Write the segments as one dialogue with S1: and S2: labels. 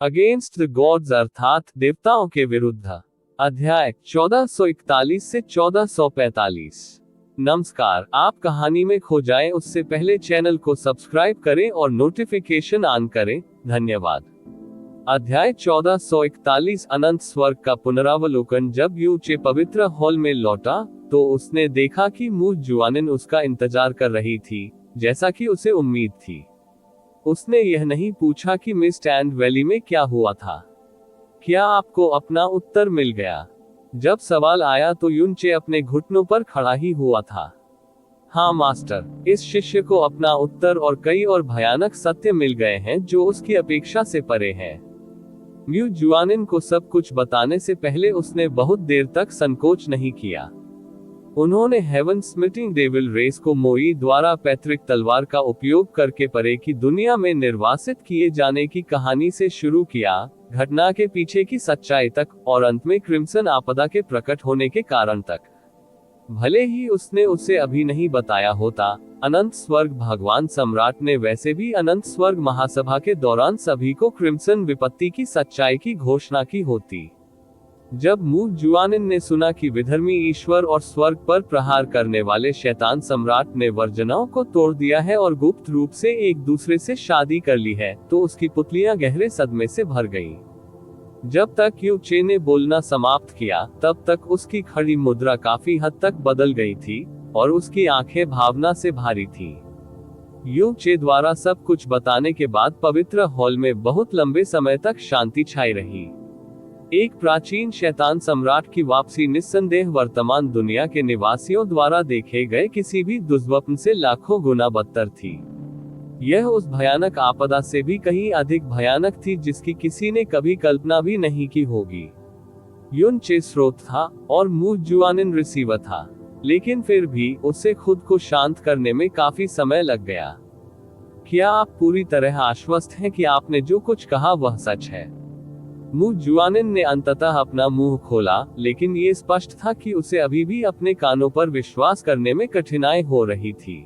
S1: Against the gods अर्थात देवताओं के विरुद्ध। अध्याय 1441 से 1445। नमस्कार, आप कहानी में खो जाएं उससे पहले चैनल को सब्सक्राइब करें और नोटिफिकेशन ऑन करें। धन्यवाद। अध्याय 1441 अनंत स्वर्ग का पुनरावलोकन। जब यूचे पवित्र हॉल में लौटा तो उसने देखा कि मूह जुआनिन उसका इंतजार कर रही थी, जैसा कि उसे उम्मीद थी। उसने यह नहीं पूछा कि मिस्ट एंड वैली में क्या हुआ था। क्या आपको अपना उत्तर मिल गया? जब सवाल आया तो युनचे अपने घुटनों पर खड़ा ही हुआ था। हाँ मास्टर, इस शिष्य को अपना उत्तर और कई और भयानक सत्य मिल गए हैं जो उसकी अपेक्षा से परे हैं। म्यू जुआनिन को सब कुछ बताने से पहले उसने बहुत देर तक संकोच नहीं किया। उन्होंने हेवन स्मिटिंग डेविल रेस को मोई द्वारा पैतृक तलवार का उपयोग करके परे की दुनिया में निर्वासित किए जाने की कहानी से शुरू किया, घटना के पीछे की सच्चाई तक, और अंत में क्रिम्सन आपदा के प्रकट होने के कारण तक। भले ही उसने उसे अभी नहीं बताया होता, अनंत स्वर्ग भगवान सम्राट ने वैसे भी अनंत स्वर्ग महासभा के दौरान सभी को क्रिम्सन विपत्ति की सच्चाई की घोषणा की होती। जब मूह जुआनिन ने सुना कि विधर्मी ईश्वर और स्वर्ग पर प्रहार करने वाले शैतान सम्राट ने वर्जनाओं को तोड़ दिया है और गुप्त रूप से एक दूसरे से शादी कर ली है, तो उसकी पुतलियां गहरे सदमे से भर गईं। जब तक यूचे ने बोलना समाप्त किया, तब तक उसकी खड़ी मुद्रा काफी हद तक बदल गई थी और उसकी आंखें भावना से भारी थीं। यूचे द्वारा सब कुछ बताने के बाद पवित्र हॉल में बहुत लंबे समय तक शांति छाई रही। एक प्राचीन शैतान सम्राट की वापसी निस्संदेह वर्तमान दुनिया के निवासियों द्वारा देखे गए किसी भी दुष्स्वप्न से लाखों गुना बदतर थी। यह उस भयानक आपदा से भी कहीं अधिक भयानक थी जिसकी किसी ने कभी कल्पना भी नहीं की होगी। युनचे स्रोत था और मूह जुआनिन रिसीवर था, लेकिन फिर भी उसे खुद को शांत करने में काफी समय लग गया। क्या आप पूरी तरह आश्वस्त हैं कि आपने जो कुछ कहा वह सच है? मूह जुआनिन ने अंततः अपना मुंह खोला, लेकिन ये स्पष्ट था कि उसे अभी भी अपने कानों पर विश्वास करने में कठिनाई हो रही थी।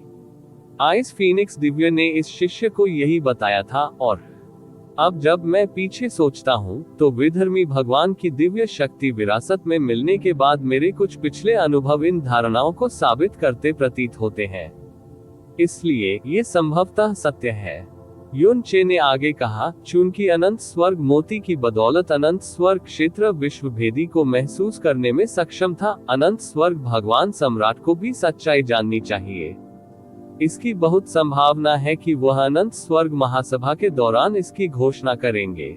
S1: आइस फीनिक्स दिव्य ने इस शिष्य को यही बताया था, और अब जब मैं पीछे सोचता हूँ तो विधर्मी भगवान की दिव्य शक्ति विरासत में मिलने के बाद मेरे कुछ पिछले अनुभव इन धारणाओं को साबित करते प्रतीत होते हैं। इसलिए ये संभवतः सत्य है। युनचे ने आगे कहा, चूंकि अनंत स्वर्ग मोती की बदौलत अनंत स्वर्ग क्षेत्र विश्व भेदी को महसूस करने में सक्षम था, अनंत स्वर्ग भगवान सम्राट को भी सच्चाई जाननी चाहिए। इसकी बहुत संभावना है कि वह अनंत स्वर्ग महासभा के दौरान इसकी घोषणा करेंगे।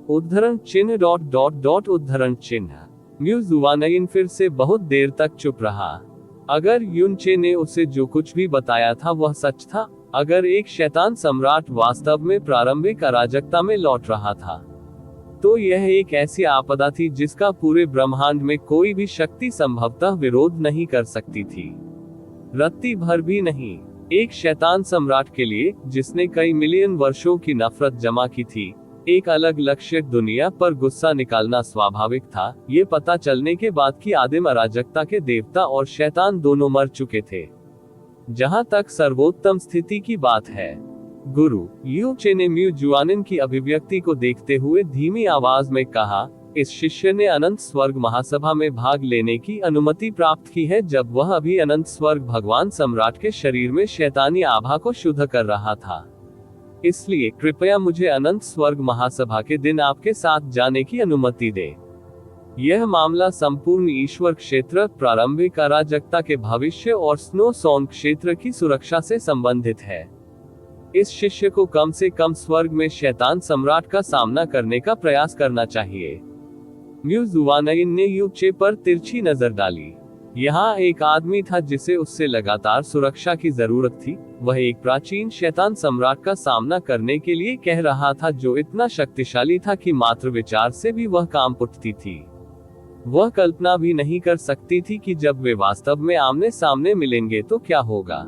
S1: उद्धरण चिन्ह ... उद्धरण चिन्ह। म्यू जुआनिन फिर से बहुत देर तक चुप रहा। अगर युनचे ने उसे जो कुछ भी बताया था वह सच था, अगर एक शैतान सम्राट वास्तव में प्रारंभिक अराजकता में लौट रहा था, तो यह एक ऐसी आपदा थी जिसका पूरे ब्रह्मांड में कोई भी शक्ति संभवतः विरोध नहीं कर सकती थी, रत्ती भर भी नहीं। एक शैतान सम्राट के लिए, जिसने कई मिलियन वर्षों की नफरत जमा की थी, एक अलग लक्ष्य दुनिया पर गुस्सा निकालना स्वाभाविक था, ये पता चलने के बाद कि आदिम अराजकता के देवता और शैतान दोनों मर चुके थे। जहां तक सर्वोत्तम स्थिति की बात है, गुरु यूचे ने म्यू जुआनिन की अभिव्यक्ति को देखते हुए धीमी आवाज में कहा, इस शिष्य ने अनंत स्वर्ग महासभा में भाग लेने की अनुमति प्राप्त की है जब वह अभी अनंत स्वर्ग भगवान सम्राट के शरीर में शैतानी आभा को शुद्ध कर रहा था। इसलिए कृपया मुझे अनंत स्वर्ग महासभा के दिन आपके साथ जाने की अनुमति दे। यह मामला संपूर्ण ईश्वर क्षेत्र, प्रारंभिक अराजकता के भविष्य और स्नो सॉन्ग क्षेत्र की सुरक्षा से संबंधित है। इस शिष्य को कम से कम स्वर्ग में शैतान सम्राट का सामना करने का प्रयास करना चाहिए। म्यू जुआनिन ने यूचे पर तिरछी नजर डाली। यहाँ एक आदमी था जिसे उससे लगातार सुरक्षा की जरूरत थी। वह एक प्राचीन शैतान सम्राट का सामना करने के लिए कह रहा था, जो इतना शक्तिशाली था कि मात्र विचार से भी वह कांप उठती थी। वह कल्पना भी नहीं कर सकती थी कि जब वे वास्तव में आमने सामने मिलेंगे तो क्या होगा।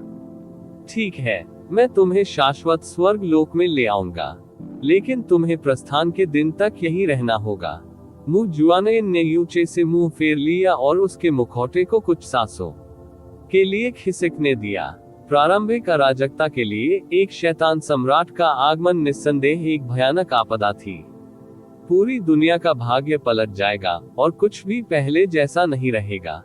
S1: ठीक है, मैं तुम्हें शाश्वत स्वर्ग लोक में ले आऊंगा, लेकिन तुम्हें प्रस्थान के दिन तक यही रहना होगा। मूह जुआनिन ने यूचे से मुंह फेर लिया और उसके मुखौटे को कुछ सांसों के लिए खिसकने दिया। प्रारंभिक अराजकता के लिए एक शैतान सम्राट का आगमन निस्संदेह एक भयानक आपदा थी। पूरी दुनिया का भाग्य पलट जाएगा और कुछ भी पहले जैसा नहीं रहेगा।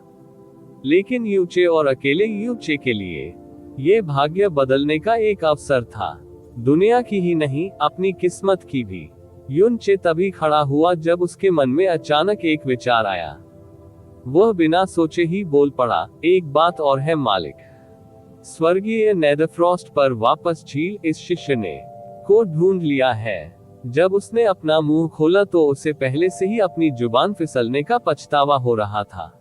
S1: लेकिन यूचे और अकेले यूचे के लिए ये भाग्य बदलने का एक अवसर था, दुनिया की ही नहीं अपनी किस्मत की भी। यूनचे तभी खड़ा हुआ जब उसके मन में अचानक एक विचार आया। वह बिना सोचे ही बोल पड़ा, एक बात और है मालिक, स्वर्गीय नेदरफ्रॉस्ट पर वापस झील इस शिष्य ने को ढूंढ लिया है। जब उसने अपना मुंह खोला तो उसे पहले से ही अपनी जुबान फिसलने का पछतावा हो रहा था,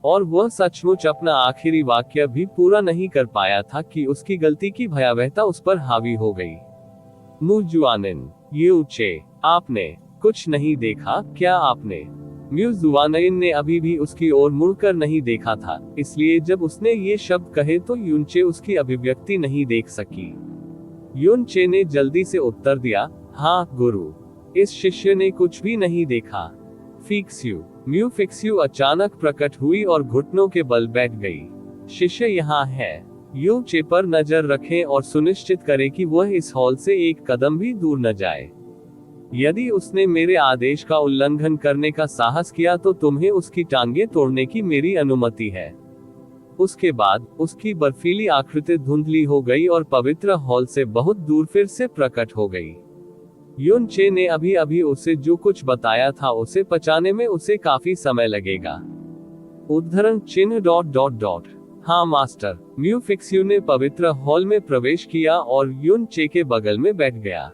S1: और वह सचमुच अपना आखिरी वाक्य भी पूरा नहीं कर पाया था कि उसकी गलती की भयावहता उस पर हावी हो गई। मुजुआनिन, यूचे, आपने कुछ नहीं देखा क्या? आपने? म्यूजुआनिन ने अभी भी उसकी ओर मुड़कर नहीं देखा था, इसलिए जब उसने ये शब्द कहे तो यूनचे उसकी अभिव्यक्ति नहीं देख सकी। यूनचे ने जल्दी से उत्तर दिया, हाँ गुरु, इस शिष्य ने कुछ भी नहीं देखा। फिक्स्यू, म्यू फिक्स्यू अचानक प्रकट हुई और घुटनों के बल बैठ गई। शिष्य यहाँ है। यूनचे पर नजर रखें और सुनिश्चित करें कि वह इस हॉल से एक कदम भी दूर न जाए। यदि उसने मेरे आदेश का उल्लंघन करने का साहस किया तो तुम्हें उसकी टांगें तोड़ने की मेरी अनुमति है। उसके बाद उसकी बर्फीली आकृति धुंधली हो गई और पवित्र हॉल से बहुत दूर फिर से प्रकट हो गई। यूनचे ने अभी अभी उसे जो कुछ बताया था उसे पचाने में उसे काफी समय लगेगा। उद्धरण चिन्ह ... हाँ मास्टर। म्यू फिक्स्यू ने पवित्र हॉल में प्रवेश किया और यूनचे के बगल में बैठ गया।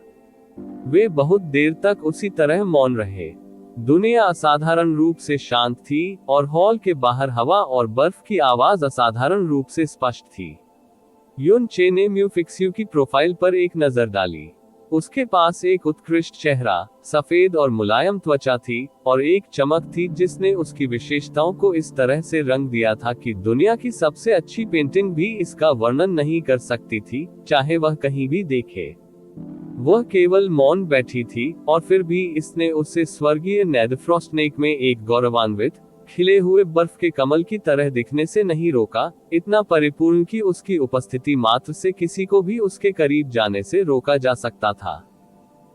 S1: वे बहुत देर तक उसी तरह मौन रहे। दुनिया असाधारण रूप से शांत थी और हॉल के बाहर हवा और बर्फ की आवाज असाधारण रूप से स्पष्ट थी। यूनचे ने म्यू फिक्स्यू की प्रोफाइल पर एक नजर डाली। उसके पास एक उत्कृष्ट चेहरा, सफेद और मुलायम त्वचा थी और एक चमक थी जिसने उसकी विशेषताओं को इस तरह से रंग दिया था कि दुनिया की सबसे अच्छी पेंटिंग भी इसका वर्णन नहीं कर सकती थी, चाहे वह कहीं भी देखे। वह केवल मौन बैठी थी और फिर भी इसने उसे स्वर्गीय नेदरफ्रॉस्टनेक में एक गौरवान्वित, खिले हुए बर्फ के कमल की तरह दिखने से नहीं रोका, इतना परिपूर्ण कि उसकी उपस्थिति मात्र से किसी को भी उसके करीब जाने से रोका जा सकता था।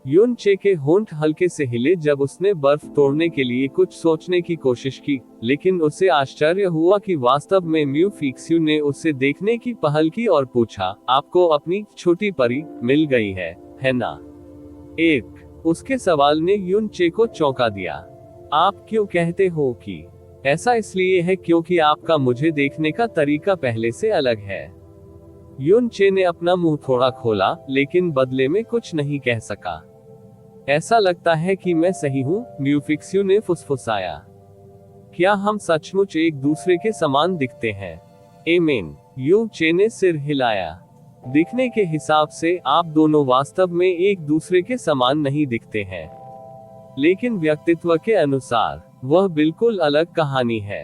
S1: यूनचे के होंठ हल्के से हिले जब उसने बर्फ तोड़ने के लिए कुछ सोचने की कोशिश की, लेकिन उसे आश्चर्य हुआ कि वास्तव में म्यू फिक्स्यू ने उसे देखने की पहल की और पूछा, आपको अपनी छोटी परी मिल गई है ना? एक उसके सवाल ने यूनचे को चौंका दिया। आप क्यों कहते हो कि ऐसा? इसलिए है क्योंकि आपका मुझे देखने का तरीका पहले से अलग है। यूनचे ने अपना मुंह थोड़ा खोला लेकिन बदले में कुछ नहीं कह सका। ऐसा लगता है कि मैं सही हूँ, म्यू फिक्स्यू ने फुसफुसाया। क्या हम सचमुच एक दूसरे के समान दिखते हैं? एमेन, यूनचे ने सिर हिलाया। दिखने के हिसाब से आप दोनों वास्तव में एक दूसरे के समान नहीं दिखते हैं, लेकिन व्यक्तित्व के अनुसार वह बिल्कुल अलग कहानी है।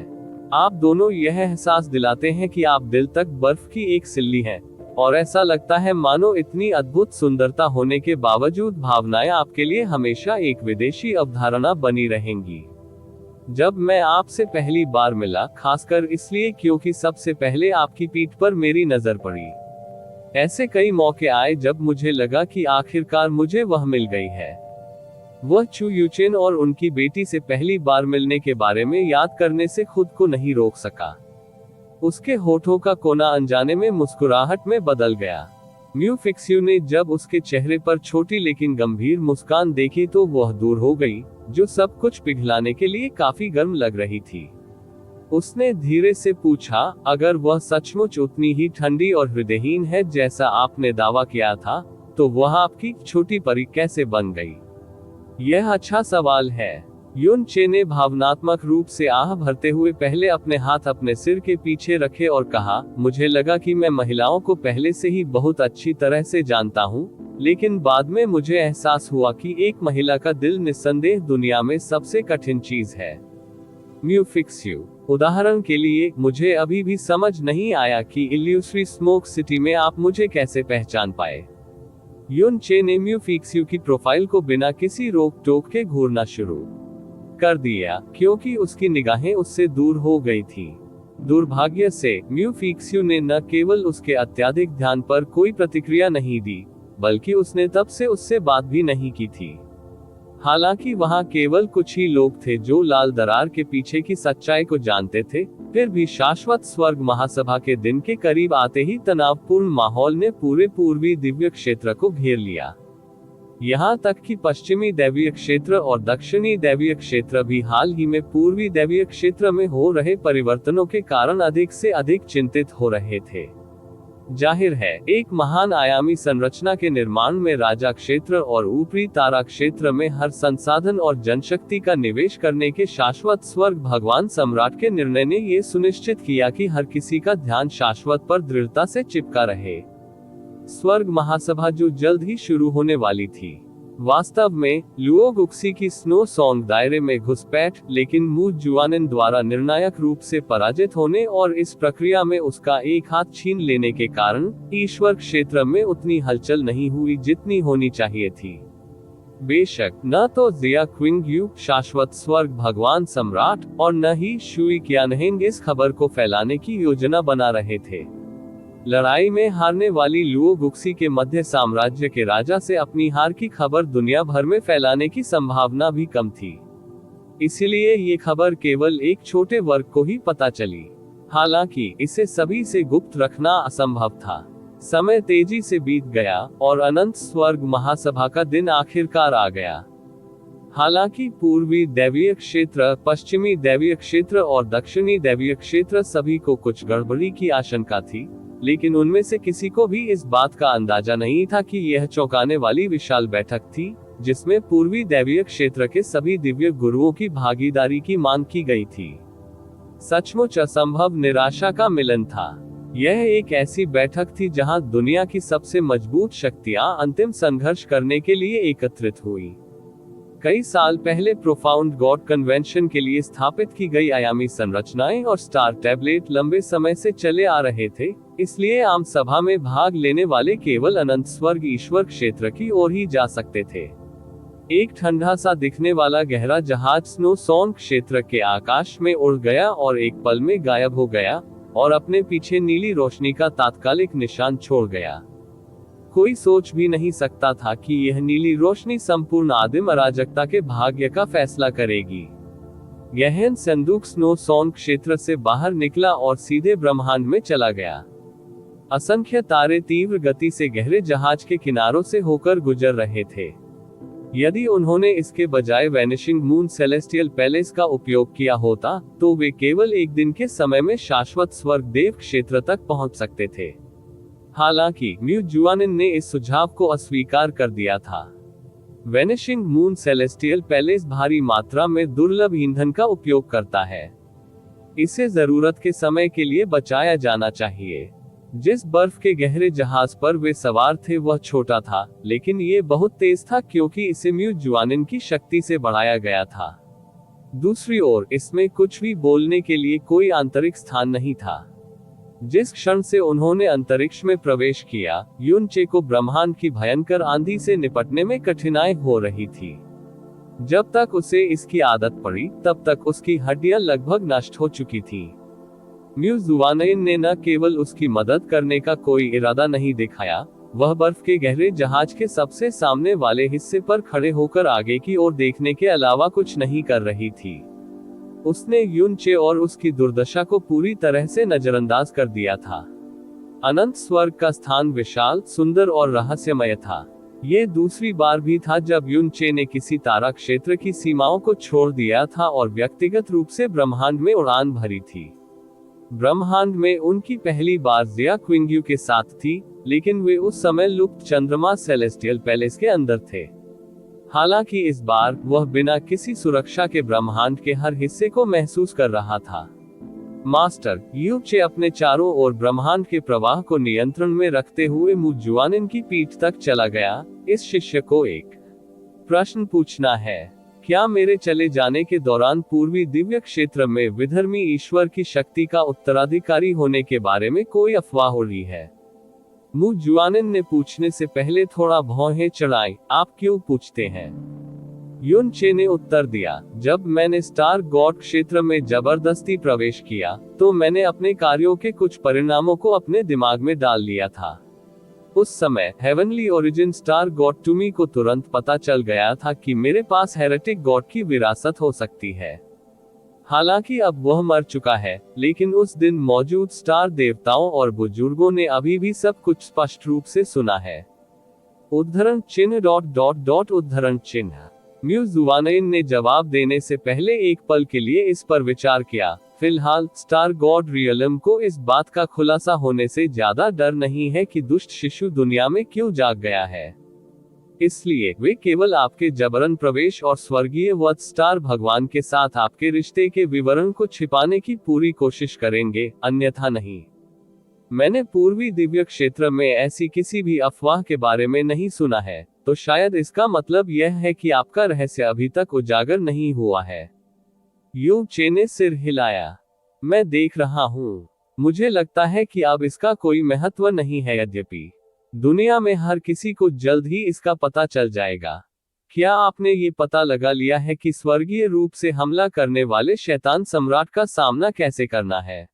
S1: आप दोनों यह एहसास दिलाते हैं कि आप दिल तक बर्फ की एक सिल्ली हैं, और ऐसा लगता है मानो इतनी अद्भुत सुंदरता होने के बावजूद भावनाएं आपके लिए हमेशा एक विदेशी अवधारणा बनी रहेंगी। जब मैं आपसे पहली बार मिला, खासकर इसलिए क्योंकि सबसे पहले आपकी पीठ पर मेरी नजर पड़ी, ऐसे कई मौके आए जब मुझे लगा कि आखिरकार मुझे वह मिल गई है। वह चू यूचेन और उनकी बेटी से पहली बार मिलने के बारे में याद करने से खुद को नहीं रोक सका। उसके होठों का कोना अनजाने में मुस्कुराहट में बदल गया। म्यू फिक्स्यू ने जब उसके चेहरे पर छोटी लेकिन गंभीर मुस्कान देखी तो वह दूर हो गई, जो सब कुछ पिघलाने के लिए काफी गर्म लग रही थी। उसने धीरे से पूछा, अगर वह सचमुच उतनी ही ठंडी और हृदयहीन है जैसा आपने दावा किया था, तो वह आपकी छोटी परी कैसे बन गई? यह अच्छा सवाल है। यूनचे ने भावनात्मक रूप से आह भरते हुए पहले अपने हाथ अपने सिर के पीछे रखे और कहा, मुझे लगा कि मैं महिलाओं को पहले से ही बहुत अच्छी तरह से जानता हूँ, लेकिन बाद में मुझे एहसास हुआ कि एक महिला का दिल निस्संदेह दुनिया में सबसे कठिन चीज है। म्यू फिक्स्यू, उदाहरण के लिए, मुझे अभी भी समझ नहीं आया कि इल्यूसरी स्मोक सिटी में आप मुझे कैसे पहचान पाए। यूनचे ने म्यू फिक्स्यू की प्रोफाइल को बिना किसी रोक टोक के घूरना शुरू कर दिया, क्योंकि उसकी निगाहें उससे दूर हो गई थी। दुर्भाग्य से म्यू फिक्स्यू ने न केवल उसके अत्यधिक ध्यान पर कोई प्रतिक्रिया नहीं दी, बल्कि उसने तब से उससे बात भी नहीं की थी। हालांकि वहां केवल कुछ ही लोग थे जो लाल दरार के पीछे की सच्चाई को जानते थे, फिर भी शाश्वत स्वर्ग महासभा के दिन के करीब आते ही तनावपूर्ण माहौल ने पूरे पूर्वी दिव्य क्षेत्र को घेर लिया। यहाँ तक कि पश्चिमी दैवीय क्षेत्र और दक्षिणी दैवीय क्षेत्र भी हाल ही में पूर्वी दैवीय क्षेत्र में हो रहे परिवर्तनों के कारण अधिक से अधिक चिंतित हो रहे थे। जाहिर है, एक महान आयामी संरचना के निर्माण में राजा क्षेत्र और ऊपरी तारा क्षेत्र में हर संसाधन और जनशक्ति का निवेश करने के शाश्वत स्वर्ग भगवान सम्राट के निर्णय ने ये सुनिश्चित किया कि हर किसी का ध्यान शाश्वत पर दृढ़ता से चिपका रहे। स्वर्ग महासभा जो जल्द ही शुरू होने वाली थी, वास्तव में लुओ गुक्सी की स्नो सॉन्ग दायरे में घुसपैठ, लेकिन मू जुआनिन द्वारा निर्णायक रूप से पराजित होने और इस प्रक्रिया में उसका एक हाथ छीन लेने के कारण ईश्वर क्षेत्र में उतनी हलचल नहीं हुई जितनी होनी चाहिए थी। बेशक न तो जिया क्विंगयू शाश्वत स्वर्ग भगवान सम्राट और न ही शुई क्यानहेंग इस खबर को फैलाने की योजना बना रहे थे। लड़ाई में हारने वाली लुओ गुक्सी के मध्य साम्राज्य के राजा से अपनी हार की खबर दुनिया भर में फैलाने की संभावना भी कम थी, इसलिए ये खबर केवल एक छोटे वर्ग को ही पता चली। हालांकि इसे सभी से गुप्त रखना असंभव था। समय तेजी से बीत गया और अनंत स्वर्ग महासभा का दिन आखिरकार आ गया। हालांकि पूर्वी दैवीय क्षेत्र, पश्चिमी दैवीय क्षेत्र और दक्षिणी दैवीय क्षेत्र सभी को कुछ गड़बड़ी की आशंका थी, लेकिन उनमें से किसी को भी इस बात का अंदाजा नहीं था कि यह चौंकाने वाली विशाल बैठक थी, जिसमें पूर्वी दैवीय क्षेत्र के सभी दिव्य गुरुओं की भागीदारी की मांग की गई थी। सचमुच असंभव निराशा का मिलन था। यह एक ऐसी बैठक थी जहां दुनिया की सबसे मजबूत शक्तियां अंतिम संघर्ष करने के लिए एकत्रित हुई। कई साल पहले प्रोफाउंड गॉड कन्वेंशन के लिए स्थापित की गई आयामी संरचनाएं और स्टार टैबलेट लंबे समय से चले आ रहे थे, इसलिए आम सभा में भाग लेने वाले केवल अनंत स्वर्ग ईश्वर क्षेत्र की ओर ही जा सकते थे। एक ठंडा सा दिखने वाला गहरा जहाज स्नो सॉन्ग क्षेत्र के आकाश में उड़ गया और एक पल में गायब हो गया और अपने पीछे नीली रोशनी का तात्कालिक निशान छोड़ गया। कोई सोच भी नहीं सकता था कि यह नीली रोशनी संपूर्ण आदिम अराजकता के भाग्य का फैसला करेगी। गहन संदूक स्नो सॉन्ग क्षेत्र से बाहर निकला और सीधे ब्रह्मांड में चला गया। असंख्य तारे तीव्र गति से गहरे जहाज के किनारों से होकर गुजर रहे थे। यदि उन्होंने इसके बजाय वैनिशिंग मून सेलेस्टियल पैलेस का उपयोग किया होता, तो वे केवल एक दिन के समय में शाश्वत स्वर्ग देव क्षेत्र तक पहुंच सकते थे। हालांकि म्यू जुआनिन ने इस सुझाव को अस्वीकार कर दिया था। वैनिशिंग मून सेलेस्टियल पैलेस भारी मात्रा में दुर्लभ ईंधन का उपयोग करता है। इसे जरूरत के समय के लिए बचाया जाना चाहिए। जिस बर्फ के गहरे जहाज पर वे सवार थे वह छोटा था, लेकिन ये बहुत तेज था क्योंकि इसे म्यू जुआनिन की शक्ति से बढ़ाया गया था। दूसरी ओर इसमें कुछ भी बोलने के लिए कोई आंतरिक स्थान नहीं था। जिस क्षण से उन्होंने अंतरिक्ष में प्रवेश किया, युनचे को ब्रह्मांड की भयंकर आंधी से निपटने में कठिनाई हो रही थी। जब तक उसे इसकी आदत पड़ी, तब तक उसकी हड्डियां लगभग नष्ट हो चुकी थी। म्यू जुआनिन ने न केवल उसकी मदद करने का कोई इरादा नहीं दिखाया, वह बर्फ के गहरे जहाज के सबसे सामने वाले हिस्से पर खड़े होकर आगे की ओर देखने के अलावा कुछ नहीं कर रही थी। उसने युनचे और उसकी दुर्दशा को पूरी तरह से नजरअंदाज कर दिया था। अनंत स्वर्ग का स्थान विशाल, सुंदर और रहस्यमय था। ये दूसरी बार भी था जब युनचे ने किसी तारा क्षेत्र की सीमाओं को छोड़ दिया था और व्यक्तिगत रूप से ब्रह्मांड में उड़ान भरी थी। ब्रह्मांड में उनकी पहली बार जिया क्विंगयू के साथ थी, लेकिन वे उस समय लुप्त चंद्रमा सेलेस्टियल पैलेस के अंदर थे। हालांकि इस बार वह बिना किसी सुरक्षा के ब्रह्मांड के हर हिस्से को महसूस कर रहा था। मास्टर युनचे अपने चारों ओर ब्रह्मांड के प्रवाह को नियंत्रण में रखते हुए मू जुआनिन की पीठ तक चला गया। इस शिष्य को एक प्रश्न पूछना है। क्या मेरे चले जाने के दौरान पूर्वी दिव्य क्षेत्र में विधर्मी ईश्वर की शक्ति का उत्तराधिकारी होने के बारे में कोई अफवाह हो रही है? मू जुआनिन ने पूछने से पहले थोड़ा भौहें चढ़ाई। आप क्यों पूछते हैं? युनचे ने उत्तर दिया, जब मैंने स्टार गॉड क्षेत्र में जबरदस्ती प्रवेश किया, तो मैंने अपने कार्यों के कुछ परिणामों को अपने दिमाग में डाल लिया था। उस समय heavenly origin star god to me को तुरंत पता चल गया था कि मेरे पास हेरेटिक गॉड की विरासत हो सकती है। हालांकि अब वह मर चुका है, लेकिन उस दिन मौजूद स्टार देवताओं और बुजुर्गों ने अभी भी सब कुछ स्पष्ट रूप से सुना है। उद्धरण चिन्ह उद्धरण चिन्ह। म्यू जुवानयन ने जवाब देने से पहले एक पल के लिए इस पर विचार किया। फिलहाल स्टार गॉड रियलम को इस बात का खुलासा होने से ज्यादा डर नहीं है कि दुष्ट शिशु दुनिया में क्यों जाग गया है। इसलिए वे केवल आपके जबरन प्रवेश और स्वर्गीय वध स्टार भगवान के साथ आपके रिश्ते के विवरण को छिपाने की पूरी कोशिश करेंगे, अन्यथा नहीं। मैंने पूर्वी दिव्य क्षेत्र में ऐसी किसी भी अफवाह के बारे में नहीं सुना है, तो शायद इसका मतलब यह है कि आपका रहस्य अभी तक उजागर नहीं हुआ है। यू चे ने सिर हिलाया। मैं देख रहा हूँ। मुझे लगता है कि अब इसका कोई महत्व नहीं है, यद्यपि दुनिया में हर किसी को जल्द ही इसका पता चल जाएगा। क्या आपने ये पता लगा लिया है कि स्वर्गीय रूप से हमला करने वाले शैतान सम्राट का सामना कैसे करना है?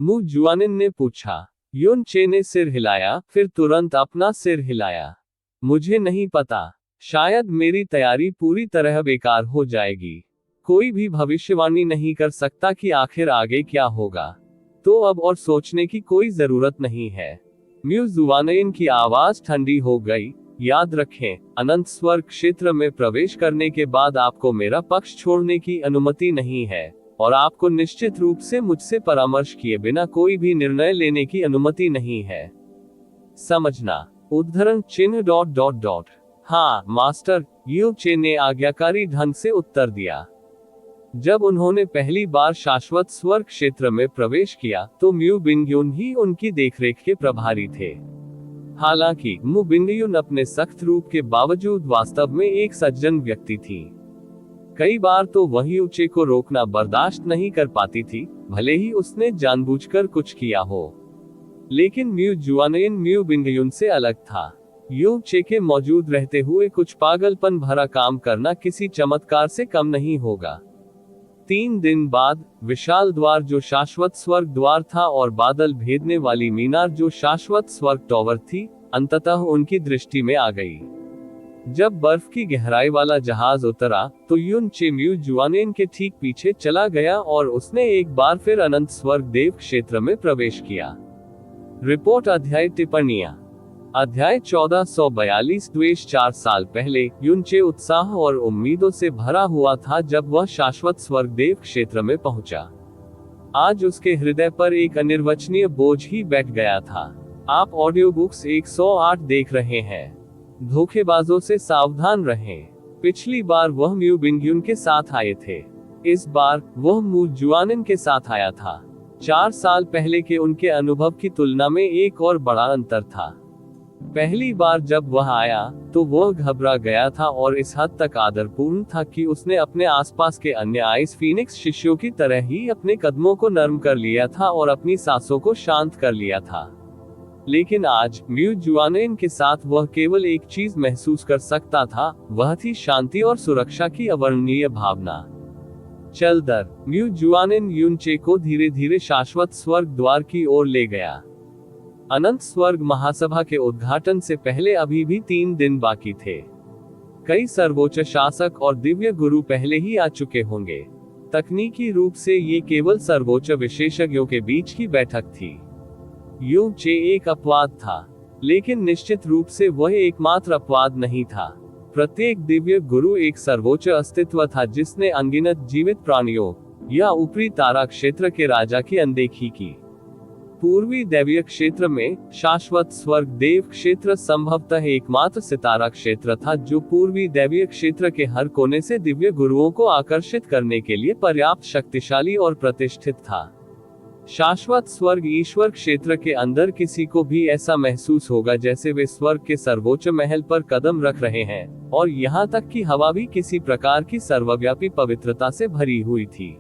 S1: मू जुआनिन ने पूछा। युन चे ने सिर हिलाया, फिर तुरंत अपना सिर हिलाया। मुझे नहीं पता। शायद मेरी तैयारी पूरी तरह बेकार हो जाएगी। कोई भी भविष्यवाणी नहीं कर सकता कि आखिर आगे क्या होगा। तो अब और सोचने की कोई जरूरत नहीं है। म्यू जुवानयन की आवाज ठंडी हो गई। याद रखें, अनंत स्वर्ग क्षेत्र में प्रवेश करने के बाद आपको मेरा पक्ष छोड़ने की अनुमति नहीं है, और आपको निश्चित रूप से मुझसे परामर्श किए बिना कोई भी निर्णय लेने की अनुमति नहीं है। समझना। उद्धरण चिन्ह। हाँ मास्टर, यू चे ने आज्ञाकारी ढंग से उत्तर दिया। जब उन्होंने पहली बार शाश्वत स्वर्ग क्षेत्र में प्रवेश किया, तो म्यू बिंगयुन ही उनकी देखरेख के प्रभारी थे। हालांकि मु बिंगयुन अपने सख्त रूप के बावजूद वास्तव में एक सज्जन व्यक्ति थी। कई बार तो वह यू चे को रोकना बर्दाश्त नहीं कर पाती थी, भले ही उसने जानबूझकर कुछ किया हो। लेकिन म्यू जुआनयन म्यू बिंगयुन से अलग था। यू चे के मौजूद रहते हुए कुछ पागलपन भरा काम करना किसी चमत्कार से कम नहीं होगा। 3 दिन बाद विशाल द्वार जो शाश्वत स्वर्ग द्वार था और बादल भेदने वाली मीनार जो शाश्वत स्वर्ग टॉवर थी, अंततः उनकी दृष्टि में आ गई। जब बर्फ की गहराई वाला जहाज उतरा, तो युन चे म्यू जुआनयन के ठीक पीछे चला गया और उसने एक बार फिर अनंत स्वर्ग देव क्षेत्र में प्रवेश किया। रिपोर्ट अध्याय टिप्पणियां। अध्याय 1442 द्वेष 4 साल पहले युन चे उत्साह और उम्मीदों से भरा हुआ था जब वह शाश्वत स्वर्ग देव क्षेत्र में पहुंचा। आज उसके हृदय पर एक अनिर्वचनीय बोझ ही बैठ गया था। आप ऑडियो बुक्स 108 देख रहे हैं। धोखेबाजों से सावधान रहें। पिछली बार वह म्यू बिंगयुन के साथ आए थे। इस बार वह मू जुआनिन के साथ आया था। 4 साल पहले के उनके अनुभव की तुलना में एक और बड़ा अंतर था। पहली बार जब वह आया, तो वह घबरा गया था और इस हद तक आदरपूर्ण था कि उसने अपने आसपास के अन्य आइस फीनिक्स शिष्यों की तरह ही अपने कदमों को नरम कर लिया था और अपनी सांसों को शांत कर लिया था। लेकिन आज म्यू जुआनयन के साथ वह केवल एक चीज महसूस कर सकता था, वह थी शांति और सुरक्षा की अवर्णनीय भावना। चल दर। म्यू जुआनयन युन चे को धीरे धीरे शाश्वत स्वर्ग द्वार की ओर ले गया। अनंत स्वर्ग महासभा के उद्घाटन से पहले अभी भी 3 दिन बाकी थे। कई सर्वोच्च शासक और दिव्य गुरु पहले ही आ चुके होंगे। तकनीकी रूप से ये केवल सर्वोच्च विशेषज्ञों के बीच की बैठक थी। यू चे एक अपवाद था, लेकिन निश्चित रूप से वह एकमात्र अपवाद नहीं था। प्रत्येक दिव्य गुरु एक सर्वोच्च अस्तित्व था जिसने अनगिनत जीवित प्राणियों या ऊपरी तारा क्षेत्र के राजा की अनदेखी की। पूर्वी दैवीय क्षेत्र में शाश्वत स्वर्ग देव क्षेत्र संभवतः एकमात्र सितारा क्षेत्र था जो पूर्वी दैवीय क्षेत्र के हर कोने से दिव्य गुरुओं को आकर्षित करने के लिए पर्याप्त शक्तिशाली और प्रतिष्ठित था। शाश्वत स्वर्ग ईश्वर क्षेत्र के अंदर किसी को भी ऐसा महसूस होगा जैसे वे स्वर्ग के सर्वोच्च महल पर कदम रख रहे हैं, और यहाँ तक कि हवा भी किसी प्रकार की सर्वव्यापी पवित्रता से भरी हुई थी।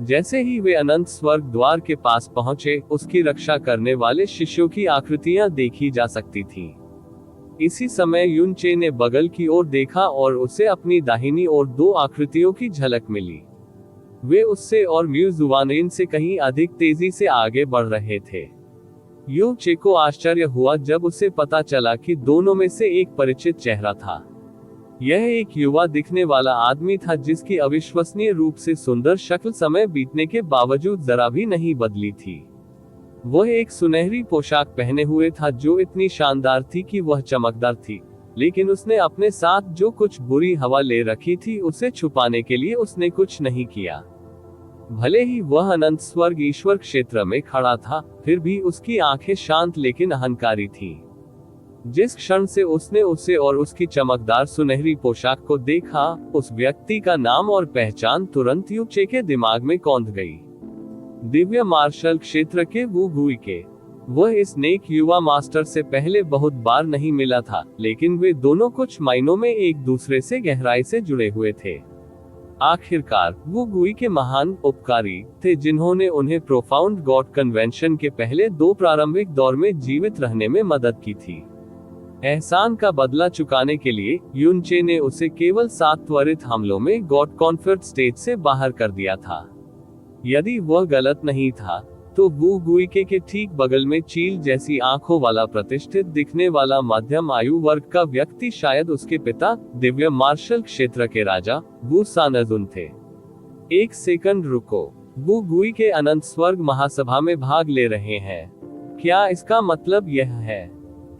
S1: जैसे ही वे अनंत स्वर्ग द्वार के पास पहुंचे, उसकी रक्षा करने वाले शिष्यों की आकृतियां देखी जा सकती थी। इसी समय युन चे ने बगल की ओर देखा और उसे अपनी दाहिनी ओर 2 आकृतियों की झलक मिली। वे उससे और म्यू जुआनयन से कहीं अधिक तेजी से आगे बढ़ रहे थे। यू चे को आश्चर्य हुआ जब उसे पता चला कि दोनों में से एक परिचित चेहरा था। यह एक युवा दिखने वाला आदमी था जिसकी अविश्वसनीय रूप से सुंदर शक्ल समय बीतने के बावजूद जरा भी नहीं बदली थी। वह एक सुनहरी पोशाक पहने हुए था जो इतनी शानदार थी कि वह चमकदार थी, लेकिन उसने अपने साथ जो कुछ बुरी हवा ले रखी थी उसे छुपाने के लिए उसने कुछ नहीं किया। भले ही वह अनंत स्वर्ग ईश्वर क्षेत्र में खड़ा था, फिर भी उसकी आंखें शांत लेकिन अहंकारी थीं। जिस क्षण से उसने उसे और उसकी चमकदार सुनहरी पोशाक को देखा, उस व्यक्ति का नाम और पहचान तुरंत यू चे के दिमाग में कौंध गई। दिव्य मार्शल क्षेत्र के वू गुई के। वह इस नेक युवा मास्टर से पहले बहुत बार नहीं मिला था, लेकिन वे दोनों कुछ मायनों में एक दूसरे से गहराई से जुड़े हुए थे। आखिरकार वू गुई के महान उपकारी थे जिन्होंने उन्हें प्रोफाउंड गॉड कन्वेंशन के पहले 2 प्रारंभिक दौर में जीवित रहने में मदद की थी। एहसान का बदला चुकाने के लिए युन चे ने उसे केवल 7 त्वरित हमलों में गॉड कॉन्फर्ट स्टेज से बाहर कर दिया था। यदि वह गलत नहीं था, तो वू गुई के ठीक बगल में चील जैसी आंखों वाला प्रतिष्ठित दिखने वाला मध्यम आयु वर्ग का व्यक्ति शायद उसके पिता, दिव्य मार्शल क्षेत्र के राजा वू सानजुन थे। एक सेकंड रुको, वू गुई के अनंत स्वर्ग महासभा में भाग ले रहे हैं। क्या इसका मतलब यह है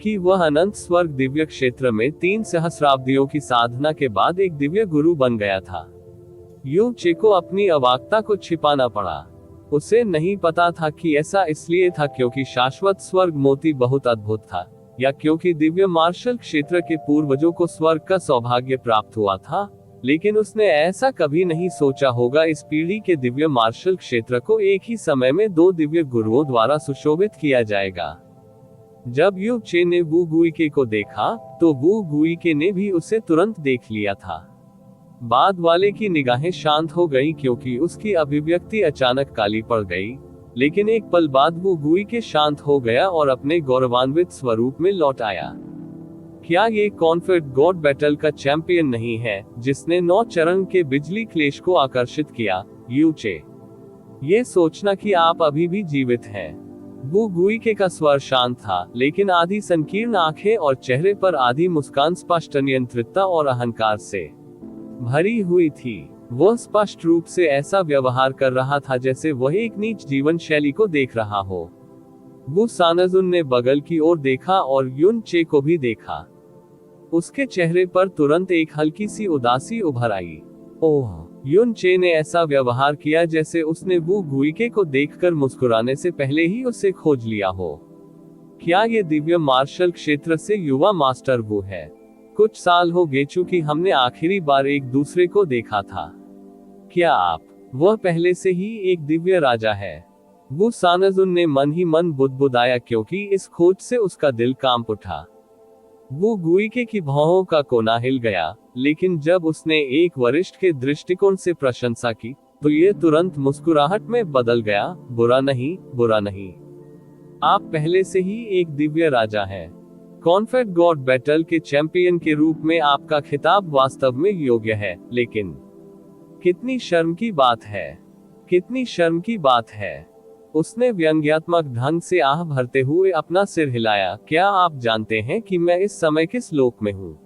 S1: कि वह अनंत स्वर्ग दिव्य क्षेत्र में 3 सहस्राब्दियों की साधना के बाद एक दिव्य गुरु बन गया था? यू चे को अपनी अवाकता को छिपाना पड़ा। उसे नहीं पता था कि ऐसा इसलिए था क्योंकि शाश्वत स्वर्ग मोती बहुत अद्भुत था, या क्योंकि दिव्य मार्शल क्षेत्र के पूर्वजों को स्वर्ग का सौभाग्य प्राप्त हुआ था। लेकिन उसने ऐसा कभी नहीं सोचा होगा इस पीढ़ी के दिव्य मार्शल क्षेत्र को एक ही समय में 2 दिव्य गुरुओं द्वारा सुशोभित किया जाएगा। जब यू चे ने वू गुई के को देखा, तो वू गुई के ने भी उसे तुरंत देख लिया था। बाद वाले की निगाहें शांत हो गई क्योंकि उसकी अभिव्यक्ति अचानक काली पड़ गई, लेकिन एक पल बाद वू गुई के शांत हो गया और अपने गौरवान्वित स्वरूप में लौट आया। क्या ये कॉन्फर्ट गॉड बैटल का चैंपियन नहीं है जिसने 9 चरण के बिजली क्लेश को आकर्षित किया? यू चे, ये सोचना कि आप अभी भी जीवित हैं। वू गुई के का स्वर शांत था, लेकिन आधी संकीर्ण आंखें और चेहरे पर आधी मुस्कान स्पष्ट नियंत्रितता और अहंकार से भरी हुई थी। वह स्पष्ट रूप से ऐसा व्यवहार कर रहा था जैसे वह एक नीच जीवन शैली को देख रहा हो। वू सानजुन ने बगल की ओर देखा और युन चे को भी देखा। उसके चेहरे पर तुरंत एक हल्की सी उदासी उभर आई। ओह, युन चे ने ऐसा व्यवहार किया जैसे उसने वू गुई के को देखकर मुस्कुराने से पहले ही उसे खोज लिया हो। क्या ये दिव्य मार्शल क्षेत्र से युवा मास्टर वू है? कुछ साल हो गए चूंकि हमने आखिरी बार एक दूसरे को देखा था। क्या आप वह पहले से ही एक दिव्य राजा है? वू सानजुन ने मन ही मन बुदबुदाया क्योंकि इस खोज से उसका दिल कांप उठा। वू गुई के की भौहों का कोना हिल गया, लेकिन जब उसने एक वरिष्ठ के दृष्टिकोण से प्रशंसा की, तो ये तुरंत मुस्कुराहट में बदल गया। बुरा नहीं, बुरा नहीं। आप पहले से ही एक दिव्य राजा हैं। कॉन्फर्ट गॉड बैटल के चैंपियन के रूप में आपका खिताब वास्तव में योग्य है, लेकिन कितनी शर्म की बात है, कितनी शर्म की बात है। उसने व्यंग्यात्मक ढंग से आह भरते हुए अपना सिर हिलाया। क्या आप जानते हैं कि मैं इस समय किस लोक में हूँ?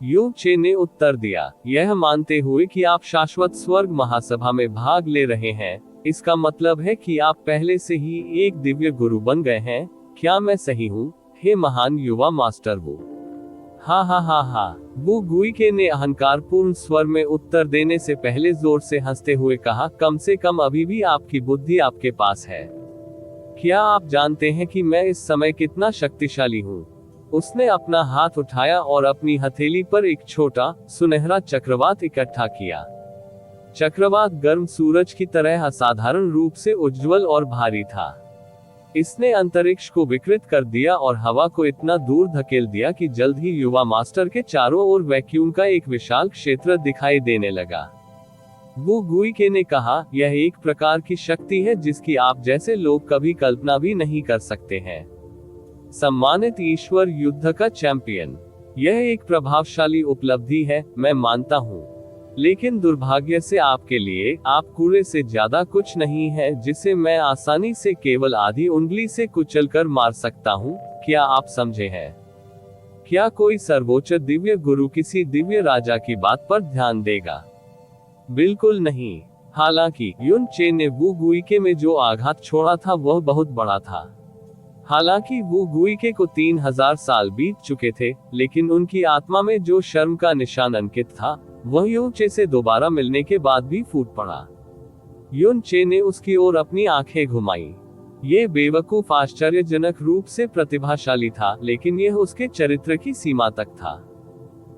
S1: यू चे ने उत्तर दिया, यह मानते हुए कि आप शाश्वत स्वर्ग महासभा में भाग ले रहे हैं, इसका मतलब है कि आप पहले से ही एक दिव्य गुरु बन गए हैं। क्या मैं सही हूँ, हे महान युवा मास्टर वू? हा हा हा हा, वू गुई के ने अहंकारपूर्ण स्वर में उत्तर देने से पहले जोर से हंसते हुए कहा, कम से कम अभी भी आपकी बुद्धि आपके पास है। क्या आप जानते हैं कि मैं इस समय कितना शक्तिशाली हूँ? उसने अपना हाथ उठाया और अपनी हथेली पर एक छोटा, सुनहरा चक्रवात इकट्ठा किया। चक्रवात गर्म सूरज की तरह असाधारण रूप से उज्ज्वल और भारी था। इसने अंतरिक्ष को विकृत कर दिया और हवा को इतना दूर धकेल दिया कि जल्द ही युवा मास्टर के चारों ओर वैक्यूम का एक विशाल क्षेत्र दिखाई देने लगा। वू गुई के ने कहा, यह एक प्रकार की शक्ति है जिसकी आप जैसे लोग कभी कल्पना भी नहीं कर सकते हैं। सम्मानित ईश्वर युद्ध का चैंपियन, यह एक प्रभावशाली उपलब्धि है, मैं मानता हूँ। लेकिन दुर्भाग्य से आपके लिए, आप कूड़े से ज्यादा कुछ नहीं है जिसे मैं आसानी से केवल आधी उंगली से कुचलकर मार सकता हूँ। क्या आप समझे हैं? क्या कोई सर्वोच्च दिव्य गुरु किसी दिव्य राजा की बात पर ध्यान देगा? बिल्कुल नहीं। हालांकि युन चे ने वू गुइके में जो आघात छोड़ा था वह बहुत बड़ा था। हालांकि वू गुइके को 3000 साल बीत चुके थे, लेकिन उनकी आत्मा में जो शर्म का निशान अंकित था, वह युन चे से दोबारा मिलने के बाद भी फूट पड़ा। युन चे ने उसकी ओर अपनी आंखें घुमाई। ये बेवकूफ आश्चर्यजनक रूप से प्रतिभाशाली था, लेकिन यह उसके चरित्र की सीमा तक था।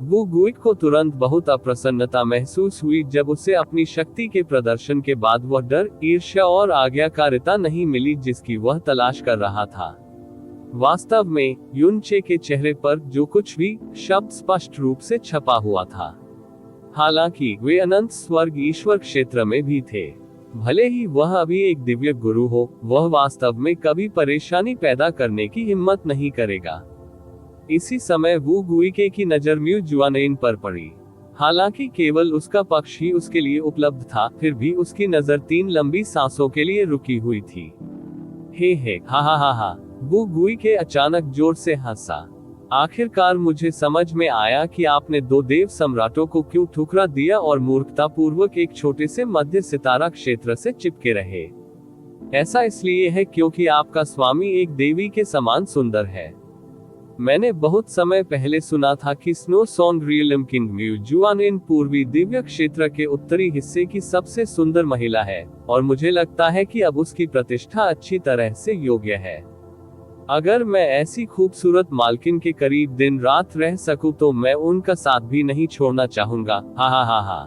S1: वू गुइक को तुरंत बहुत अप्रसन्नता महसूस हुई जब उसे अपनी शक्ति के प्रदर्शन के बाद वह डर, ईर्ष्या और आज्ञाकारिता नहीं मिली जिसकी वह तलाश कर रहा था। वास्तव में युन चे के चेहरे पर जो कुछ भी शब्द स्पष्ट रूप से छपा हुआ था। हालांकि वे अनंत स्वर्ग ईश्वर क्षेत्र में भी थे। भले ही वह अभी एक दिव्य गुरु हो, वह वास्तव में कभी परेशानी पैदा करने की हिम्मत नहीं करेगा। इसी समय वू गुइके की नजर म्यू जुआनइन पर पड़ी। हालांकि केवल उसका पक्ष ही उसके लिए उपलब्ध था, फिर भी उसकी नजर 3 लंबी सांसों के लिए रुकी हुई थी। हे हा हा हा हा, वू गुइके अचानक जोर से हंसा। आखिरकार मुझे समझ में आया कि आपने 2 देव सम्राटों को क्यों ठुकरा दिया और मूर्खतापूर्वक एक छोटे से मध्य सितारा क्षेत्र से चिपके रहे। ऐसा इसलिए है क्योंकि आपका स्वामी एक देवी के समान सुंदर है। मैंने बहुत समय पहले सुना था कि snow song realm king Mu Xuanyin पूर्वी दिव्य क्षेत्र के उत्तरी हिस्से की सबसे सुंदर महिला है, और मुझे लगता है कि अब उसकी प्रतिष्ठा अच्छी तरह से योग्य है। अगर मैं ऐसी खूबसूरत मालकिन के करीब दिन रात रह सकूं तो मैं उनका साथ भी नहीं छोड़ना चाहूंगा। हा हा हा हा।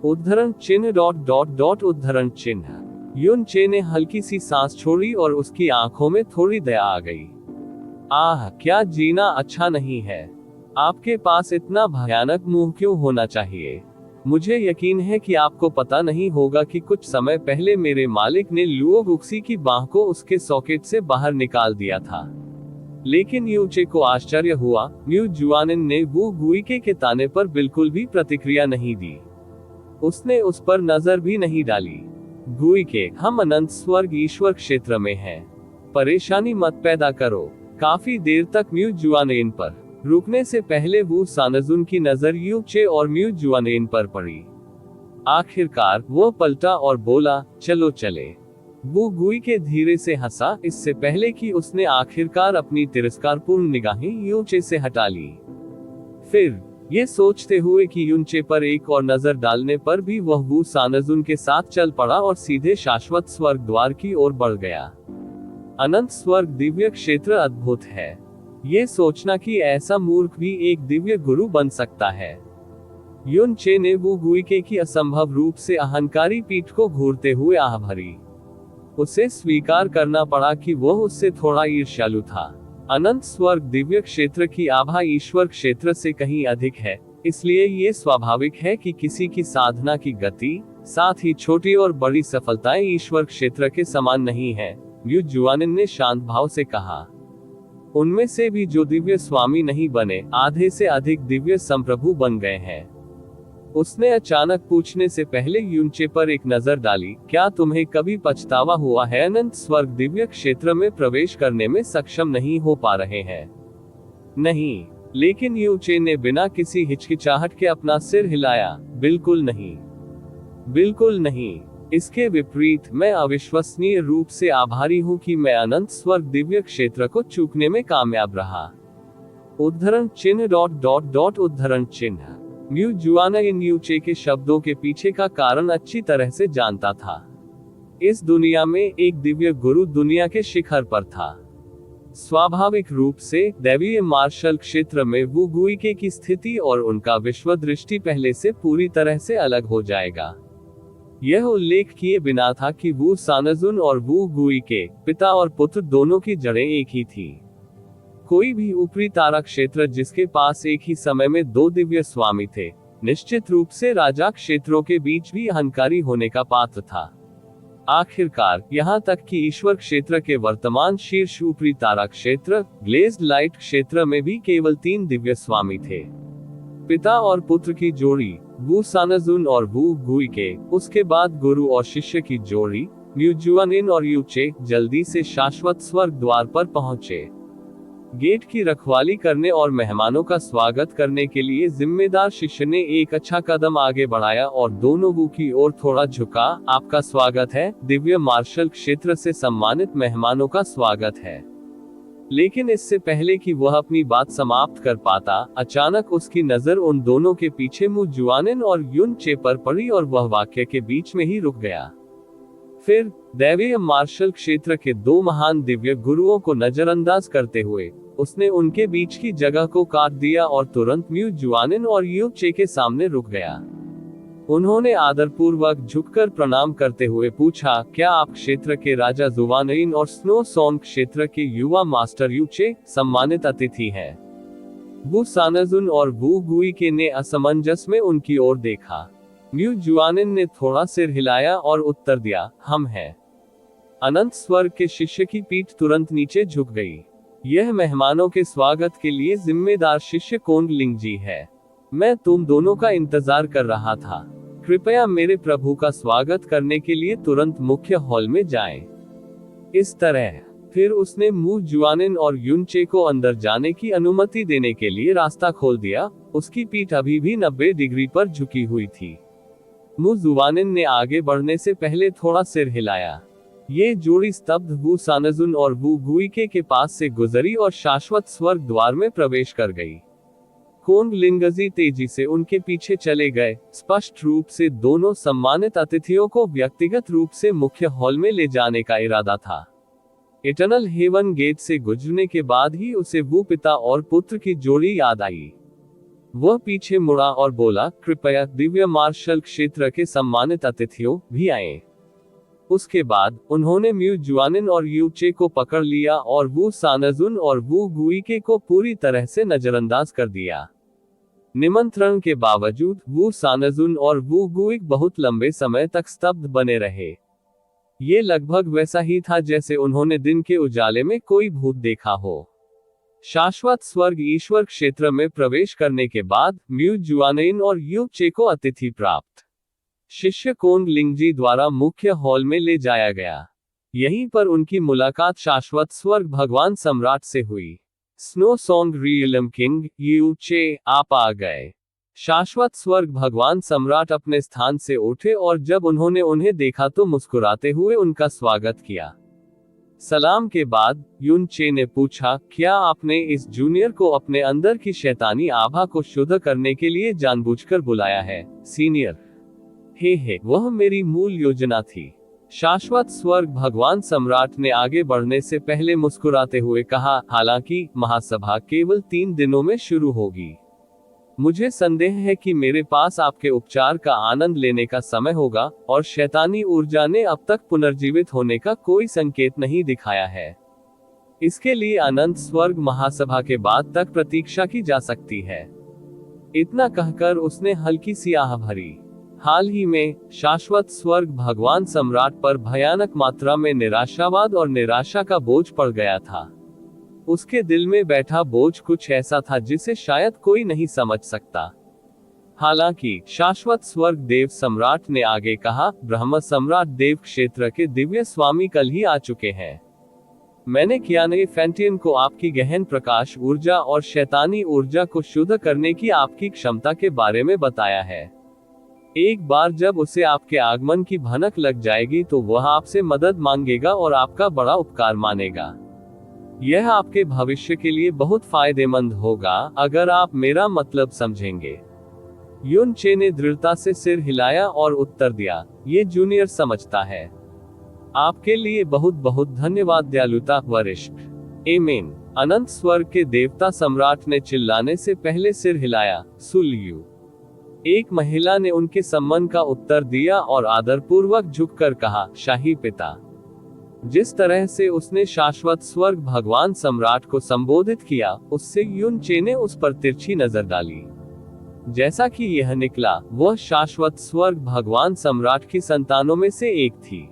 S1: उद्धरण चिन्ह ... उद्धरण चिन्ह। युन चे ने हल्की सी सांस छोड़ी और उसकी आंखों में थोड़ी दया आ गई। आह, क्या जीना अच्छा नहीं है। आपके पास इतना भयानक मुंह क्यों होना चाहिए? मुझे यकीन है कि आपको पता नहीं होगा कि कुछ समय पहले मेरे मालिक ने लुओ गुक्सी की बाह को उसके सॉकेट से बाहर निकाल दिया था। लेकिन यू चे को आश्चर्य हुआ। म्यू जुआनिन ने वू गुइके के ताने पर बिल्कुल भी प्रतिक्रिया नहीं दी। उसने उस पर नजर भी नहीं डाली। गुइके, हम अनंत स्वर्ग ईश्वर क्षेत्र में हैं। परेशानी मत पैदा करो। काफी देर तक म्यू जुआनइन पर रुकने से पहले वू सानजुन की नजर यू चे और म्यू जुआनइन पर पड़ी। आखिरकार वो पलटा और बोला, चलो चले। वू गुइके धीरे से हंसा, इससे पहले कि उसने आखिरकार अपनी तिरस्कारपूर्ण निगाहें यू चे से हटा ली। फिर ये सोचते हुए कि युन चे पर एक और नजर डालने पर भी वह वू सानजुन के साथ चल पड़ा और सीधे शाश्वत स्वर्ग द्वार की ओर बढ़ गया। अनंत स्वर्ग दिव्य क्षेत्र अद्भुत है। ये सोचना कि ऐसा मूर्ख भी एक दिव्य गुरु बन सकता है। युन चे ने वू गुइके की असंभव रूप से अहंकारी पीठ को घूरते हुए आह भरी। उसे स्वीकार करना पड़ा कि वह उससे थोड़ा ईर्ष्यालु था। अनंत स्वर्ग दिव्य क्षेत्र की आभा ईश्वर क्षेत्र से कहीं अधिक है, इसलिए ये स्वाभाविक है कि किसी की साधना की गति, साथ ही छोटी और बड़ी सफलताएं ईश्वर क्षेत्र के समान नहीं है। म्यू जुआनिन ने शांत भाव से कहा। उनमें से भी जो दिव्य स्वामी नहीं बने, आधे से अधिक दिव्य संप्रभु बन गए हैं। उसने अचानक पूछने से पहले युन चे पर एक नजर डाली, क्या तुम्हें कभी पछतावा हुआ है अनंत स्वर्ग दिव्य क्षेत्र में प्रवेश करने में सक्षम नहीं हो पा रहे हैं? नहीं, लेकिन यू चे ने बिना किसी हिचकिचाहट के अपना सिर हिलाया। बिल्कुल नहीं, बिल्कुल नहीं। इसके विपरीत, मैं अविश्वसनीय रूप से आभारी हूं कि मैं अनंत स्वर्ग दिव्य क्षेत्र को चूकने में कामयाब रहा। उद्धरण चिन्ह ... उद्धरण चिन्ह। म्यू जुआनइन यू चे के शब्दों के पीछे का कारण अच्छी तरह से जानता था। इस दुनिया में एक दिव्य गुरु दुनिया के शिखर पर था। स्वाभाविक रूप से दैवीय मार्शल क्षेत्र में वू गुइके की स्थिति और उनका विश्व दृष्टि पहले से पूरी तरह से अलग हो जाएगा। यह उल्लेख किए बिना था कि वू सानजुन और वू गुइके, पिता और पुत्र दोनों की जड़ें एक ही थी। कोई भी ऊपरी तारा क्षेत्र जिसके पास एक ही समय में 2 दिव्य स्वामी थे, निश्चित रूप से राजा क्षेत्रों के बीच भी अहंकारी होने का पात्र था। आखिरकार, यहाँ तक कि ईश्वर क्षेत्र के वर्तमान शीर्ष ऊपरी तारा क्षेत्र, ग्लेज्ड लाइट क्षेत्र में भी केवल 3 दिव्य स्वामी थे। पिता और पुत्र की जोड़ी, वू सानजुन और वू गुई के, उसके बाद गुरु और शिष्य की जोड़ी म्यू जुआनिन और यू चे जल्दी से शाश्वत स्वर्ग द्वार पर पहुंचे। गेट की रखवाली करने और मेहमानों का स्वागत करने के लिए जिम्मेदार शिष्य ने एक अच्छा कदम आगे बढ़ाया और दोनों वू की ओर थोड़ा झुका। आपका स्वागत है, दिव्य मार्शल क्षेत्र से सम्मानित मेहमानों का स्वागत है। लेकिन इससे पहले कि वह अपनी बात समाप्त कर पाता, अचानक उसकी नजर उन दोनों के पीछे मू जुआनिन और युन चे पर पड़ी और वह वाक्य के बीच में ही रुक गया। फिर दैवीय मार्शल क्षेत्र के दो महान दिव्य गुरुओं को नजरअंदाज करते हुए उसने उनके बीच की जगह को काट दिया और तुरंत म्यू जुआनिन और यू चे के सामने रुक गया। उन्होंने आदरपूर्वक झुककर प्रणाम करते हुए पूछा, क्या आप क्षेत्र के राजा जुवानइन और स्नो सॉन्ग क्षेत्र के युवा मास्टर यू चे सम्मानित अतिथि हैं? वू सानजुन और वू गुई के ने असमंजस में उनकी ओर देखा। म्यू जुआनिन ने थोड़ा सिर हिलाया और उत्तर दिया, हम हैं। अनंत स्वर्ग के शिष्य की पीठ तुरंत नीचे झुक गई। यह मेहमानों के स्वागत के लिए जिम्मेदार शिष्य कोंग लिंग जी है। मैं तुम दोनों का इंतजार कर रहा था। कृपया मेरे प्रभु का स्वागत करने के लिए तुरंत मुख्य हॉल में जाएं। इस तरह फिर उसने मू जुआनिन और युन चे को अंदर जाने की अनुमति देने के लिए रास्ता खोल दिया। उसकी पीठ अभी भी 90 डिग्री पर झुकी हुई थी। मू जुआनिन ने आगे बढ़ने से पहले थोड़ा सिर हिलाया। ये जोड़ी स्तब्ध वू सानजुन और वू गुई के पास से गुजरी और शाश्वत स्वर्ग द्वार में प्रवेश कर गई। कोंग लिंगजी तेजी से उनके पीछे चले गए। स्पष्ट रूप से दोनों सम्मानित अतिथियों को व्यक्तिगत रूप से मुख्य हॉल में ले जाने का इरादा था। इटर्नल हेवन गेट से गुजरने के बाद ही उसे वो पिता और पुत्र की जोड़ी याद आई। वह पीछे मुड़ा और बोला, कृपया दिव्य मार्शल क्षेत्र के सम्मानित अतिथियों भी आए। उसके बाद उन्होंने म्यू जुआनिन और यू चे को पकड़ लिया और वू सानजुन और वू गुई के को पूरी तरह से नजरअंदाज कर दिया। निमंत्रण के बावजूद वू सानजुन और वू गुई बहुत लंबे समय तक स्तब्ध बने रहे। ये लगभग वैसा ही था जैसे उन्होंने दिन के उजाले में कोई भूत देखा हो। शाश्वत स्वर्ग ईश्वर क्षेत्र में प्रवेश करने के बाद म्यू जुआनिन और यू चे को अतिथि प्राप्त शिष्य कोंग लिंगजी द्वारा मुख्य हॉल में ले जाया गया। यहीं पर उनकी मुलाकात शाश्वत स्वर्ग भगवान सम्राट से हुई। Snow song realm king you चे, आप आ गए। शाश्वत स्वर्ग भगवान सम्राट अपने स्थान से उठे और जब उन्होंने उन्हें देखा तो मुस्कुराते हुए उनका स्वागत किया। सलाम के बाद युन चे ने पूछा, क्या आपने इस जूनियर को अपने अंदर की शैतानी आभा को शुद्ध करने के लिए जानबूझकर बुलाया है, सीनियर? हे, वह मेरी मूल योजना थी। शाश्वत स्वर्ग भगवान सम्राट ने आगे बढ़ने से पहले मुस्कुराते हुए कहा, हालांकि महासभा केवल 3 दिनों में शुरू होगी। मुझे संदेह है कि मेरे पास आपके उपचार का आनंद लेने का समय होगा और शैतानी ऊर्जा ने अब तक पुनर्जीवित होने का कोई संकेत नहीं दिखाया है। इसके लिए अनंत स्वर्ग महासभा के बाद तक प्रतीक्षा की जा सकती है। इतना कहकर उसने हल्की सी आह भरी। हाल ही में शाश्वत स्वर्ग भगवान सम्राट पर भयानक मात्रा में निराशावाद और निराशा का बोझ पड़ गया था। उसके दिल में बैठा बोझ कुछ ऐसा था जिसे शायद कोई नहीं समझ सकता। हालांकि शाश्वत स्वर्ग देव सम्राट ने आगे कहा, ब्रह्म सम्राट देव क्षेत्र के दिव्य स्वामी कल ही आ चुके हैं। मैंने कियाने फैंटियन को आपकी गहन प्रकाश ऊर्जा और शैतानी ऊर्जा को शुद्ध करने की आपकी क्षमता के बारे में बताया है। एक बार जब उसे आपके आगमन की भनक लग जाएगी तो वह आपसे मदद मांगेगा और आपका बड़ा उपकार मानेगा। यह आपके भविष्य के लिए बहुत फायदेमंद होगा अगर आप मेरा मतलब समझेंगे। युन चे ने दृढ़ता से सिर हिलाया और उत्तर दिया, ये जूनियर समझता है। आपके लिए बहुत बहुत धन्यवाद दयालुता वरिष्ठ। एमेन। अनंत स्वर्ग के देवता सम्राट ने चिल्लाने से पहले सिर हिलाया। सुल्यू। एक महिला ने उनके सम्मान का उत्तर दिया और आदरपूर्वक झुककर कहा, शाही पिता। जिस तरह से उसने शाश्वत स्वर्ग भगवान सम्राट को संबोधित किया, उससे युन चे ने उस पर तिरछी नजर डाली। जैसा कि यह निकला, वह शाश्वत स्वर्ग भगवान सम्राट की संतानों में से एक थी।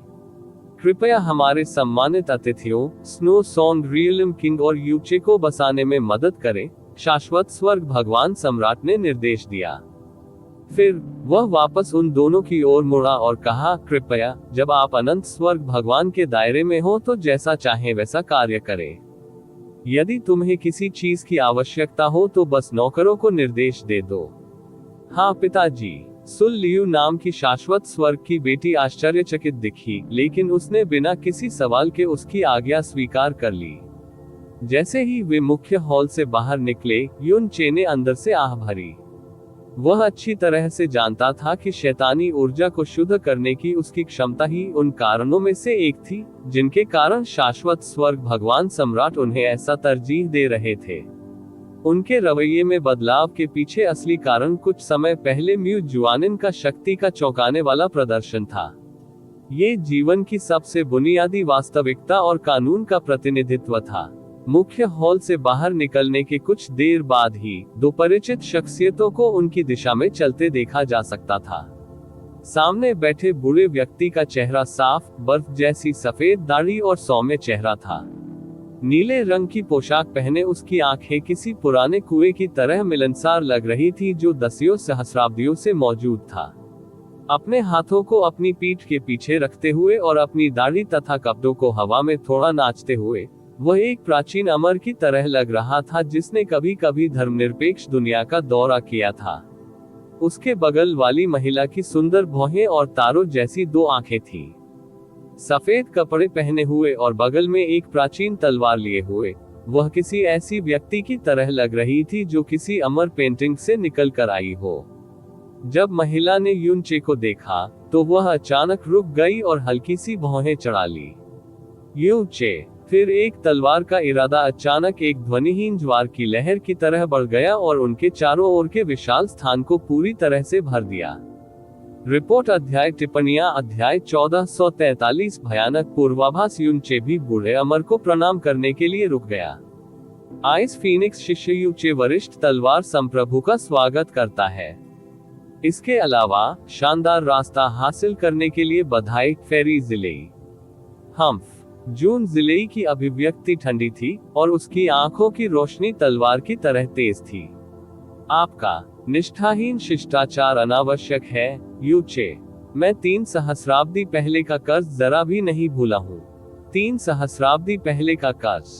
S1: कृपया हमारे सम्मानित अतिथियों स्नो सॉन्ग रियलम किंग और यू चे को बसाने में मदद करें, शाश्वत स्वर्ग भगवान सम्राट ने निर्देश दिया। फिर वह वापस उन दोनों की ओर मुड़ा और कहा, कृपया जब आप अनंत स्वर्ग भगवान के दायरे में हो तो जैसा चाहें वैसा कार्य करें। यदि तुम्हें किसी चीज की आवश्यकता हो तो बस नौकरों को निर्देश दे दो। हाँ पिताजी। सुल लियू नाम की शाश्वत स्वर्ग की बेटी आश्चर्यचकित दिखी, लेकिन उसने बिना किसी सवाल के उसकी आज्ञा स्वीकार कर ली। जैसे ही वे मुख्य हॉल से बाहर निकले, युन चे ने अंदर से आह भरी। वह अच्छी तरह से जानता था कि शैतानी ऊर्जा को शुद्ध करने की उसकी क्षमता ही उन कारणों में से एक थी, जिनके कारण शाश्वत स्वर्ग भगवान सम्राट उन्हें ऐसा तरजीह दे रहे थे। उनके रवैये में बदलाव के पीछे असली कारण कुछ समय पहले म्यू जुआनिन का शक्ति का चौंकाने वाला प्रदर्शन था। ये जीवन की सबसे बुनियादी वास्तविकता और कानून का प्रतिनिधित्व था। मुख्य हॉल से बाहर निकलने के कुछ देर बाद ही दो परिचित शख्सियतों को उनकी दिशा में चलते देखा जा सकता था। सामने बैठे बूढ़े व्यक्ति का चेहरा साफ, बर्फ जैसी सफेद दाढ़ी और सौम्य चेहरा था। नीले रंग की पोशाक पहने उसकी आंखें किसी पुराने कुएं की तरह मिलनसार लग रही थी जो दसियों सहस्राब्दियों से मौजूद था। अपने हाथों को अपनी पीठ के पीछे रखते हुए और अपनी दाढ़ी तथा कपड़ों को हवा में थोड़ा नाचते हुए, वह एक प्राचीन अमर की तरह लग रहा था जिसने कभी कभी धर्मनिरपेक्ष दुनिया का दौरा किया था। उसके बगल वाली महिला की सुंदर भौहें और तारों जैसी दो आंखें थीं। सफेद कपड़े पहने हुए और बगल में एक प्राचीन तलवार लिए हुए, वह किसी ऐसी व्यक्ति की तरह लग रही थी जो किसी अमर पेंटिंग से निकल कर आई हो। जब महिला ने युन चे को देखा तो वह अचानक रुक गई और हल्की सी भौहें चढ़ा ली। युन चे। फिर एक तलवार का इरादा अचानक एक ध्वनिहीन ज्वार की लहर की तरह बढ़ गया और उनके चारों ओर के विशाल स्थान को पूरी तरह से भर दिया। रिपोर्ट अध्याय टिप्पणियां अध्याय 1443 भयानक पूर्वाभास। युन चे भी बूढ़े अमर को प्रणाम करने के लिए रुक गया। आइस फीनिक्स शिष्य यू चे वरिष्ठ तलवार संप्रभु का स्वागत करता है। इसके अलावा शानदार रास्ता हासिल करने के लिए बधाई फेरी जिलेई। हम्फ। जून जिलेई की अभिव्यक्ति ठंडी थी और उसकी आंखों की रोशनी तलवार की तरह तेज थी। आपका निष्ठाहीन शिष्टाचार अनावश्यक है, यू चे। मैं 3 सहस्राब्दी पहले का कर्ज जरा भी नहीं भूला हूँ। 3 सहस्राब्दी पहले का कर्ज?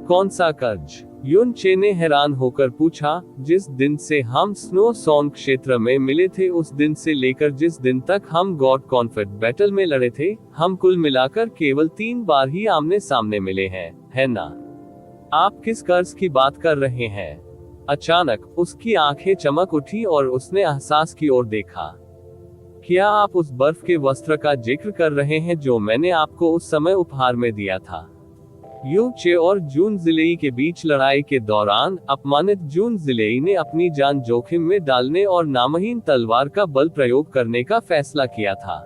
S1: कौन सा कर्ज? युन चे ने हैरान होकर पूछा। जिस दिन से हम स्नो सॉन्ग क्षेत्र में मिले थे उस दिन से लेकर जिस दिन तक हम गॉड कॉन्फिड बैटल में लड़े थे, हम कुल मिलाकर केवल 3 बार ही आमने सामने मिले हैं, है ना? आप किस कर्ज की बात कर रहे हैं? अचानक उसकी आंखें चमक उठी और उसने एहसास की ओर देखा। क्या आप उस बर्फ के वस्त्र का जिक्र कर रहे हैं जो मैंने आपको उस समय उपहार में दिया था? यू चे और जून जिलेई के बीच लड़ाई के दौरान अपमानित जून जिलेई ने अपनी जान जोखिम में डालने और नामहीन तलवार का बल प्रयोग करने का फैसला किया था।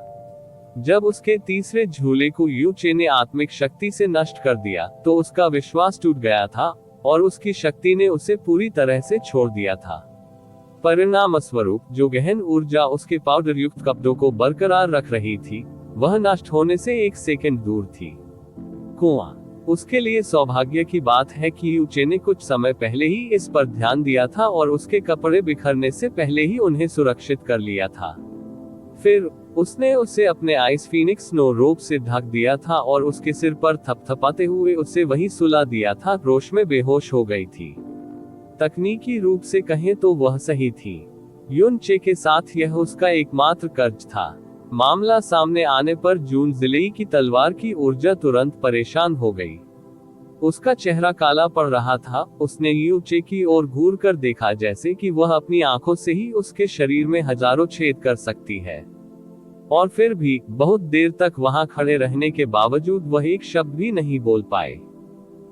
S1: जब उसके तीसरे झूले को यू चे ने आत्मिक शक्ति से नष्ट कर दिया तो उसका विश्वास टूट गया था और उसकी शक्ति ने उसे पूरी तरह से छोड़ दिया था। परिणाम स्वरूप जो गहन ऊर्जा उसके पाउडर युक्त कपड़ों को बरकरार रख रही थी, वह नष्ट होने से 1 सेकंड दूर थी। कुआं। उसके लिए सौभाग्य की बात है कि यू चे ने कुछ समय पहले ही इस पर ध्यान दिया था और उसके कपड़े बिखरने से पहले ही उन्हें सुरक्षित कर लिया था। फिर उसने उसे अपने आइस फीनिक्स स्नो रोब से ढक दिया था और उसके सिर पर थपथपाते हुए उसे वहीं सुला दिया था। रोश में बेहोश हो गई थी। तकनीकी रूप से कहें तो वह सही थी। युन चे के साथ यह उसका एकमात्र कर्ज था। मामला सामने आने पर जून जिलेई की तलवार की ऊर्जा तुरंत परेशान हो गई। उसका चेहरा काला पड़ रहा था। उसने यू चे की ओर घूर कर देखा जैसे कि वह अपनी आंखों से ही उसके शरीर में हजारों छेद कर सकती है। और फिर भी बहुत देर तक वहां खड़े रहने के बावजूद वह एक शब्द भी नहीं बोल पाए।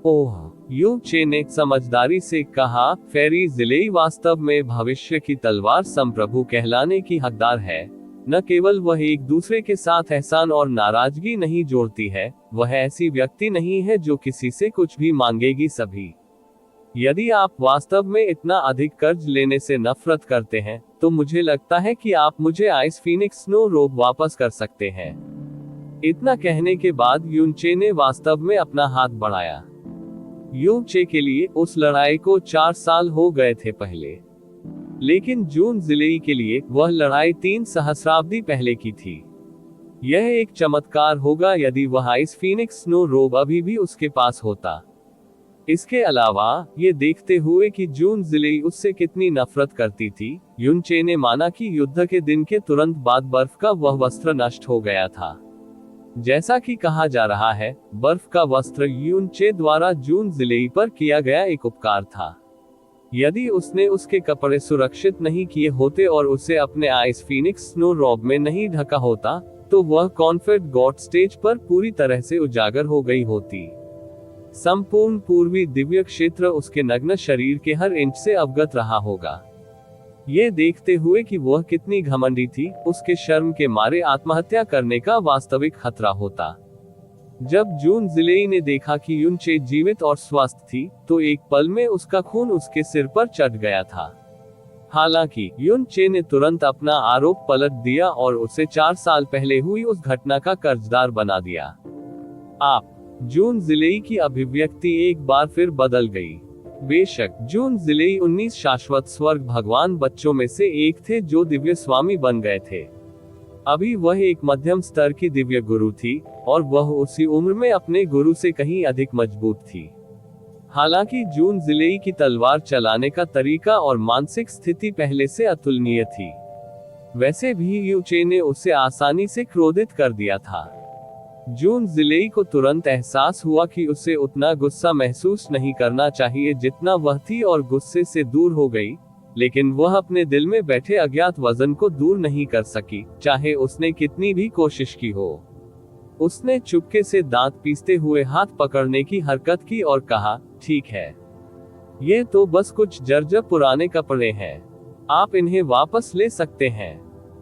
S1: ओह, यू चे ने समझदारी से कहा, फेरी जिलेई वास्तव में भविष्य की तलवार संप्रभु कहलाने की हकदार है। न केवल वह एक दूसरे के साथ एहसान और नाराजगी नहीं जोड़ती है, वह ऐसी व्यक्ति नहीं है जो किसी से कुछ भी मांगेगी सभी। यदि आप वास्तव में इतना अधिक कर्ज लेने से नफरत करते हैं तो मुझे लगता है कि आप मुझे आइस फीनिक्स स्नो रोब वापस कर सकते हैं। इतना कहने के बाद युन चे ने वास्तव में अपना हाथ बढ़ाया। युन चे के लिए उस लड़ाई को 4 साल हो गए थे पहले। लेकिन जून जिलेई के लिए वह लड़ाई 3 सहस्राब्दी पहले की थी। यह एक चमत्कार होगा यदि वह आइस फीनिक्स स्नो रोब अभी भी उसके पास होता। इसके अलावा, ये देखते हुए कि जून जिलेई उससे कितनी नफरत करती थी, युन चे ने माना कि युद्ध के दिन के तुरंत बाद बर्फ का वह वस्त्र नष्ट हो गया था। जैसा कि कहा जा रहा है, बर्फ का वस्त्र युन चे द्वारा जून जिलेई पर किया गया एक उपकार था। यदि उसने उसके कपड़े सुरक्षित नहीं किए होते और उसे अपने आइस फीनिक्स स्नो रॉब में नहीं ढका होता, तो वह कॉन्फेड गॉड स्टेज पर पूरी तरह से उजागर हो गई होती। संपूर्ण पूर्वी दिव्य क्षेत्र उसके नग्न शरीर के हर इंच से अवगत रहा होगा। ये देखते हुए कि वह कितनी घमंडी थी, उसके शर्म के मारे आत्महत्या करने का वास्तविक खतरा होता। जब जून जिलेई ने देखा कि युन चे जीवित और स्वस्थ थी, तो एक पल में उसका खून उसके सिर पर चढ़ गया था। हालांकि युन चे ने तुरंत अपना आरोप पलट दिया और उसे 4 साल पहले हुई उस घटना का कर्जदार बना दिया। आप जून जिलेई की अभिव्यक्ति एक बार फिर बदल गई। बेशक जून जिलेई 19 शाश्वत स्वर्ग भगवान बच्चों में से एक थे जो दिव्य स्वामी बन गए थे। अभी वह एक मध्यम स्तर की दिव्य गुरु थी, और वह उसी उम्र में अपने गुरु से कहीं अधिक मजबूत थी। हालांकि जून जिलेई की तलवार चलाने का तरीका और मानसिक स्थिति पहले से अतुलनीय थी, वैसे भी यू चे ने उसे आसानी से क्रोधित कर दिया था। जून जिलेई को तुरंत एहसास हुआ कि उसे उतना गुस्सा महसूस नहीं करना चाहिए जितना वह थी और गुस्से से दूर हो गई, लेकिन वह अपने दिल में बैठे अज्ञात वजन को दूर नहीं कर सकी, चाहे उसने कितनी भी कोशिश की हो। उसने चुपके से दांत पीसते हुए हाथ पकड़ने की हरकत की और कहा, ठीक है, ये तो बस कुछ जर्जर पुराने कपड़े हैं, आप इन्हें वापस ले सकते हैं।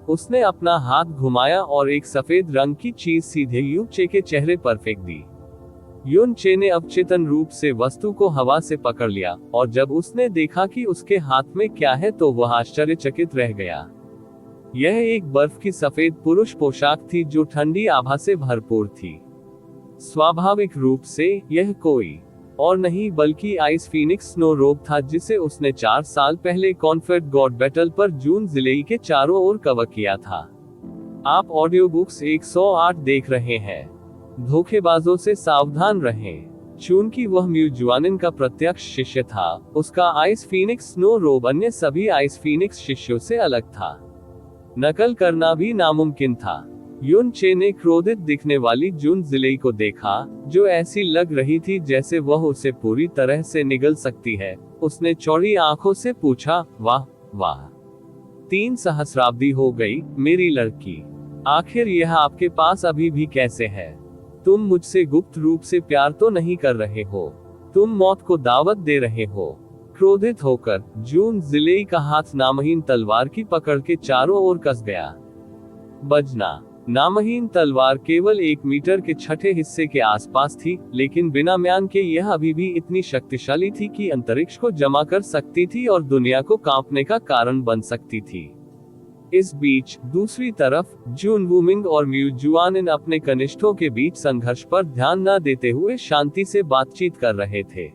S1: उसने अपना हाथ घुमाया और एक सफेद रंग की चीज सीधे युन चे के चेहरे पर फेंक दी। युन चे ने अवचेतन रूप से वस्तु को हवा से पकड़ लिया, और जब उसने देखा कि उसके हाथ में क्या है तो वह आश्चर्यचकित रह गया। यह एक बर्फ की सफेद पुरुष पोशाक थी जो ठंडी आभा से भरपूर थी। स्वाभाविक रूप से यह कोई और नहीं बल्कि आइस फीनिक्स स्नो रोब था, जिसे उसने 4 साल पहले कॉन्फेड गॉड बैटल पर जून जिलेई के चारों ओर कवर किया था। आप ऑडियो बुक्स 108 देख रहे हैं। धोखेबाजों से सावधान रहें। चूंकि वह म्यू जुआनिन का प्रत्यक्ष शिष्य था, उसका आइस फीनिक्स स्नो रोब अन्य सभी आइस फीनिक्स शिष्यों से अलग था। नकल करना भी नामुमकिन था। युन चे ने क्रोधित दिखने वाली जून जिलेई को देखा, जो ऐसी लग रही थी जैसे वह उसे पूरी तरह से निगल सकती है। उसने चौड़ी आंखों से पूछा, वाह वाह, 3 सहस्राब्दी हो गई मेरी लड़की, आखिर यह आपके पास अभी भी कैसे है? तुम मुझसे गुप्त रूप से प्यार तो नहीं कर रहे हो, तुम मौत को दावत दे रहे हो। क्रोधित होकर जून जिलेई का हाथ नामहीन तलवार की पकड़ के चारों ओर कस गया। बजना। नामहीन तलवार केवल 1 मीटर के छठे हिस्से के आसपास थी, लेकिन बिना म्यान के यह अभी भी इतनी शक्तिशाली थी कि अंतरिक्ष को जमा कर सकती थी और दुनिया को कांपने का कारण बन सकती थी। इस बीच दूसरी तरफ जून वूमिंग और म्यू जुआनिन अपने कनिष्ठों के बीच संघर्ष पर ध्यान न देते हुए शांति से बातचीत कर रहे थे।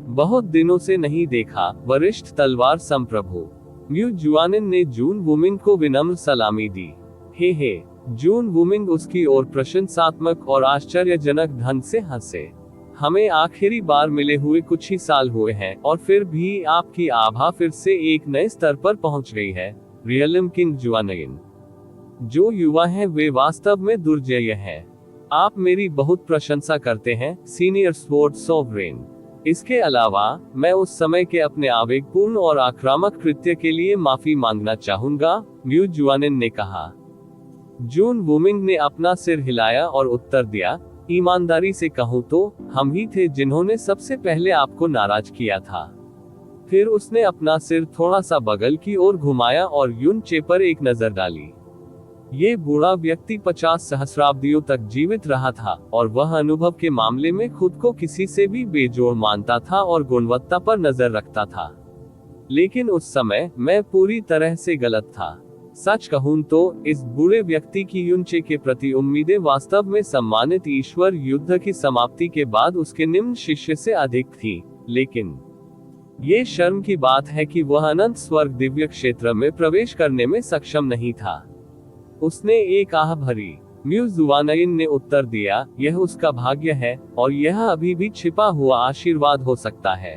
S1: बहुत दिनों से नहीं देखा, वरिष्ठ तलवार संप्रभु। म्यू जुआनिन ने जून वूमिंग को विनम्र सलामी दी। हे जून वूमिंग उसकी ओर प्रशंसात्मक और आश्चर्यजनक ढंग से हंसे। हमें आखिरी बार मिले हुए कुछ ही साल हुए हैं, और फिर भी आपकी आभा फिर से एक नए स्तर पर पहुंच गई है। रियलिम किंग जुआनिन, जो युवा हैं वे वास्तव में दुर्जय हैं। आप मेरी बहुत प्रशंसा करते हैं, सीनियर स्वॉर्ड सॉवरेन। इसके अलावा मैं उस समय के अपने आवेगपूर्ण और आक्रामक कृत्य के लिए माफी मांगना चाहूंगा, म्यू जुआनिन ने कहा। जून वूमिंग ने अपना सिर हिलाया और उत्तर दिया, ईमानदारी से कहूं तो हम ही थे जिन्होंने सबसे पहले आपको नाराज किया था। फिर उसने अपना सिर थोड़ा सा बगल की ओर घुमाया और युन चे पर एक नजर डाली। ये बूढ़ा व्यक्ति 50 सहस्राब्दियों तक जीवित रहा था, और वह अनुभव के मामले में खुद को किसी से भी बेजोड़ मानता था और गुणवत्ता पर नजर रखता था। लेकिन उस समय मैं पूरी तरह से गलत था। सच कहूं तो इस बूढ़े व्यक्ति की युन चे के प्रति उम्मीदें वास्तव में सम्मानित ईश्वर युद्ध की समाप्ति के बाद उसके निम्न शिष्य से अधिक थी, लेकिन ये शर्म की बात है कि वह अनंत स्वर्ग दिव्य क्षेत्र में प्रवेश करने में सक्षम नहीं था। उसने एक आह भरी। म्यूजुआनइन ने उत्तर दिया, यह उसका भाग्य है, और यह अभी भी छिपा हुआ आशीर्वाद हो सकता है।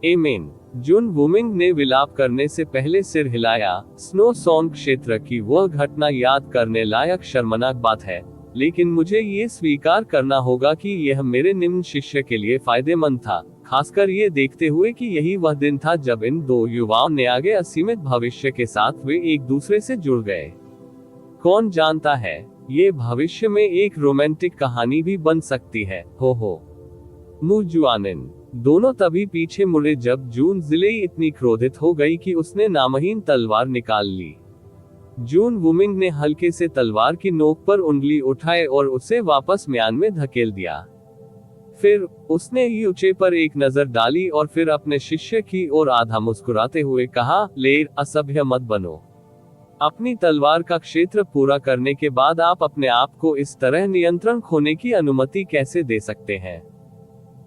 S1: एमेन। जुन वुमिंग ने विलाप करने से पहले सिर हिलाया। स्नो सॉन्ग क्षेत्र की वह घटना याद करने लायक शर्मनाक बात है, लेकिन मुझे ये स्वीकार करना होगा कि यह मेरे निम्न शिष्य के लिए फायदेमंद था, खासकर ये देखते हुए कि यही वह दिन था जब इन दो युवाओं ने आगे असीमित भविष्य के साथ वे एक दूसरे से जुड़ गए। कौन जानता है, ये भविष्य में एक रोमांटिक कहानी भी बन सकती है। हो मुजुआनिन। दोनों तभी पीछे मुड़े जब जून जिलेई इतनी क्रोधित हो गई कि उसने नामहीन तलवार निकाल ली। जून वुमिंग ने हल्के से तलवार की नोक पर उंगली उठाए और उसे वापस म्यान में धकेल दिया। फिर उसने यूचे पर एक नजर डाली और फिर अपने शिष्य की ओर आधा मुस्कुराते हुए कहा, लेर, असभ्य मत बनो। अपनी तलवार का क्षेत्र पूरा करने के बाद आप अपने आप को इस तरह नियंत्रण खोने की अनुमति कैसे दे सकते हैं?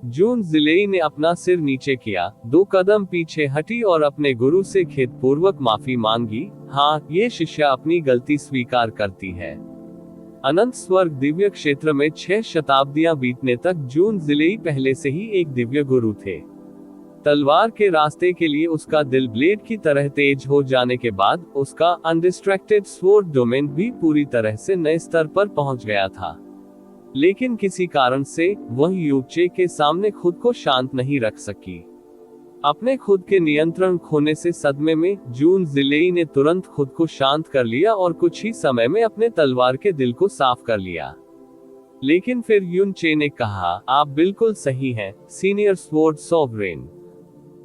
S1: जून जिलेई ने अपना सिर नीचे किया, 2 कदम पीछे हटी और अपने गुरु से खेदपूर्वक माफी मांगी। हाँ, ये शिष्या अपनी गलती स्वीकार करती है। अनंत स्वर्ग दिव्य क्षेत्र में 6 शताब्दियां बीतने तक जून जिलेई पहले से ही एक दिव्य गुरु थे। तलवार के रास्ते के लिए उसका दिल ब्लेड की तरह तेज हो जाने के बाद उसका अनडिस्ट्रैक्टेड स्वॉर्ड डोमेन भी पूरी तरह से नए स्तर पर पहुंच गया था। लेकिन किसी कारण से वह यूचे के सामने खुद को शांत नहीं रख सकी। अपने खुद के नियंत्रण खोने से सदमे में जून जिलेई ने तुरंत खुद को शांत कर लिया और कुछ ही समय में अपने तलवार के दिल को साफ कर लिया। लेकिन फिर यूचे ने कहा, आप बिल्कुल सही हैं, सीनियर स्वॉर्ड सॉवरेन।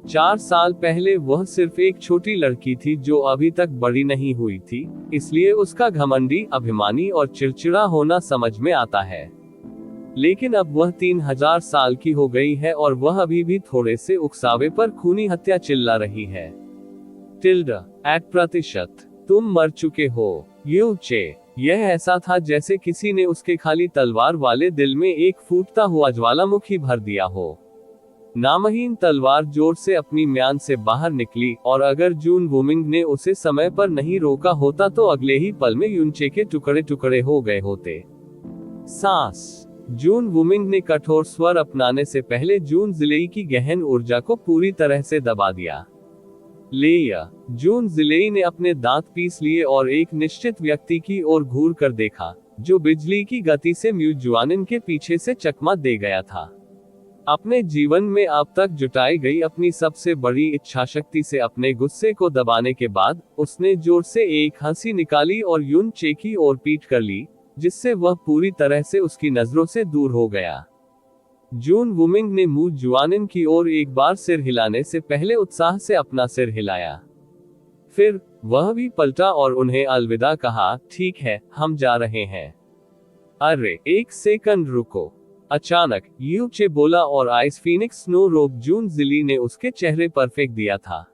S1: 4 साल पहले वह सिर्फ एक छोटी लड़की थी जो अभी तक बड़ी नहीं हुई थी, इसलिए उसका घमंडी, अभिमानी और चिड़चिड़ा होना समझ में आता है। लेकिन अब वह 3000 साल की हो गई है और वह अभी भी थोड़े से उकसावे पर खूनी हत्या चिल्ला रही है। %, तुम मर चुके हो, यूचे। यह ऐसा था जैसे किसी ने उसके खाली तलवार वाले दिल में एक फूटता हुआ ज्वालामुखी भर दिया हो। नामहीन तलवार जोर से अपनी म्यान से बाहर निकली, और अगर जून वुमिंग ने उसे समय पर नहीं रोका होता तो अगले ही पल में यूचे के टुकड़े टुकड़े हो गए होते। सांस। जून वुमिंग ने कठोर स्वर अपनाने से पहले जून जिलेई की गहन ऊर्जा को पूरी तरह से दबा दिया। लेया। जून जिलेई ने अपने दांत पीस लिए और एक निश्चित व्यक्ति की ओर घूर कर देखा, जो बिजली की गति से म्यूजुआनिन के पीछे से चकमा दे गया था। अपने जीवन में अब तक जुटाई गई अपनी सबसे बड़ी इच्छाशक्ति से अपने गुस्से को दबाने के बाद उसने जोर से एक हंसी निकाली और यूचे की ओर पीट कर ली, जिससे वह पूरी तरह से उसकी नजरों से दूर हो गया। जून वुमिंग ने मुजुआनिन की ओर एक बार सिर हिलाने से पहले उत्साह से अपना सिर हिलाया। फिर वह भी पलटा और उन्हें अलविदा कहा। ठीक है, हम जा रहे हैं। अरे, 1 सेकंड रुको, अचानक यूचे बोला और आइस फीनिक्स स्नो रोब जून जिली ने उसके चेहरे पर फेंक दिया था।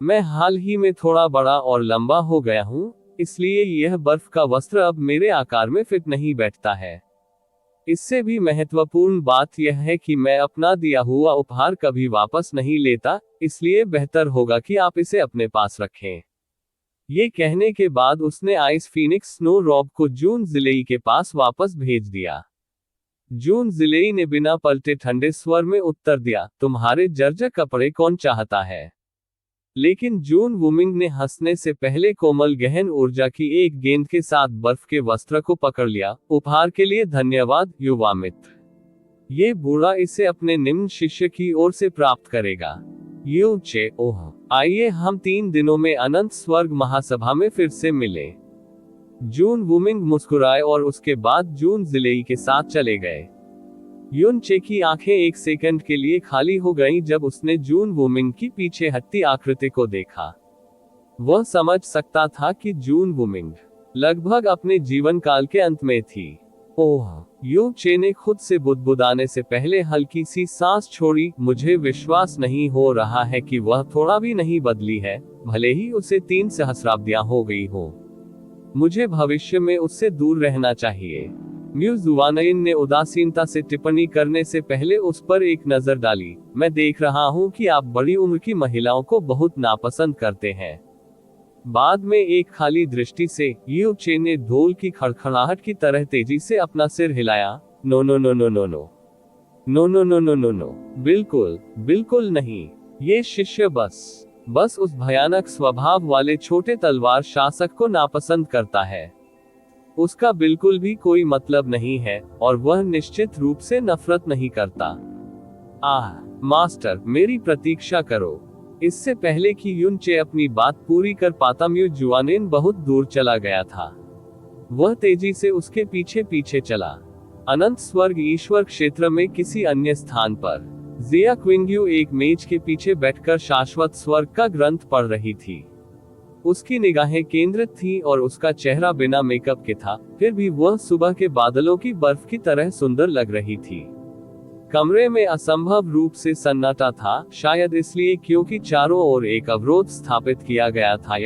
S1: मैं हाल ही में थोड़ा बड़ा और लंबा हो गया हूँ, इसलिए यह बर्फ का वस्त्र अब मेरे आकार में फिट नहीं बैठता है। इससे भी महत्वपूर्ण बात यह है कि मैं अपना दिया हुआ उपहार कभी वापस नहीं लेता, इसलिए बेहतर होगा कि आप इसे अपने पास रखें। ये कहने के बाद उसने आइस फीनिक्स स्नो रॉब को जून जिलेई के पास वापस भेज दिया। जून जिलेई ने बिना पलटे ठंडे स्वर में उत्तर दिया, तुम्हारे जर्जर कपड़े कौन चाहता है? लेकिन जून वुमिंग ने हंसने से पहले कोमल गहन ऊर्जा की एक गेंद के साथ बर्फ के वस्त्र को पकड़ लिया। उपहार के लिए धन्यवाद युवा मित्र। ये बूढ़ा इसे अपने निम्न शिष्य की ओर से प्राप्त करेगा। यूचे, ओह, आइए हम 3 दिनों में अनंत स्वर्ग महासभा में फिर से मिलें। जून वुमिंग मुस्कुराए और उसके बाद जून जिलेई के साथ चले गए। यूचे की आंखें 1 सेकंड के लिए खाली हो गईं जब उसने जून वुमिंग की पीछे हटती आकृति को देखा। वह समझ सकता था कि जून वुमिंग लगभग अपने जीवन काल के अंत में थी। ओह, यूचे ने खुद से बुदबुदाने से पहले हल्की सी सांस छोड़ी। मुझे विश्वास नहीं हो रहा है कि वह थोड़ा भी नहीं बदली है, भले ही उसे 3 सहस्राब्दियां हो गई हो। मुझे भविष्य में उससे दूर रहना चाहिए। म्यू जुवानयिन ने उदासीनता से टिप्पणी करने से पहले उस पर एक नजर डाली। मैं देख रहा हूं कि आप बड़ी उम्र की महिलाओं को बहुत नापसंद करते हैं। बाद में एक खाली दृष्टि से यू चे ने ढोल की खड़खड़ाहट की तरह तेजी से अपना सिर हिलाया। No no no no no no no no no no no no, बिल्कुल बिल्कुल नहीं। ये शिष्य बस उस भयानक स्वभाव वाले छोटे तलवार शासक को नापसंद करता है। उसका बिल्कुल भी कोई मतलब नहीं है और वह निश्चित रूप से नफरत नहीं करता। आह मास्टर, मेरी प्रतीक्षा करो। इससे पहले कि युन चे अपनी बात पूरी कर पाता म्यू जुआनिन बहुत दूर चला गया था। वह तेजी से उसके पीछे पीछे चला। अनंत स्वर्ग ईश्वर क्षेत्र में किसी अन्य स्थान पर जिया क्विंग्यू एक मेज के पीछे बैठकर शाश्वत स्वर्ग का ग्रंथ पढ़ रही थी। उसकी निगाहें केंद्रित थी और उसका चेहरा बिना मेकअप के था, फिर भी वह सुबह के बादलों की बर्फ की तरह सुंदर लग रही थी। कमरे में असंभव रूप से सन्नाटा था, शायद इसलिए क्योंकि चारों ओर एक अवरोध स्थापित किया गया था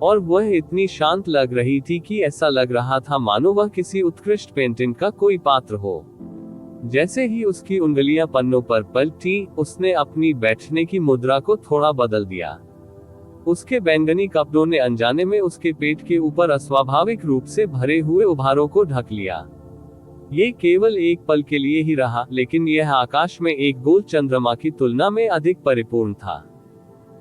S1: और वह इतनी शांत लग रही थी कि ऐसा लग रहा था मानो वह किसी उत्कृष्ट पेंटिंग का कोई पात्र हो। जैसे ही उसकी उंगलियां पन्नों पर पलटी, उसने अपनी बैठने की मुद्रा को थोड़ा बदल दिया। उसके बैंगनी कपड़ों ने अनजाने में उसके पेट के ऊपर अस्वाभाविक रूप से भरे हुए उभारों को ढक लिया। ये केवल एक पल के लिए ही रहा, लेकिन यह आकाश में एक गोल चंद्रमा की तुलना में अधिक परिपूर्ण था।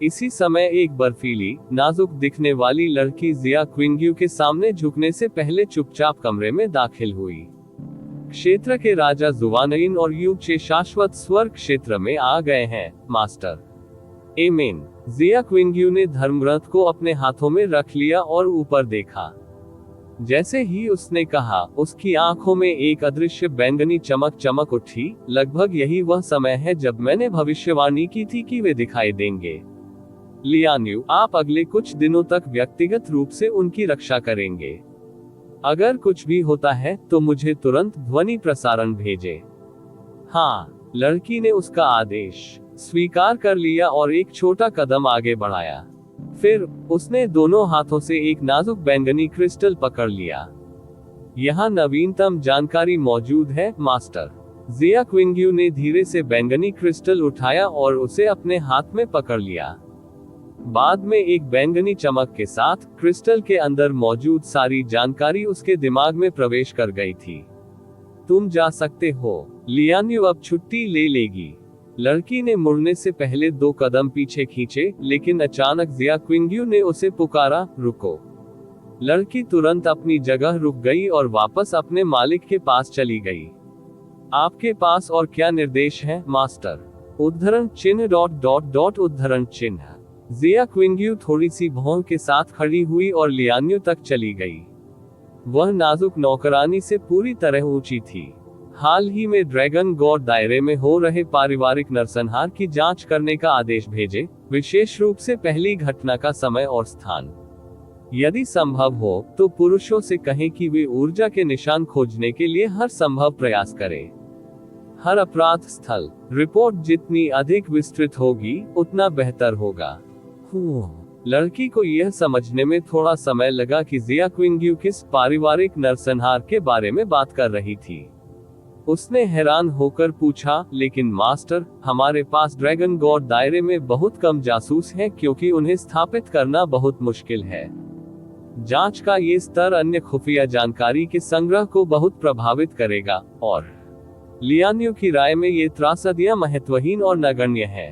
S1: इसी समय एक बर्फीली, नाजुक दिखने वाली लड़की जिया क्विंग्यू के सामने झुकने से पहले चुपचाप कमरे में दाखिल हुई। क्षेत्र के राजा जुवानयिन और यू चे शाश्वत स्वर्ग क्षेत्र में आ गए हैं, मास्टर। एमेन। जिया क्विंग्यू ने धर्मग्रंथ को अपने हाथों में रख लिया और ऊपर देखा। जैसे ही उसने कहा, उसकी आंखों में एक अदृश्य बैंगनी चमक चमक उठी। लगभग यही वह समय है जब मैंने भविष्यवाणी की थी कि वे दिखाई देंगे। लियान्यू, आप अगले कुछ दिनों तक व्यक्तिगत रूप से उनकी रक्षा करेंगे। अगर कुछ भी होता है तो मुझे तुरंत ध्वनि प्रसारण भेजें। हाँ, लड़की ने उसका आदेश स्वीकार कर लिया और एक छोटा कदम आगे बढ़ाया। फिर उसने दोनों हाथों से एक नाजुक बैंगनी क्रिस्टल पकड़ लिया। यहाँ नवीनतम जानकारी मौजूद है, मास्टर। जिया क्विंग्यू ने धीरे से बैंगनी क्रिस्टल उठाया और उसे अपने हाथ में पकड़ लिया। बाद में एक बैंगनी चमक के साथ क्रिस्टल के अंदर मौजूद सारी जानकारी उसके दिमाग में प्रवेश कर गई थी। तुम जा सकते हो। लियान्यू अब छुट्टी ले लेगी। लड़की ने मुड़ने से पहले 2 कदम पीछे खींचे, लेकिन अचानक जिया क्विंग्यू ने उसे पुकारा, रुको। लड़की तुरंत अपनी जगह रुक गई और वापस अपने मालिक के पास चली गई। आपके पास और क्या निर्देश हैं, मास्टर? उद्धरण चिन्ह उद्धरण चिन्ह। जिया क्विंग्यू थोड़ी सी भौं के साथ खड़ी हुई और लियान्यू तक चली गई। वह नाजुक नौकरानी से पूरी तरह ऊंची थी। हाल ही में ड्रैगन गॉड दायरे में हो रहे पारिवारिक नरसंहार की जांच करने का आदेश भेजे, विशेष रूप से पहली घटना का समय और स्थान। यदि संभव हो तो पुरुषों से कहें कि वे ऊर्जा के निशान खोजने के लिए हर संभव प्रयास करें। हर अपराध स्थल रिपोर्ट जितनी अधिक विस्तृत होगी, उतना बेहतर होगा। लड़की को यह समझने में थोड़ा समय लगा कि जिया क्विंग्यू किस पारिवारिक नरसंहार के बारे में बात कर रही थी। उसने हैरान होकर पूछा, लेकिन मास्टर, हमारे पास ड्रैगन गॉड दायरे में बहुत कम जासूस हैं क्योंकि उन्हें स्थापित करना बहुत मुश्किल है। जांच का ये स्तर अन्य खुफिया जानकारी के संग्रह को बहुत प्रभावित करेगा और लियान्यू की राय में ये त्रासदियां महत्वहीन और नगण्य है।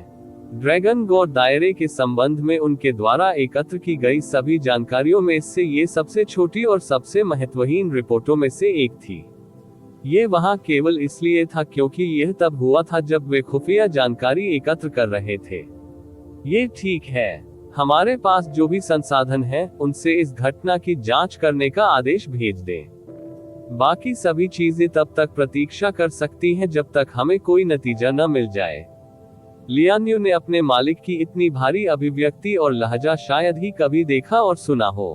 S1: ड्रैगन गॉड दायरे के संबंध में उनके द्वारा एकत्र की गई सभी जानकारियों में से ये सबसे छोटी और सबसे महत्वहीन रिपोर्टों में से एक थी। ये वहां केवल इसलिए था क्योंकि यह तब हुआ था जब वे खुफिया जानकारी एकत्र कर रहे थे। ये ठीक है, हमारे पास जो भी संसाधन है उनसे इस घटना की जांच करने का आदेश भेज दें। बाकी सभी चीजें तब तक प्रतीक्षा कर सकती हैं जब तक हमें कोई नतीजा न मिल जाए। लियान्यू ने अपने मालिक की इतनी भारी अभिव्यक्ति और लहजा शायद ही कभी देखा और सुना हो।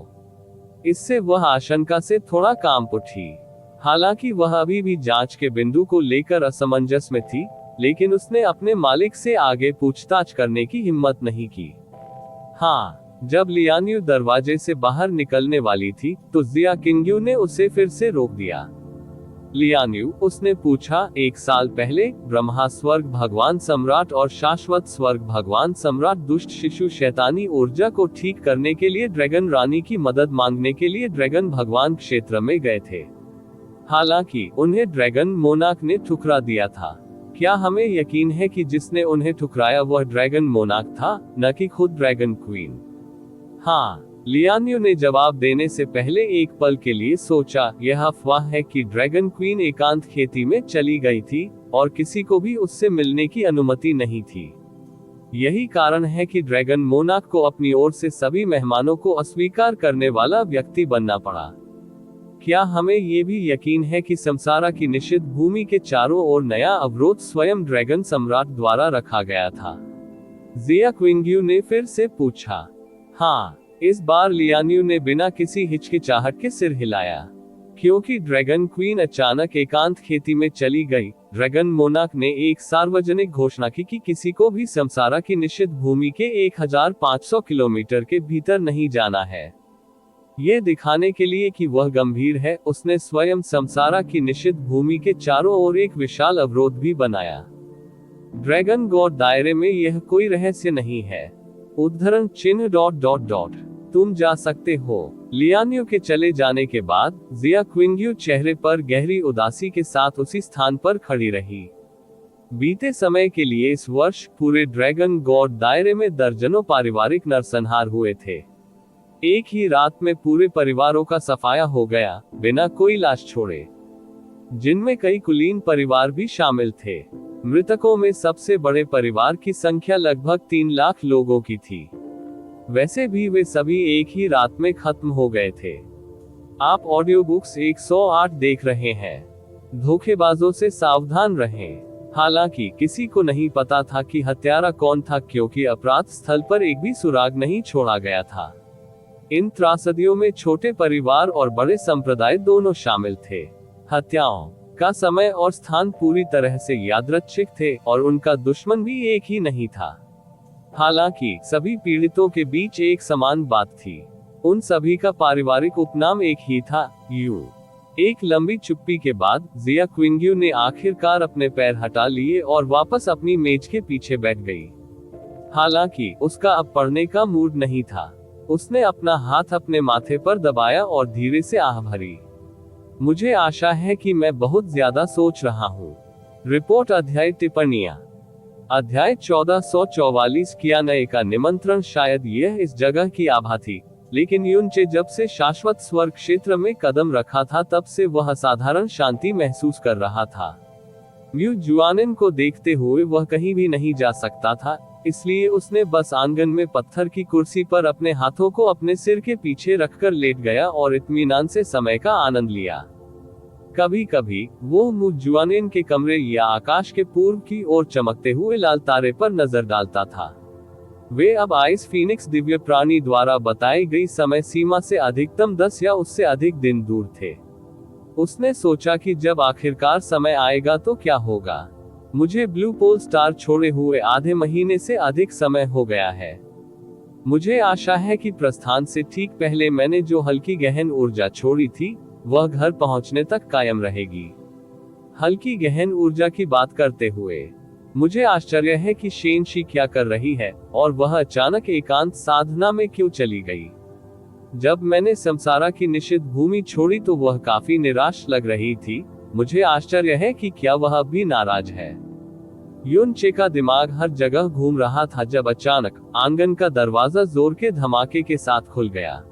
S1: इससे वह आशंका से थोड़ा कांप उठी। हालांकि वह अभी भी जांच के बिंदु को लेकर असमंजस में थी, लेकिन उसने अपने मालिक से आगे पूछताछ करने की हिम्मत नहीं की। हाँ, जब लियान्यू दरवाजे से बाहर निकलने वाली थी, तो जिया क्विंग्यू ने उसे फिर से रोक दिया। लियान्यू, उसने पूछा, 1 साल पहले ब्रह्मा स्वर्ग भगवान सम्राट और शाश्वत स्वर्ग भगवान सम्राट दुष्ट शिशु शैतानी ऊर्जा को ठीक करने के लिए ड्रैगन रानी की मदद मांगने के लिए ड्रैगन भगवान क्षेत्र में गए थे। हालांकि उन्हें ड्रैगन मोनाक ने ठुकरा दिया था। क्या हमें यकीन है कि जिसने उन्हें ठुकराया वह ड्रैगन मोनाक था, न कि खुद ड्रैगन क्वीन? हाँ, लियान्यू ने जवाब देने से पहले एक पल के लिए सोचा। यह अफवाह है कि ड्रैगन क्वीन एकांत खेती में चली गई थी और किसी को भी उससे मिलने की अनुमति नहीं थी। यही कारण है कि ड्रैगन मोनाक को अपनी ओर से सभी मेहमानों को अस्वीकार करने वाला व्यक्ति बनना पड़ा। क्या हमें ये भी यकीन है कि समसारा की निषिद्ध भूमि के चारों ओर नया अवरोध स्वयं ड्रैगन सम्राट द्वारा रखा गया था? जिया क्विंग्यू ने फिर से पूछा। हाँ, इस बार लियान्यू ने बिना किसी हिचकिचाहट के सिर हिलाया। क्योंकि ड्रैगन क्वीन अचानक एकांत खेती में चली गई, ड्रैगन मोनाक ने एक सार्वजनिक घोषणा की कि किसी को भी समसारा की निषिद्ध भूमि के 1500 किलोमीटर के भीतर नहीं जाना है। ये दिखाने के लिए कि वह गंभीर है, उसने स्वयं समसारा की निषिद्ध भूमि के चारों ओर एक विशाल अवरोध भी बनाया। ड्रैगन गॉड दायरे में यह कोई रहस्य नहीं है। उद्धरण चिन्ह ... तुम जा सकते हो। लियान्यू के चले जाने के बाद जिया क्विंग्यू चेहरे पर गहरी उदासी के साथ उसी स्थान पर खड़ी रही। बीते समय के लिए इस वर्ष पूरे ड्रैगन गॉड दायरे में दर्जनों पारिवारिक नरसंहार हुए थे। एक ही रात में पूरे परिवारों का सफाया हो गया, बिना कोई लाश छोड़े, जिनमें कई कुलीन परिवार भी शामिल थे। मृतकों में सबसे बड़े परिवार की संख्या लगभग 3 लाख लोगों की थी। वैसे भी वे सभी एक ही रात में खत्म हो गए थे। आप ऑडियो बुक्स 108 देख रहे हैं। धोखेबाजों से सावधान रहें। हालांकि किसी को नहीं पता था कि हत्यारा कौन था, क्योंकि अपराध स्थल पर एक भी सुराग नहीं छोड़ा गया था। इन त्रासदियों में छोटे परिवार और बड़े संप्रदाय दोनों शामिल थे। हत्याओं का समय और स्थान पूरी तरह से यादृच्छिक थे और उनका दुश्मन भी एक ही नहीं था। हालांकि सभी पीड़ितों के बीच एक समान बात थी। उन सभी का पारिवारिक उपनाम एक ही था, यू। एक लंबी चुप्पी के बाद जिया क्विंग्यू ने आखिरकार अपने पैर हटा लिए और वापस अपनी मेज के पीछे बैठ गई। हालांकि उसका अब पढ़ने का मूड नहीं था। उसने अपना हाथ अपने माथे पर दबाया और धीरे से आह भरी। मुझे आशा है कि मैं बहुत ज्यादा सोच रहा हूँ। रिपोर्ट अध्याय टिप्पणियां। अध्याय 1444 कियानए का निमंत्रण। शायद यह इस जगह की आभा थी, लेकिन युनचे जब से शाश्वत स्वर्ग क्षेत्र में कदम रखा था तब से वह असाधारण शांति महसूस कर रहा था। म्यू जुआनिन को देखते हुए वह कहीं भी नहीं जा सकता था, इसलिए उसने बस आंगन में पत्थर की कुर्सी पर अपने हाथों को अपने सिर के पीछे रखकर लेट गया और इत्मीनान से समय का आनंद लिया। कभी कभी वो म्यू जुआनिन के कमरे या आकाश के पूर्व की ओर चमकते हुए लाल तारे पर नजर डालता था। वे अब आइस फीनिक्स दिव्य प्राणी द्वारा बताई गई समय सीमा से अधिकतम 10 या उससे अधिक दिन दूर थे। उसने सोचा कि जब आखिरकार समय आएगा तो क्या होगा। मुझे ब्लू पोल स्टार छोड़े हुए आधे महीने से अधिक समय हो गया है। मुझे आशा है कि प्रस्थान से ठीक पहले मैंने जो हल्की गहन ऊर्जा छोड़ी थी वह घर पहुंचने तक कायम रहेगी। हल्की गहन ऊर्जा की बात करते हुए मुझे आश्चर्य है कि शेनशी क्या कर रही है और वह अचानक एकांत साधना में क्यों चली गई। जब मैंने समसारा की निषिद्ध भूमि छोड़ी तो वह काफी निराश लग रही थी। मुझे आश्चर्य है कि क्या वह अब भी नाराज है। युनचे का दिमाग हर जगह घूम रहा था जब अचानक आंगन का दरवाजा जोर के धमाके के साथ खुल गया।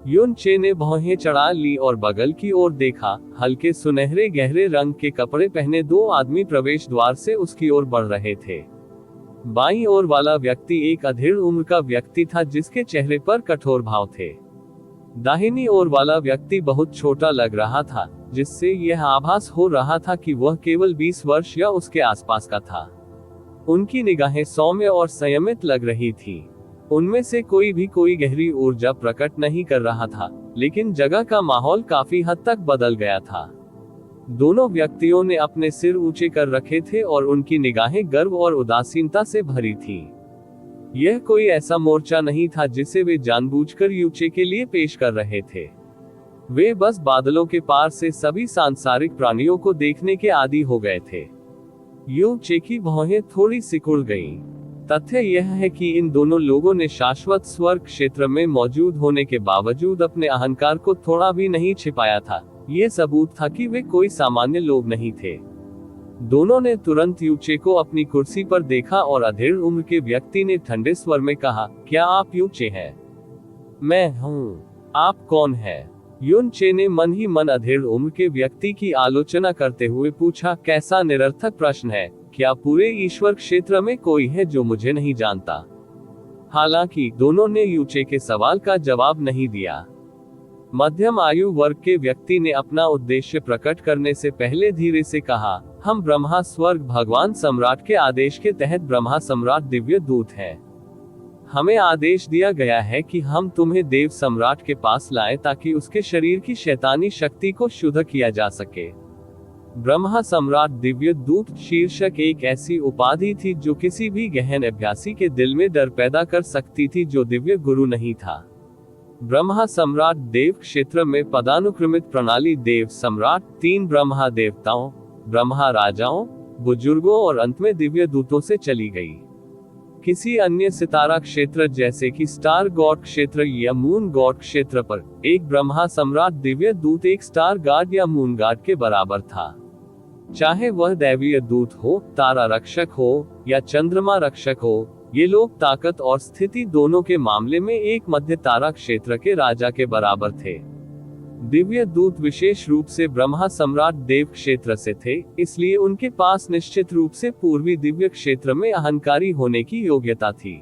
S1: युनचे ने भौहें चढ़ा ली और बगल की ओर देखा। हल्के सुनहरे गहरे रंग के कपड़े पहने 2 आदमी प्रवेश द्वार से उसकी ओर बढ़ रहे थे। बाईं ओर वाला व्यक्ति एक अधेड़ उम्र का व्यक्ति था जिसके चेहरे पर कठोर भाव थे। दाहिनी ओर वाला व्यक्ति बहुत छोटा लग रहा था, जिससे यह आभास हो रहा था कि वह केवल 20 वर्ष या उसके आसपास का था। उनकी निगाहें सौम्य और संयमित लग रही थी। उनमें से कोई भी कोई गहरी ऊर्जा प्रकट नहीं कर रहा था, लेकिन जगह का माहौल काफी हद तक बदल गया था। दोनों व्यक्तियों ने अपने सिर ऊंचे कर रखे थे और उनकी निगाहें गर्व और उदासीनता से भरी थीं। यह कोई ऐसा मोर्चा नहीं था जिसे वे जानबूझकर यूचे के लिए पेश कर रहे थे। वे बस बादलों के पार से सभी सांसारिक प्राणियों को देखने के आदी हो गए थे। यू चे की भौहें थोड़ी सिकुड़ गईं। तथ्य यह है कि इन दोनों लोगों ने शाश्वत स्वर्ग क्षेत्र में मौजूद होने के बावजूद अपने अहंकार को थोड़ा भी नहीं छिपाया था। ये सबूत था कि वे कोई सामान्य लोग नहीं थे। दोनों ने तुरंत यूचे को अपनी कुर्सी पर देखा और अधेड़ उम्र के व्यक्ति ने ठंडे स्वर में कहा, क्या आप यूचे हैं? मैं हूँ। आप कौन है? युन चे ने मन ही मन अधेड़ उम्र के व्यक्ति की आलोचना करते हुए पूछा, कैसा निरर्थक प्रश्न है। क्या पूरे ईश्वर क्षेत्र में कोई है जो मुझे नहीं जानता? हालांकि दोनों ने यूचे के सवाल का जवाब नहीं दिया। मध्यम आयु वर्ग के व्यक्ति ने अपना उद्देश्य प्रकट करने से पहले धीरे से कहा, हम ब्रह्मा स्वर्ग भगवान सम्राट के आदेश के तहत ब्रह्मा सम्राट दिव्य दूत हैं। हमें आदेश दिया गया है कि हम तुम्हें देव सम्राट के पास लाएं ताकि उसके शरीर की शैतानी शक्ति को शुद्ध किया जा सके। ब्रह्मा सम्राट दिव्य दूत शीर्षक एक ऐसी उपाधि थी जो किसी भी गहन अभ्यासी के दिल में डर पैदा कर सकती थी जो दिव्य गुरु नहीं था। ब्रह्मा सम्राट देव क्षेत्र में पदानुक्रमित प्रणाली देव सम्राट 3 ब्रह्मा देवताओं, ब्रह्मा राजाओं, बुजुर्गों और अंत में दिव्य दूतों से चली गई। किसी अन्य सितारा क्षेत्र जैसे कि स्टार गॉड क्षेत्र या मून गॉड क्षेत्र पर एक ब्रह्मा सम्राट दिव्य दूत एक स्टार गार्ड या मून गार्ड के बराबर था। चाहे वह दैवीय दूत हो, तारा रक्षक हो या चंद्रमा रक्षक हो, ये लोग ताकत और स्थिति दोनों के मामले में एक मध्य तारा क्षेत्र के राजा के बराबर थे। दिव्य दूत विशेष रूप से ब्रह्मा सम्राट देव क्षेत्र से थे, इसलिए उनके पास निश्चित रूप से पूर्वी दिव्य क्षेत्र में अहंकारी होने की योग्यता थी।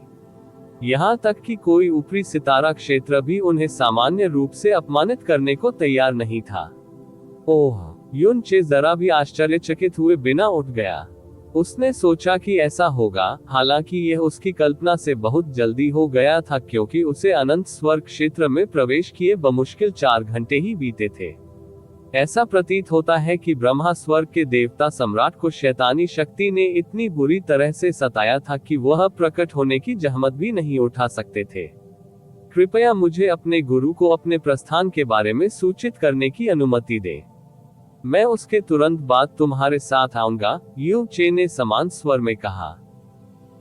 S1: यहाँ तक कि कोई ऊपरी सितारा क्षेत्र भी उन्हें सामान्य रूप से अपमानित करने को तैयार नहीं था। ओह, युन चे जरा भी आश्चर्यचकित हुए बिना उठ गया। उसने सोचा कि ऐसा होगा, हालांकि यह उसकी कल्पना से बहुत जल्दी हो गया था क्योंकि उसे अनंत स्वर्ग क्षेत्र में प्रवेश किए बमुश्किल 4 घंटे ही बीते थे। ऐसा प्रतीत होता है कि ब्रह्मा स्वर्ग के देवता सम्राट को शैतानी शक्ति ने इतनी बुरी तरह से सताया था कि वह प्रकट होने की जहमत भी नहीं उठा सकते थे। कृपया मुझे अपने गुरु को अपने प्रस्थान के बारे में सूचित करने की अनुमति दें। मैं उसके तुरंत बाद तुम्हारे साथ आऊंगा, यू चे ने समान स्वर में कहा।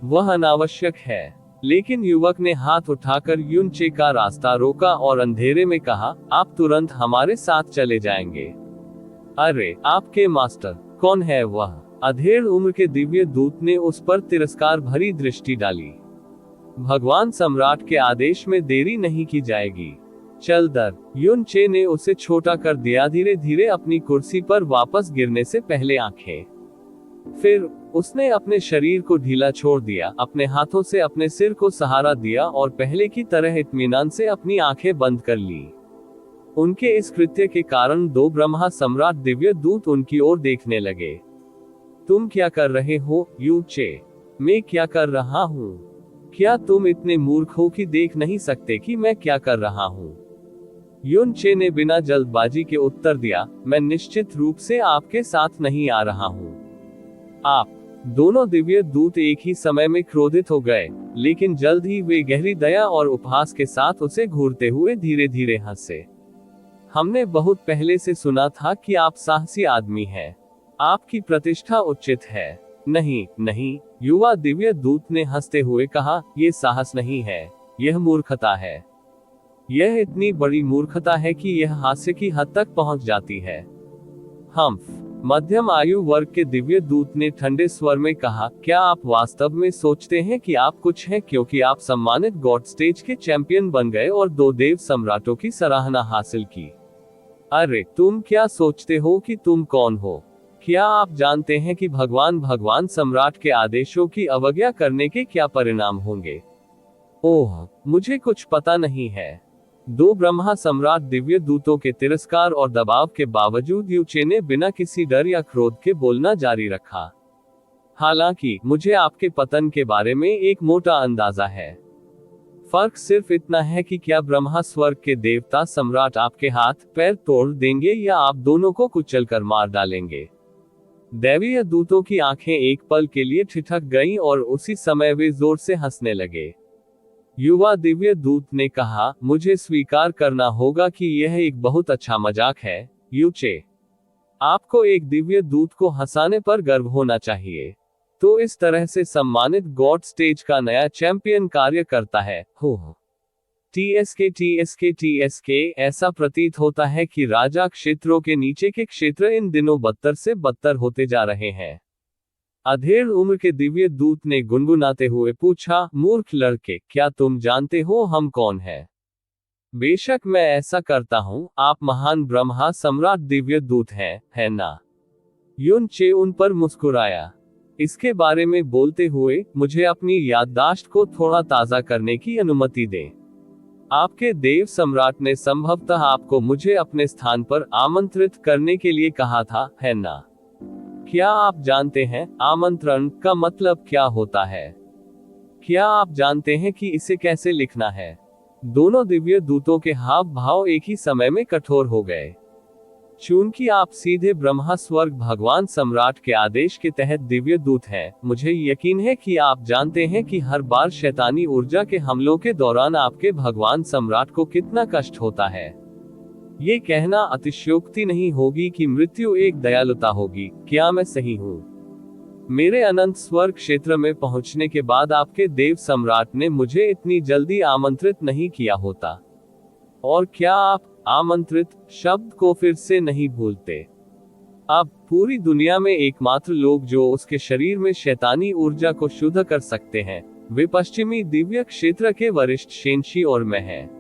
S1: वह अनावश्यक है। लेकिन युवक ने हाथ उठाकर युन चे का रास्ता रोका और अंधेरे में कहा, आप तुरंत हमारे साथ चले जाएंगे। अरे, आपके मास्टर कौन है वह? अधेड़ उम्र के दिव्य दूत ने उस पर तिरस्कार भरी दृष्टि डाली। भगवान सम्राट के आदेश में देरी नहीं की जाएगी। चल दर। युन चे ने उसे छोटा कर दिया, धीरे धीरे अपनी कुर्सी पर वापस गिरने से पहले आंखें। फिर उसने अपने शरीर को ढीला छोड़ दिया, अपने हाथों से अपने सिर को सहारा दिया और पहले की तरह इत्मीनान से अपनी आंखें बंद कर ली। उनके इस कृत्य के कारण 2 ब्रह्मा सम्राट दिव्य दूत उनकी ओर देखने लगे। तुम क्या कर रहे हो, यू चे? मैं क्या कर रहा हूँ? क्या तुम इतने मूर्ख हो कि देख नहीं सकते कि मैं क्या कर रहा हूँ? युन चे ने बिना जल्दबाजी के उत्तर दिया, मैं निश्चित रूप से आपके साथ नहीं आ रहा हूँ। आप दोनों दिव्य दूत एक ही समय में क्रोधित हो गए, लेकिन जल्द ही वे गहरी दया और उपहास के साथ उसे घूरते हुए धीरे धीरे हंसे। हमने बहुत पहले से सुना था कि आप साहसी आदमी हैं। आपकी प्रतिष्ठा उचित है। नहीं नहीं, युवा दिव्य दूत ने हंसते हुए कहा, यह साहस नहीं है, यह मूर्खता है। यह इतनी बड़ी मूर्खता है कि यह हास्य की हद तक पहुंच जाती है। मध्यम आयु वर्ग के दिव्य दूत ने ठंडे स्वर में कहा, क्या आप वास्तव में सोचते हैं कि आप कुछ हैं क्योंकि आप सम्मानित गॉड स्टेज के चैंपियन बन गए और 2 देव सम्राटों की सराहना हासिल की? अरे, तुम क्या सोचते हो कि तुम कौन हो? क्या आप जानते हैं कि भगवान सम्राट के आदेशों की अवज्ञा करने के क्या परिणाम होंगे? ओह, मुझे कुछ पता नहीं है। 2 ब्रह्मा सम्राट दिव्य दूतों के तिरस्कार और दबाव के बावजूद यू चे ने बिना किसी डर या क्रोध के बोलना जारी रखा। हालांकि मुझे आपके पतन के बारे में एक मोटा अंदाजा है। फर्क सिर्फ इतना है कि क्या ब्रह्मा स्वर्ग के देवता सम्राट आपके हाथ पैर तोड़ देंगे या आप दोनों को कुचलकर मार डालेंगे। दैवीय दूतों की आंखें एक पल के लिए ठिठक गईं और उसी समय वे जोर से हंसने लगे। युवा दिव्य दूत ने कहा, मुझे स्वीकार करना होगा कि यह एक बहुत अच्छा मजाक है, यूचे। आपको एक दिव्य दूत को हंसाने पर गर्व होना चाहिए। तो इस तरह से सम्मानित गॉड स्टेज का नया चैंपियन कार्य करता है, हो। टीएसके, ऐसा प्रतीत होता है कि राजा क्षेत्रों के नीचे के क्षेत्र इन दिनों बदतर से बदतर होते जा रहे हैं। अधेड़ उम्र के दिव्य दूत ने गुनगुनाते हुए पूछा, मूर्ख लड़के, क्या तुम जानते हो हम कौन हैं? बेशक मैं ऐसा करता हूं, आप महान ब्रह्मा सम्राट दिव्य दूत हैं, है ना? युन चे उन पर मुस्कुराया। इसके बारे में बोलते हुए, मुझे अपनी याददाश्त को थोड़ा ताज़ा करने की अनुमति दें। आपके देव सम्राट ने संभवतः आपको मुझे अपने स्थान पर आमंत्रित करने के लिए कहा था, है ना? क्या आप जानते हैं, आमंत्रण का मतलब क्या होता है? क्या आप जानते हैं कि इसे कैसे लिखना है? दोनों दिव्य दूतों के हाव भाव एक ही समय में कठोर हो गए। चूंकि आप सीधे ब्रह्मा स्वर्ग भगवान सम्राट के आदेश के तहत दिव्य दूत हैं, मुझे यकीन है कि आप जानते हैं कि हर बार शैतानी ऊर्जा के हमलों के दौरान आपके भगवान सम्राट को कितना कष्ट होता है। ये कहना अतिशयोक्ति नहीं होगी कि मृत्यु एक दयालुता होगी। क्या मैं सही हूँ? मेरे अनंत स्वर्ग क्षेत्र में पहुंचने के बाद आपके देव सम्राट ने मुझे इतनी जल्दी आमंत्रित नहीं किया होता। और क्या आप आमंत्रित शब्द को फिर से नहीं भूलते? अब पूरी दुनिया में एकमात्र लोग जो उसके शरीर में शैतानी ऊर्जा को शुद्ध कर सकते हैं, वे पश्चिमी दिव्य क्षेत्र के वरिष्ठ शेंशी और मैं हैं।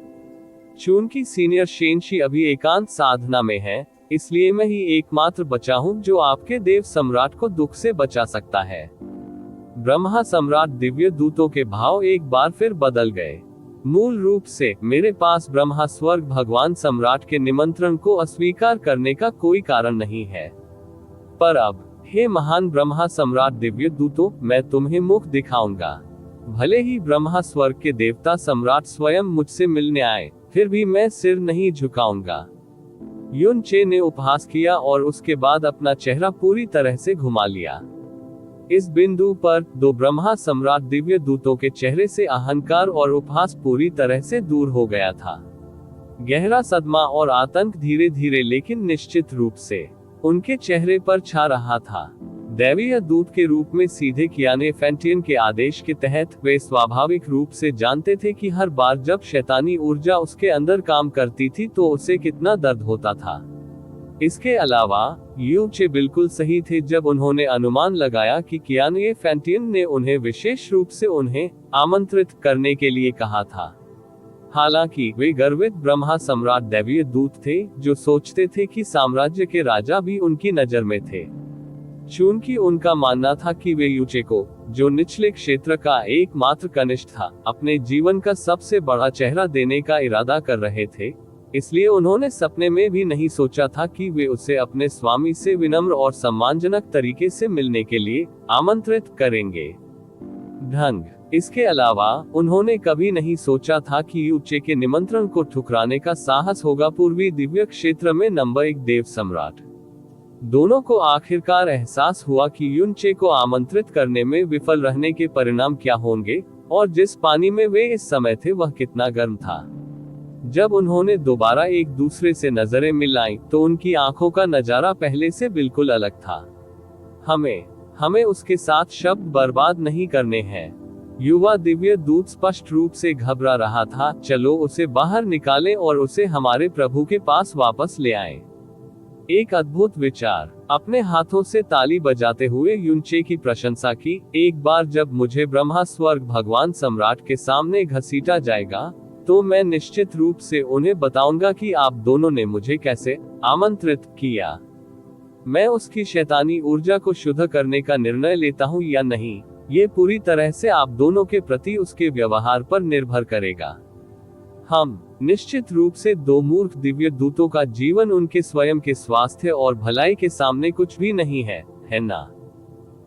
S1: चूंकि सीनियर शेंशी अभी एकांत साधना में है, इसलिए मैं ही एकमात्र बचा हूं जो आपके देव सम्राट को दुख से बचा सकता है। ब्रह्मा सम्राट दिव्य दूतों के भाव एक बार फिर बदल गए। मूल रूप से मेरे पास ब्रह्मा स्वर्ग भगवान सम्राट के निमंत्रण को अस्वीकार करने का कोई कारण नहीं है। पर अब, हे महान ब्रह्मा सम्राट दिव्य दूतों, मैं तुम्हें मुख दिखाऊंगा। भले ही ब्रह्मा स्वर्ग के देवता सम्राट स्वयं मुझसे मिलने आए, फिर भी मैं सिर नहीं झुकाऊंगा। युन चे ने उपहास किया और उसके बाद अपना चेहरा पूरी तरह से घुमा लिया। इस बिंदु पर दो ब्रह्मा सम्राट दिव्य दूतों के चेहरे से अहंकार और उपहास पूरी तरह से दूर हो गया था। गहरा सदमा और आतंक धीरे धीरे लेकिन निश्चित रूप से उनके चेहरे पर छा रहा था। दैवीय दूत के रूप में सीधे कियाने फैंटियन के आदेश के तहत वे स्वाभाविक रूप से जानते थे कि हर बार जब शैतानी ऊर्जा उसके अंदर काम करती थी तो उसे कितना दर्द होता था। इसके अलावा यू चे बिल्कुल सही थे जब उन्होंने अनुमान लगाया कि कियाने फैंटियन ने उन्हें विशेष रूप से उन्हें आमंत्रित करने के लिए कहा था। हालांकि वे गर्वित ब्रह्मा सम्राट दैवीय दूत थे जो सोचते थे कि साम्राज्य के राजा भी उनकी नजर में थे। चूंकि उनका मानना था कि वे यूचे को, जो निचले क्षेत्र का एकमात्र कनिष्ठ था, अपने जीवन का सबसे बड़ा चेहरा देने का इरादा कर रहे थे, इसलिए उन्होंने सपने में भी नहीं सोचा था कि वे उसे अपने स्वामी से विनम्र और सम्मानजनक तरीके से मिलने के लिए आमंत्रित करेंगे। ढंग। इसके अलावा उन्होंने कभी नहीं सोचा था कि यूचे के निमंत्रण को ठुकराने का साहस होगा पूर्वी दिव्य क्षेत्र में नंबर 1 देव सम्राट। दोनों को आखिरकार एहसास हुआ कि युन चे को आमंत्रित करने में विफल रहने के परिणाम क्या होंगे, और जिस पानी में वे इस समय थे वह कितना गर्म था। जब उन्होंने दोबारा एक दूसरे से नजरें मिलाईं, तो उनकी आंखों का नजारा पहले से बिल्कुल अलग था। हमें उसके साथ शब्द बर्बाद नहीं करने हैं। युवा दिव्य दूत स्पष्ट रूप से घबरा रहा था। चलो उसे बाहर निकालें और उसे हमारे प्रभु के पास वापस ले आएं। एक अद्भुत विचार। अपने हाथों से ताली बजाते हुए युनचे की प्रशंसा की। एक बार जब मुझे ब्रह्मा स्वर्ग भगवान सम्राट के सामने घसीटा जाएगा, तो मैं निश्चित रूप से उन्हें बताऊंगा कि आप दोनों ने मुझे कैसे आमंत्रित किया। मैं उसकी शैतानी ऊर्जा को शुद्ध करने का निर्णय लेता हूं या नहीं, ये पूरी तरह से आप दोनों के प्रति उसके व्यवहार पर निर्भर करेगा। हम निश्चित रूप से दो मूर्ख दिव्य दूतों का जीवन उनके स्वयं के स्वास्थ्य और भलाई के सामने कुछ भी नहीं है ना?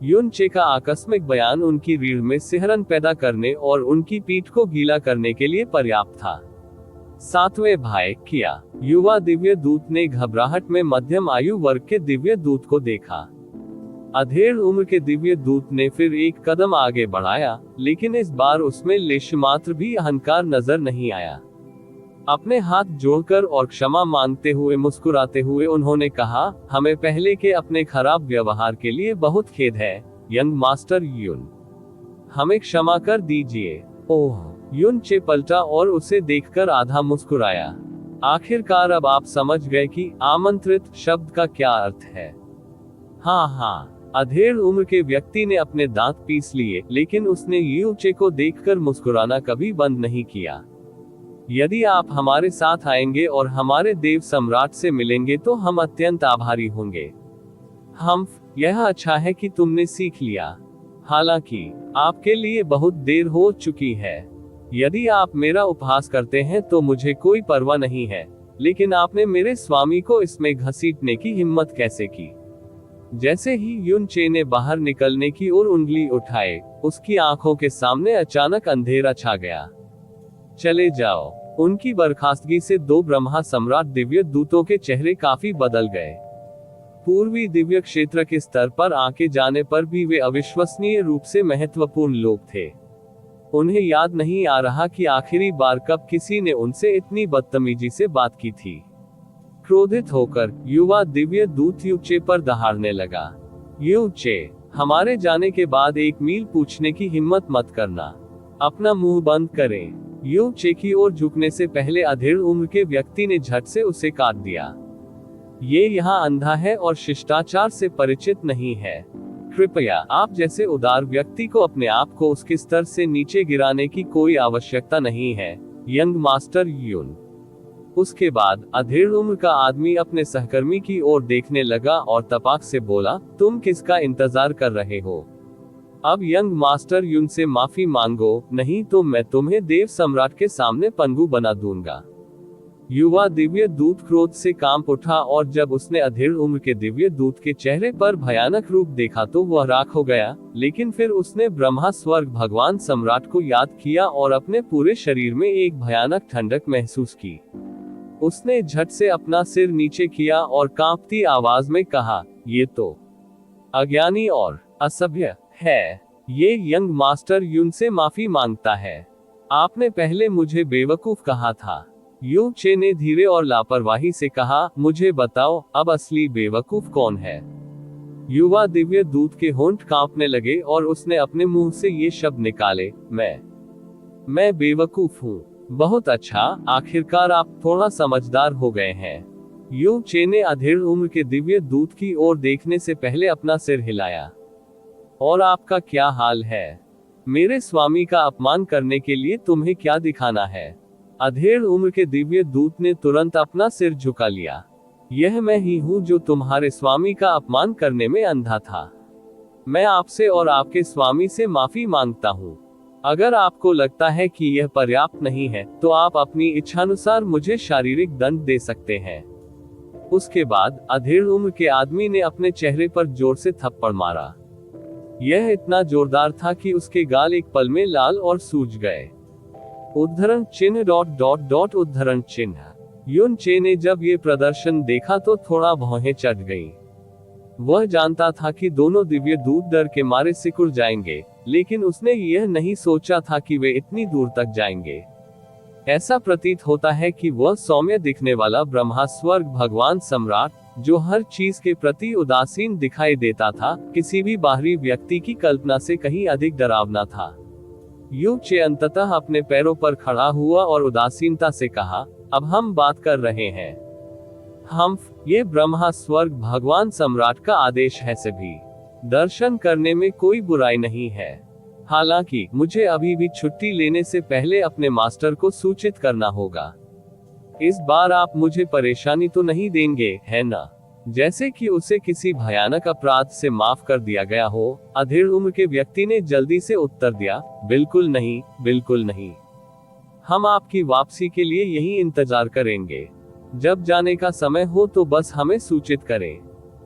S1: युन चे का आकस्मिक बयान उनकी रीढ़ में सिहरन पैदा करने और उनकी पीठ को गीला करने के लिए पर्याप्त था। सातवें भाई किया। युवा दिव्य दूत ने घबराहट में मध्यम आयु वर्ग के दिव्य दूत को देखा। अधेड़ उम्र के दिव्य दूत ने फिर एक कदम आगे बढ़ाया, लेकिन इस बार उसमें लेश मात्र भी अहंकार नजर नहीं आया। अपने हाथ जोड़कर और क्षमा मांगते हुए मुस्कुराते हुए उन्होंने कहा, हमें पहले के अपने खराब व्यवहार के लिए बहुत खेद है, यंग मास्टर युन। हमें क्षमा कर दीजिए। ओह। युन चे पलटा और उसे देखकर आधा मुस्कुराया। आखिरकार अब आप समझ गए कि आमंत्रित शब्द का क्या अर्थ है। हाँ हाँ। अधेड़ उम्र के व्यक्ति ने अपने दांत पीस लिए, लेकिन उसने यू चे को देखकर मुस्कुराना कभी बंद नहीं किया। यदि आप हमारे साथ आएंगे और हमारे देव सम्राट से मिलेंगे तो हम अत्यंत आभारी होंगे। यह अच्छा है कि तुमने सीख लिया। हालांकि आपके लिए बहुत देर हो चुकी है। यदि आप मेरा उपहास करते हैं तो मुझे कोई परवाह नहीं है, लेकिन आपने मेरे स्वामी को इसमें घसीटने की हिम्मत कैसे की? जैसे ही युन चे ने बाहर निकलने की ओर उंगली उठाए, उसकी आंखों के सामने अचानक अंधेरा छा गया। चले जाओ। उनकी बर्खास्तगी से दो ब्रह्मा सम्राट दिव्य दूतों के चेहरे काफी बदल गए। पूर्वी दिव्य क्षेत्र के स्तर पर आके जाने पर भी वे अविश्वसनीय रूप से महत्वपूर्ण लोग थे। उन्हें याद नहीं आ रहा कि आखिरी बार कब किसी ने उनसे इतनी बदतमीजी से बात की थी। क्रोधित होकर युवा दिव्य दूत यूचे पर दहाड़ने लगा। यूचे, हमारे जाने के बाद 1 मील पूछने की हिम्मत मत करना। अपना मुंह बंद करें। यूचे की ओर झुकने से पहले अधेड़ उम्र के व्यक्ति ने झट से उसे काट दिया। ये यहाँ अंधा है और शिष्टाचार से परिचित नहीं है। कृपया आप जैसे उदार व्यक्ति को अपने आप को उसके स्तर से नीचे गिराने की कोई आवश्यकता नहीं है, यंग मास्टर युन। उसके बाद अधेड़ उम्र का आदमी अपने सहकर्मी की ओर देखने लगा और तपाक से बोला, तुम किसका इंतजार कर रहे हो? अब यंग मास्टर युन से माफी मांगो, नहीं तो मैं तुम्हें देव सम्राट के सामने पंगु बना दूंगा। युवा दिव्य दूत क्रोध से कांप उठा और जब उसने अधेड़ उम्र के दिव्य दूत के चेहरे पर भयानक रूप देखा तो वह राख हो गया, लेकिन फिर उसने ब्रह्मा स्वर्ग भगवान सम्राट को याद किया और अपने पूरे शरीर में एक भयानक ठंडक महसूस की। उसने झट से अपना सिर नीचे किया और कांपती आवाज में कहा, ये तो अज्ञानी और असभ्य है। ये यंग मास्टर युन से माफी मांगता है। आपने पहले मुझे बेवकूफ कहा था। यू चे ने धीरे और लापरवाही से कहा, मुझे बताओ अब असली बेवकूफ कौन है? युवा दिव्य दूत के होंठ कांपने लगे और उसने अपने मुंह से ये शब्द निकाले, मैं बेवकूफ हूँ। बहुत अच्छा, आखिरकार आप थोड़ा समझदार हो गए हैं। यू चे ने अधेड़ उम्र के दिव्य दूत की ओर देखने से पहले अपना सिर हिलाया। और आपका क्या हाल है? मेरे स्वामी का अपमान करने के लिए तुम्हें क्या दिखाना है? अधेड़ उम्र के दिव्य दूत ने तुरंत अपना सिर झुका लिया। यह मैं ही हूँ जो तुम्हारे स्वामी का अपमान करने में अंधा था। मैं आपसे और आपके स्वामी से माफी मांगता हूँ। अगर आपको लगता है कि यह पर्याप्त नहीं है, तो आप अपनी इच्छानुसार मुझे शारीरिक दंड दे सकते हैं। उसके बाद अधेड़ उम्र के आदमी ने अपने चेहरे पर जोर से थप्पड़ मारा। यह इतना जोरदार था कि उसके गाल एक पल में लाल और सूज गए। उद्धरण चिन्ह ... उद्धरण चिन्ह। युन चे ने जब ये प्रदर्शन देखा तो थोड़ा भौहें चढ़ गई। वह जानता था कि दोनों दिव्य दूत डर के मारे सिकुड़ जाएंगे, लेकिन उसने यह नहीं सोचा था कि वे इतनी दूर तक जाएंगे। ऐसा प्रतीत होता है कि वह सौम्य दिखने वाला ब्रह्मा स्वर्ग भगवान सम्राट, जो हर चीज के प्रति उदासीन दिखाई देता था, किसी भी बाहरी व्यक्ति की कल्पना से कहीं अधिक डरावना था। यू चे अंततः अपने पैरों पर खड़ा हुआ और उदासीनता से कहा, अब हम बात कर रहे हैं। ये ब्रह्मा स्वर्ग भगवान सम्राट का आदेश है, सभी दर्शन करने में कोई बुराई नहीं है। हालांकि मुझे अभी भी छुट्टी लेने से पहले अपने मास्टर को सूचित करना होगा। इस बार आप मुझे परेशानी तो नहीं देंगे, है ना? जैसे कि उसे किसी भयानक अपराध से माफ कर दिया गया हो। अधेड़ उम्र के व्यक्ति ने जल्दी से उत्तर दिया, बिल्कुल नहीं, बिल्कुल नहीं। हम आपकी वापसी के लिए यही इंतजार करेंगे। जब जाने का समय हो तो बस हमें सूचित करें।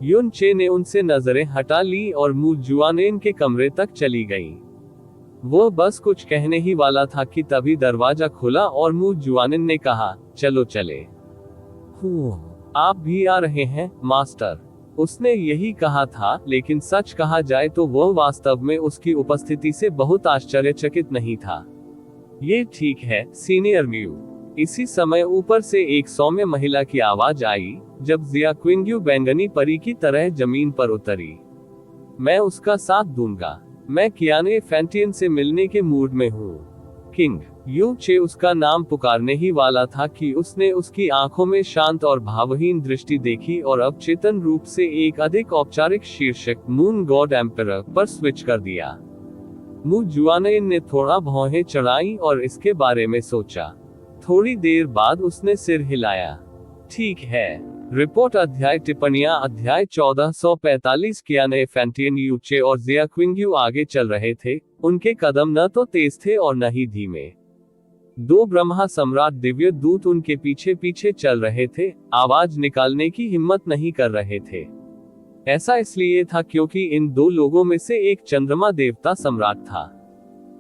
S1: युन चे ने उनसे नजरें हटा ली और मू जुआनेन के कमरे तक चली गई। वो बस कुछ कहने ही वाला था कि तभी दरवाजा खुला और मू जुआनेन ने कहा, चलो चले। आप भी आ रहे हैं मास्टर? उसने यही कहा था, लेकिन सच कहा जाए तो वह वास्तव में उसकी उपस्थिति से बहुत आश्चर्यचकित नहीं था। ये ठीक है, सीनियर म्यू। इसी समय ऊपर से एक सौम्य महिला की आवाज आई, जब जिया क्विंग्यू बैंगनी परी की तरह जमीन पर उतरी। मैं उसका साथ दूंगा। मैं कियाने फैंटियन से मिलने के मूड में हूँ। किंग यू चे उसका नाम पुकारने ही वाला था कि उसने उसकी आंखों में शांत और भावहीन दृष्टि देखी और अब चेतन रूप से एक अधिक औपचारिक शीर्षक मून गॉड एम्परर पर स्विच कर दिया। मु जुआनयन ने थोड़ा भौहें चढ़ाई और इसके बारे में सोचा। थोड़ी देर बाद उसने सिर हिलाया। ठीक है। रिपोर्ट अध्याय टिप्पणियां अध्याय 1445 कियाने फैंटियन यू चे और जिया क्विंग्यू आगे चल रहे थे। उनके कदम न तो तेज थे और न ही धीमे। दो ब्रह्मा सम्राट दिव्य दूत उनके पीछे पीछे चल रहे थे, आवाज निकालने की हिम्मत नहीं कर रहे थे। ऐसा इसलिए था क्योंकि इन दो लोगों में से एक चंद्रमा देवता सम्राट था।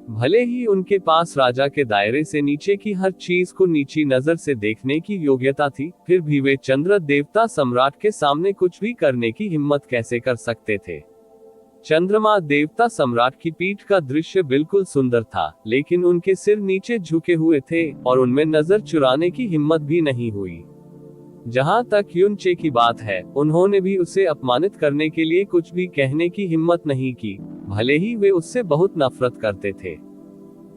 S1: भले ही उनके पास राजा के दायरे से नीचे की हर चीज को नीची नजर से देखने की योग्यता थी, फिर भी वे चंद्र देवता सम्राट के सामने कुछ भी करने की हिम्मत कैसे कर सकते थे। चंद्रमा देवता सम्राट की पीठ का दृश्य बिल्कुल सुंदर था, लेकिन उनके सिर नीचे झुके हुए थे और उनमें नजर चुराने की हिम्मत भी नहीं हुई। जहां तक युन चे की बात है, उन्होंने भी उसे अपमानित करने के लिए कुछ भी कहने की हिम्मत नहीं की, भले ही वे उससे बहुत नफरत करते थे।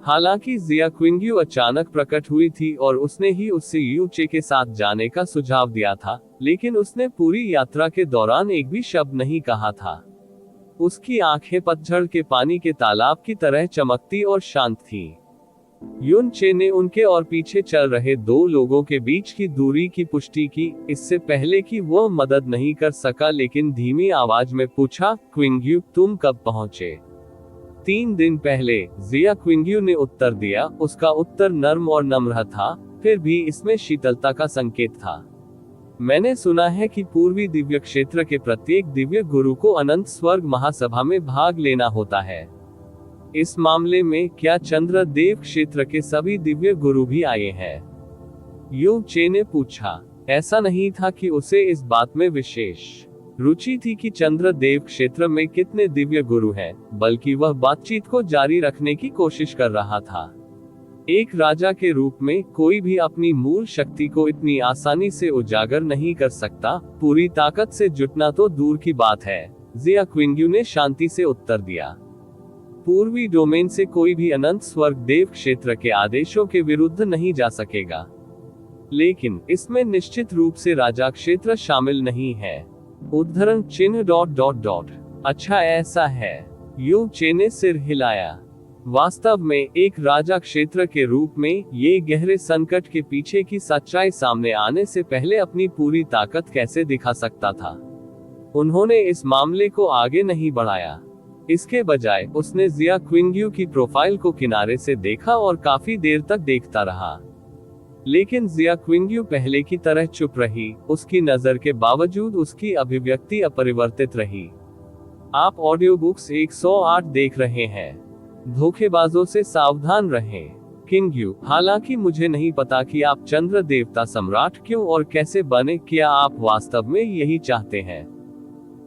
S1: हालांकि जिया क्विंग्यू अचानक प्रकट हुई थी और उसने ही उससे यू चे के साथ जाने का सुझाव दिया था, लेकिन उसने पूरी यात्रा के दौरान एक भी शब्द नहीं कहा था। उसकी आंखें पतझड़ के पानी के तालाब की तरह चमकती और शांत थीं। युन चे ने उनके और पीछे चल रहे दो लोगों के बीच की दूरी की पुष्टि की, इससे पहले कि वह मदद नहीं कर सका, लेकिन धीमी आवाज में पूछा, क्विंग्यू तुम कब पहुंचे? 3 दिन पहले, जिया क्विंग्यू ने उत्तर दिया। उसका उत्तर नर्म और नम्र था, फिर भी इसमें शीतलता का संकेत था। मैंने सुना है कि पूर्वी दिव्य क्षेत्र के प्रत्येक दिव्य गुरु को अनंत स्वर्ग महासभा में भाग लेना होता है। इस मामले में क्या चंद्र देव क्षेत्र के सभी दिव्य गुरु भी आए हैं? यू चे ने पूछा। ऐसा नहीं था कि उसे इस बात में विशेष रुचि थी कि चंद्र देव क्षेत्र में कितने दिव्य गुरु हैं, बल्कि वह बातचीत को जारी रखने की कोशिश कर रहा था। एक राजा के रूप में कोई भी अपनी मूल शक्ति को इतनी आसानी से उजागर नहीं कर सकता, पूरी ताकत से जुटना तो दूर की बात है, जिया क्विंग्यू ने शांति से उत्तर दिया। पूर्वी डोमेन से कोई भी अनंत स्वर्ग देव क्षेत्र के आदेशों के विरुद्ध नहीं जा सकेगा, लेकिन इसमें निश्चित रूप से राजा क्षेत्र शामिल नहीं है। उद्धरण चिन्ह ... अच्छा ऐसा है। यू चे ने सिर हिलाया। वास्तव में एक राजा क्षेत्र के रूप में ये गहरे संकट के पीछे की सच्चाई सामने आने से पहले अपनी पूरी ताकत कैसे दिखा सकता था। उन्होंने इस मामले को आगे नहीं बढ़ाया। इसके बजाय उसने जिया क्विंग्यू की प्रोफाइल को किनारे से देखा और काफी देर तक देखता रहा। लेकिन जिया क्विंग्यू पहले की तरह चुप रही, उसकी नजर के बावजूद उसकी अभिव्यक्ति अपरिवर्तित रही। आप ऑडियो बुक्स 108 देख रहे हैं। धोखेबाजों से सावधान रहें। किंग्यू, हालांकि मुझे नहीं पता कि आप चंद्र देवता सम्राट क्यों और कैसे बने, क्या आप वास्तव में यही चाहते हैं?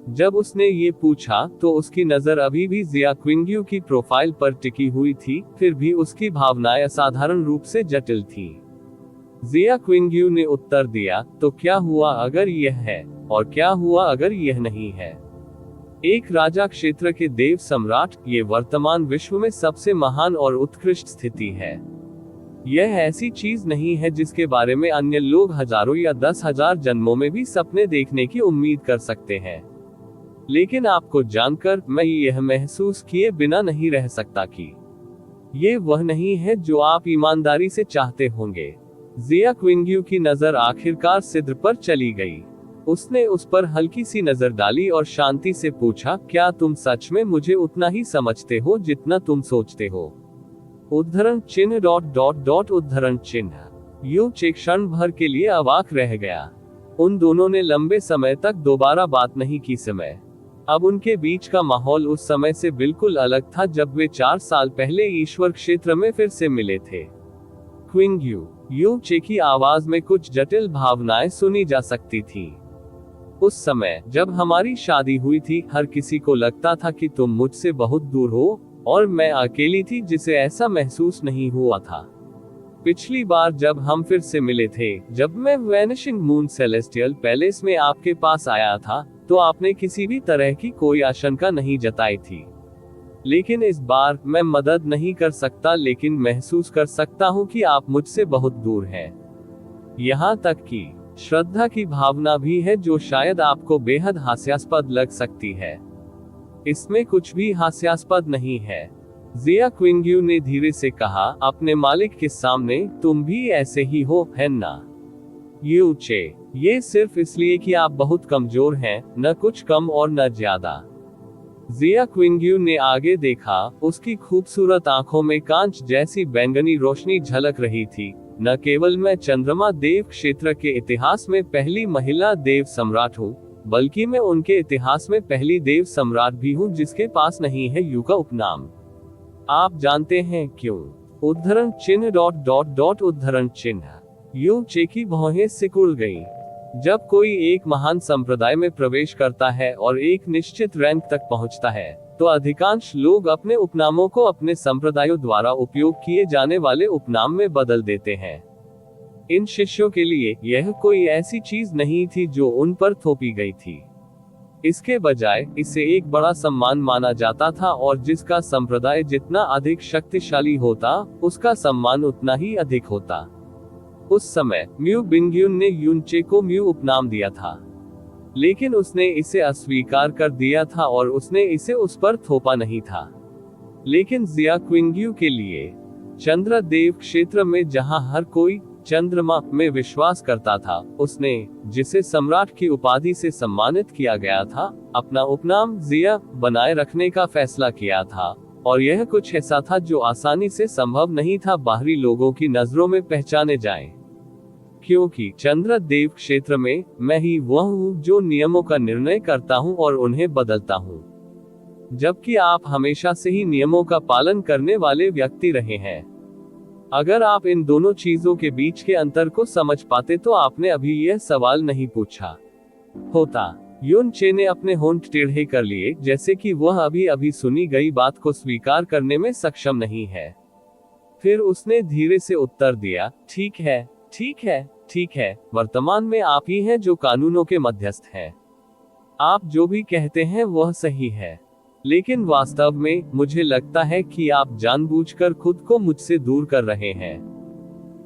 S1: जब उसने ये पूछा तो उसकी नजर अभी भी जिया क्विंग्यू की प्रोफाइल पर टिकी हुई थी, फिर भी उसकी भावनाएं असाधारण रूप से जटिल थी। जिया क्विंग्यू ने उत्तर दिया, तो क्या हुआ अगर यह है, और क्या हुआ अगर यह नहीं है? एक राजा क्षेत्र के देव सम्राट, ये वर्तमान विश्व में सबसे महान और उत्कृष्ट स्थिति है। यह ऐसी चीज नहीं है जिसके बारे में अन्य लोग हजारों या 10,000 जन्मों में भी सपने देखने की उम्मीद कर सकते हैं। लेकिन आपको जानकर मैं यह महसूस किए बिना नहीं रह सकता कि ये वह नहीं है जो आप ईमानदारी से चाहते होंगे। जिया क्विंग्यू की नजर आखिरकार सिद्र पर चली गई। उसने उस पर हल्की सी नजर डाली और शांति से पूछा, क्या तुम सच में मुझे उतना ही समझते हो जितना तुम सोचते हो? उद्धरण चिन्ह ... उद्धरण चिन्ह। यू चे क्षण भर के लिए अवाक रह गया। उन दोनों ने लंबे समय तक दोबारा बात नहीं की। समय अब उनके बीच का माहौल उस समय से बिल्कुल अलग था जब वे 4 साल पहले ईश्वर क्षेत्र में फिर से मिले थे। क्विंग्यू, यू चे की आवाज में कुछ जटिल भावनाएं सुनी जा सकती थी। उस समय जब हमारी शादी हुई थी, हर किसी को लगता था कि तुम मुझसे बहुत दूर हो, और मैं अकेली थी जिसे ऐसा महसूस नहीं हुआ था। पिछली बार जब हम फिर से मिले थे, जब मैं वैनिशिंग मून सेलेस्टियल पैलेस में आपके पास आया था, तो आपने किसी भी तरह की कोई आशंका नहीं जताई थी। लेकिन इस बार मैं मदद नहीं कर सकता, लेकिन महसूस कर सकता हूँ कि आप मुझसे बहुत दूर हैं। यहाँ तक कि श्रद्धा की भावना भी है, जो शायद आपको बेहद हास्यास्पद लग सकती है। इसमें कुछ भी हास्यास्पद नहीं है, जिया क्विंग्यू ने धीरे से कहा, अपने मालिक के सामने तुम भी ऐसे ही हो, है ना? यू चे, ये सिर्फ इसलिए कि आप बहुत कमजोर हैं, न कुछ कम और न ज्यादा। जिया क्विंग्यू ने आगे देखा, उसकी खूबसूरत आंखों में कांच जैसी बैंगनी रोशनी झलक रही थी। न केवल मैं चंद्रमा देव क्षेत्र के इतिहास में पहली महिला देव सम्राट हूँ, बल्कि मैं उनके इतिहास में पहली देव सम्राट भी हूँ जिसके पास नहीं है यू का उपनाम। आप जानते हैं क्यों? उद्धरण चिन्ह ... उद्धरण चिन्ह। यू चे की भौहें सिकुड़ गईं। जब कोई एक महान संप्रदाय में प्रवेश करता है और एक निश्चित रैंक तक पहुंचता है, तो अधिकांश लोग अपने उपनामों को अपने संप्रदायों द्वारा उपयोग किए जाने वाले उपनाम में बदल देते हैं। इन शिष्यों के लिए यह कोई ऐसी चीज नहीं थी जो उन पर थोपी गई थी। इसके बजाय इसे एक बड़ा सम्मान माना जाता था, और जिसका संप्रदाय जितना अधिक शक्तिशाली होता, उसका सम्मान उतना ही अधिक होता। उस समय म्यू बिंग्युन ने यूनचे को म्यू उपनाम दिया था, लेकिन उसने इसे अस्वीकार कर दिया था और उसने इसे उस पर थोपा नहीं था। लेकिन जिया क्विंग्यू के लिए चंद्र देव क्षेत्र में जहां हर कोई चंद्रमा में विश्वास करता था, उसने, जिसे सम्राट की उपाधि से सम्मानित किया गया था, अपना उपनाम जिया बनाए रखने का फैसला किया था। और यह कुछ ऐसा था जो आसानी से संभव नहीं था बाहरी लोगों की नजरों में पहचाने जाए, क्योंकि चंद्र देव क्षेत्र में मैं ही वह हूँ जो नियमों का निर्णय करता हूँ और उन्हें बदलता हूँ, जबकि आप हमेशा से ही नियमों का पालन करने वाले व्यक्ति रहे हैं। अगर आप इन दोनों चीजों के बीच के अंतर को समझ पाते तो आपने अभी यह सवाल नहीं पूछा होता। यून चे ने अपने होंठ टेढ़े कर लिए, जैसे कि वह अभी अभी सुनी गई बात को स्वीकार करने में सक्षम नहीं है। फिर उसने धीरे से उत्तर दिया, ठीक है, ठीक है, ठीक है, वर्तमान में आप ही हैं जो कानूनों के मध्यस्थ हैं। आप जो भी कहते हैं वह सही है, लेकिन वास्तव में मुझे लगता है कि आप जानबूझकर खुद को मुझसे दूर कर रहे हैं।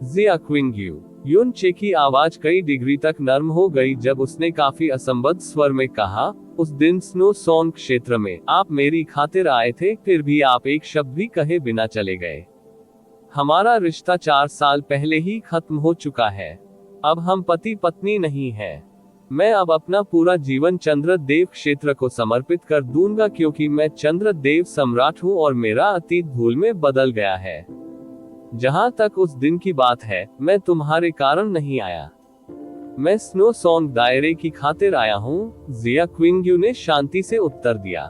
S1: जिया क्विंग्यू। यून चे की आवाज कई डिग्री तक नर्म हो गई जब उसने काफी असंबद्ध स्वर में कहा, उस दिन स्नो सॉन्ग क्षेत्र में आप मेरी खातिर आए थे, फिर भी आप एक शब्द भी कहे बिना चले गए। हमारा रिश्ता 4 साल पहले ही खत्म हो चुका है। अब हम पति पत्नी नहीं हैं। मैं अब अपना पूरा जीवन चंद्र देव क्षेत्र को समर्पित कर दूंगा, क्योंकि मैं चंद्र देव सम्राट हूं और मेरा अतीत भूल में बदल गया है। जहां तक उस दिन की बात है, मैं तुम्हारे कारण नहीं आया, मैं स्नो सॉन्ग दायरे की खातिर आया हूं, जिया क्विंग्यू ने शांति से उत्तर दिया।